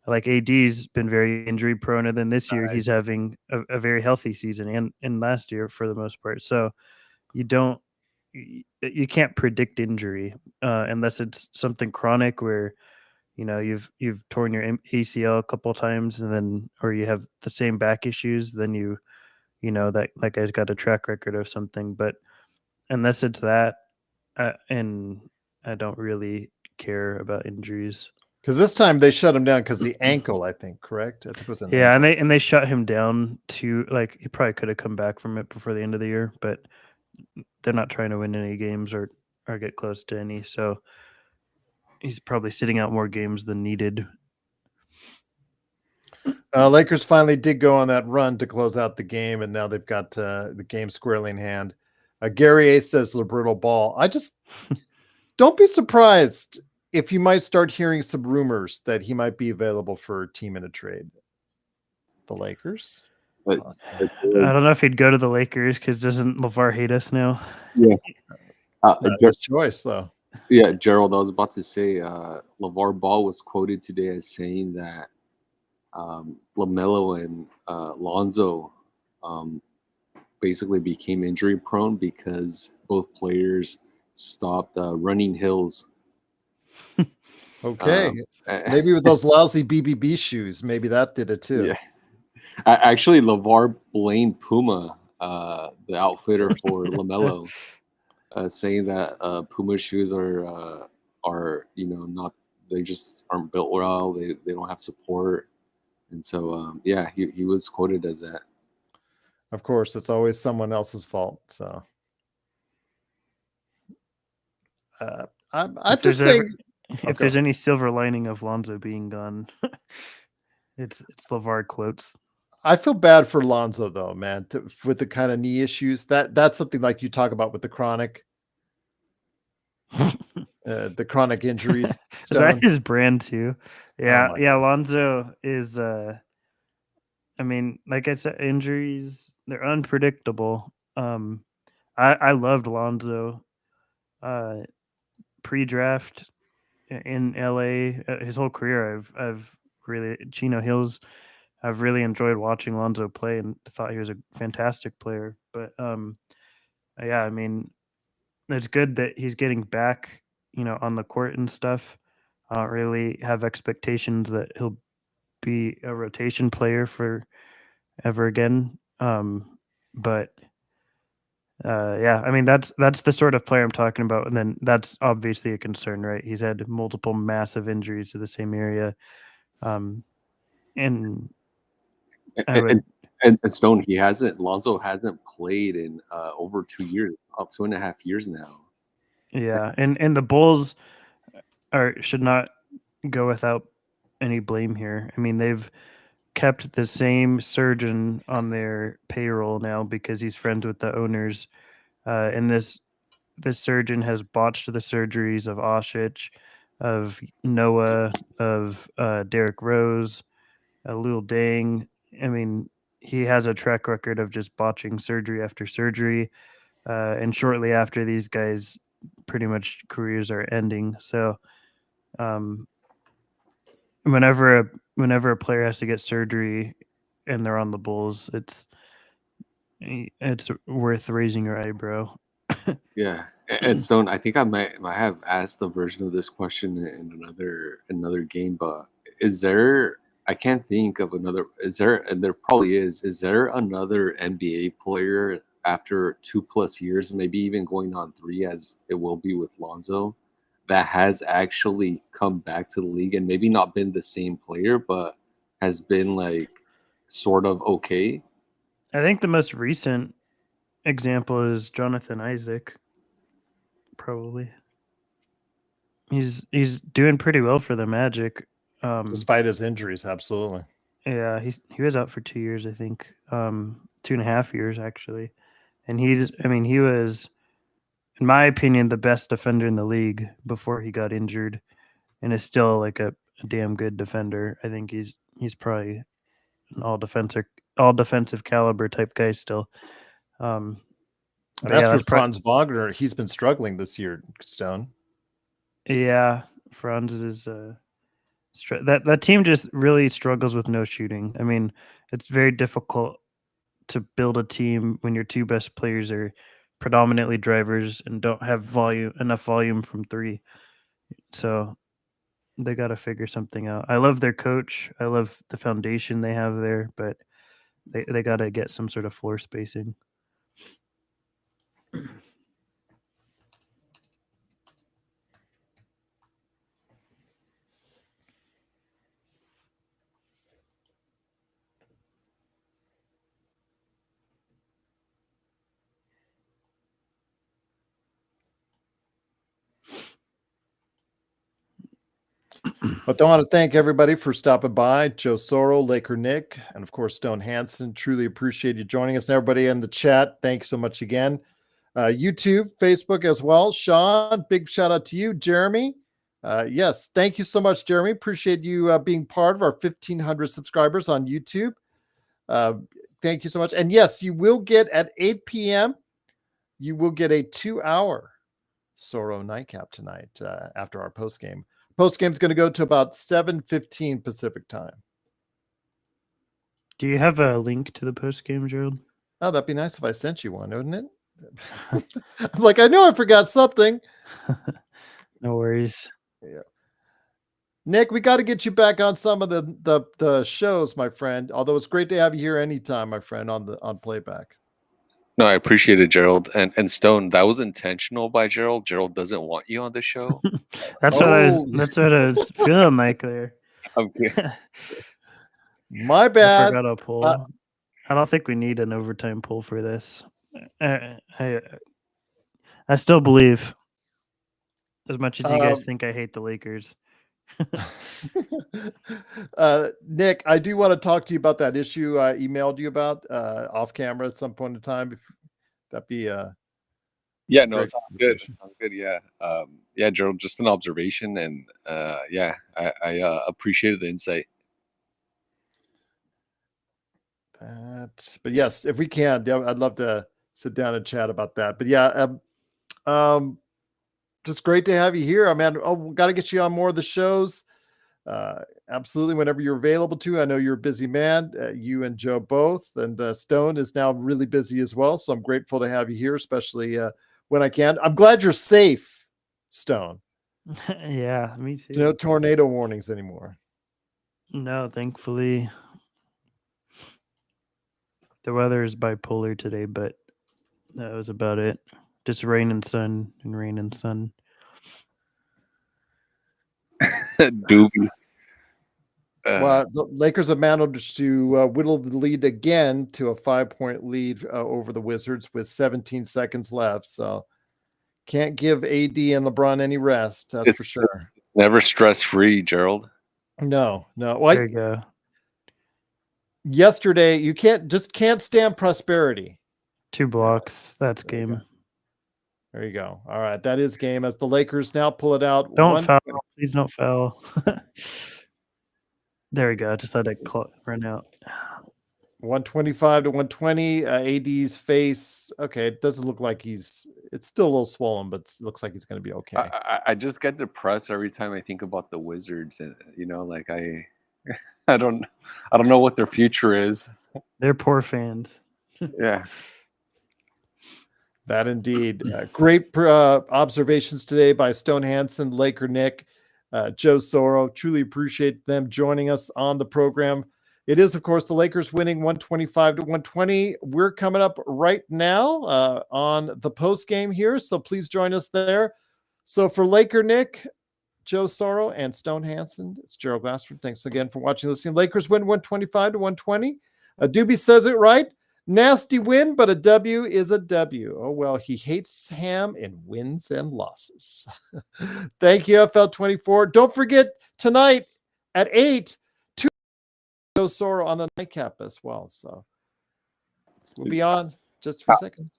like AD's been very injury prone, and then this year he's having a very healthy season, and last year for the most part. So you can't predict injury unless it's something chronic where you've torn your ACL a couple of times, and then, or you have the same back issues, then that guy's got a track record of something. But unless it's that, and I don't really care about injuries. Because this time they shut him down because the ankle, I think, correct? I think it was an Yeah, ankle. and they shut him down too. Like, he probably could have come back from it before the end of the year, but they're not trying to win any games or get close to any. So he's probably sitting out more games than needed. Lakers finally did go on that run to close out the game, and now they've got the game squarely in hand. Gary A says LaBrittle Ball. I just don't be surprised if you might start hearing some rumors that he might be available for a team in a trade. The Lakers? But I don't know if he'd go to the Lakers, because doesn't LeVar hate us now? yeah, It's not his choice, though. yeah, Gerald, I was about to say, LeVar Ball was quoted today as saying that LaMelo and Lonzo basically became injury prone because both players stopped running hills. Okay. Maybe with those lousy BBB shoes, maybe that did it too. Yeah. Actually, LeVar blamed Puma, the outfitter for LaMelo, saying that Puma shoes are not, they just aren't built well. They don't have support. And so, he was quoted as that. Of course, it's always someone else's fault. So I'm just saying, if there's any silver lining of Lonzo being gone, it's LeVar quotes. I feel bad for Lonzo, though, man, with the kind of knee issues. That's something like you talk about with the chronic injuries. Is that his brand too? Yeah, Oh yeah. Lonzo is, I mean, like I said, injuries, they're unpredictable. I loved Lonzo pre-draft in LA. His whole career, I've really, Chino Hills, I've really enjoyed watching Lonzo play and thought he was a fantastic player. But yeah, I mean, it's good that he's getting back, on the court and stuff. I don't really have expectations that he'll be a rotation player for ever again. But yeah, I mean, that's the sort of player I'm talking about. And then that's obviously a concern, right? He's had multiple massive injuries to the same area. And Stone, Lonzo hasn't played in over 2 years, about 2.5 years now. Yeah, and the Bulls should not go without any blame here. I mean, they've kept the same surgeon on their payroll now because he's friends with the owners. And this surgeon has botched the surgeries of Oshic, of Noah, of Derrick Rose, Lil Dang. I mean, he has a track record of just botching surgery after surgery. And shortly after, these guys pretty much careers are ending. So whenever a player has to get surgery and they're on the Bulls, it's worth raising your eyebrow. Yeah, and Stone, I think I might have asked a version of this question in another game, but is there? I can't think of another. Is there? And there probably is. Is there another NBA player after 2+ years, maybe even going on 3, as it will be with Lonzo, that has actually come back to the league and maybe not been the same player, but has been like sort of okay? I think the most recent example is Jonathan Isaac. Probably, he's doing pretty well for the Magic. Despite his injuries, absolutely. Yeah, he was out for 2 years, I think, 2.5 years actually, and he was, in my opinion, the best defender in the league before he got injured, and is still like a damn good defender. I think he's probably an all defensive caliber type guy still. And But that's yeah, for that's Franz Wagner. He's been struggling this year, Stone. Yeah, Franz is that team just really struggles with no shooting. I mean, it's very difficult to build a team when your two best players are predominantly drivers and don't have enough volume from 3. So they got to figure something out. I love their coach. I love the foundation they have there, but they got to get some sort of floor spacing. But I want to thank everybody for stopping by. Joe Soro, Laker Nick, and of course, Stone Hansen. Truly appreciate you joining us. And everybody in the chat, thanks so much again. YouTube, Facebook as well. Sean, big shout out to you. Jeremy, yes, thank you so much, Jeremy. Appreciate you being part of our 1,500 subscribers on YouTube. Thank you so much. And yes, you will get at 8 p.m., you will get a 2-hour Soro nightcap tonight after our post game. Post game is going to go to about 7:15 Pacific time. Do you have a link to the post game, Gerald? Oh, that'd be nice if I sent you one, wouldn't it? I'm like, I know I forgot something. No worries. Yeah. Nick, we got to get you back on some of the shows, my friend. Although it's great to have you here anytime, my friend, on playback. No, I appreciate it, Gerald. And Stone, that was intentional by Gerald. Gerald doesn't want you on the show. That's what I was feeling like there. Okay. My I bad. forgot a poll. I don't think we need an overtime poll for this. I still believe, as much as you guys think I hate the Lakers. Nick, I do want to talk to you about that issue I emailed you about off camera at some point in time. If that'd be Yeah, no, it sounds good. Sounds good. Yeah. Yeah, Gerald, just an observation, and yeah, I appreciated the insight. But yes, if we can, I'd love to sit down and chat about that. But yeah, just great to have you here. I mean, got to get you on more of the shows. Absolutely, whenever you're available to. I know you're a busy man, you and Joe both, and Stone is now really busy as well. So I'm grateful to have you here, especially when I can. I'm glad you're safe, Stone. Yeah, me too. No tornado warnings anymore. No, thankfully. The weather is bipolar today, but that was about it. Just rain and sun and rain and sun. Doobie. Well, the Lakers have managed to whittle the lead again to a 5-point lead over the Wizards with 17 seconds left. So Can't give AD and LeBron any rest. That's for sure. Never stress free, Gerald. No. There Well, you go. yesterday, you can't stand prosperity. 2 blocks. That's game. There you go. All right, that is game as the Lakers now pull it out. Don't foul. Please don't foul. There we go. Just let it run out. 125 to 120. AD's face. Okay, it doesn't look like it's still a little swollen, but it looks like he's going to be okay. I just get depressed every time I think about the Wizards, and like I don't know what their future is. They're poor fans. Yeah. That indeed. Great observations today by Stone Hansen, Laker Nick, Joe Soro. Truly appreciate them joining us on the program. It is, of course, the Lakers winning 125 to 120. We're coming up right now on the post game here, so please join us there. So for Laker Nick, Joe Soro, and Stone Hansen, it's Gerald Glassford. Thanks again for watching and listening. Lakers win 125 to 120. Doobie says it right. Nasty win, but a W is a W. Oh, well, he hates Ham in wins and losses. Thank you, FL24. Don't forget tonight at 8, Joe Soro on the nightcap as well. So we'll be on just for a second.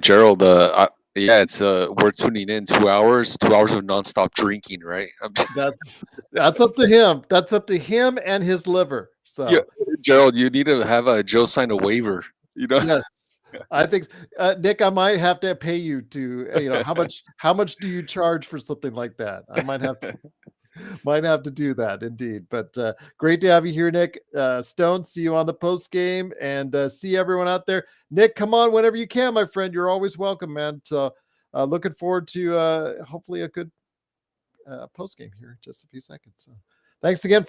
Gerald, yeah, it's we're tuning in 2 hours, 2 hours of nonstop drinking, right? That's up to him. That's up to him and his liver. So yeah, Gerald, you need to have Joe sign a waiver. Yes, I think Nick, I might have to pay you to, how much do you charge for something like that? I might have to do that indeed. But great to have you here, Nick. Stone, see you on the post game, and see everyone out there. Nick, come on whenever you can, my friend. You're always welcome, man. So looking forward to hopefully a good post game here in just a few seconds. So thanks again.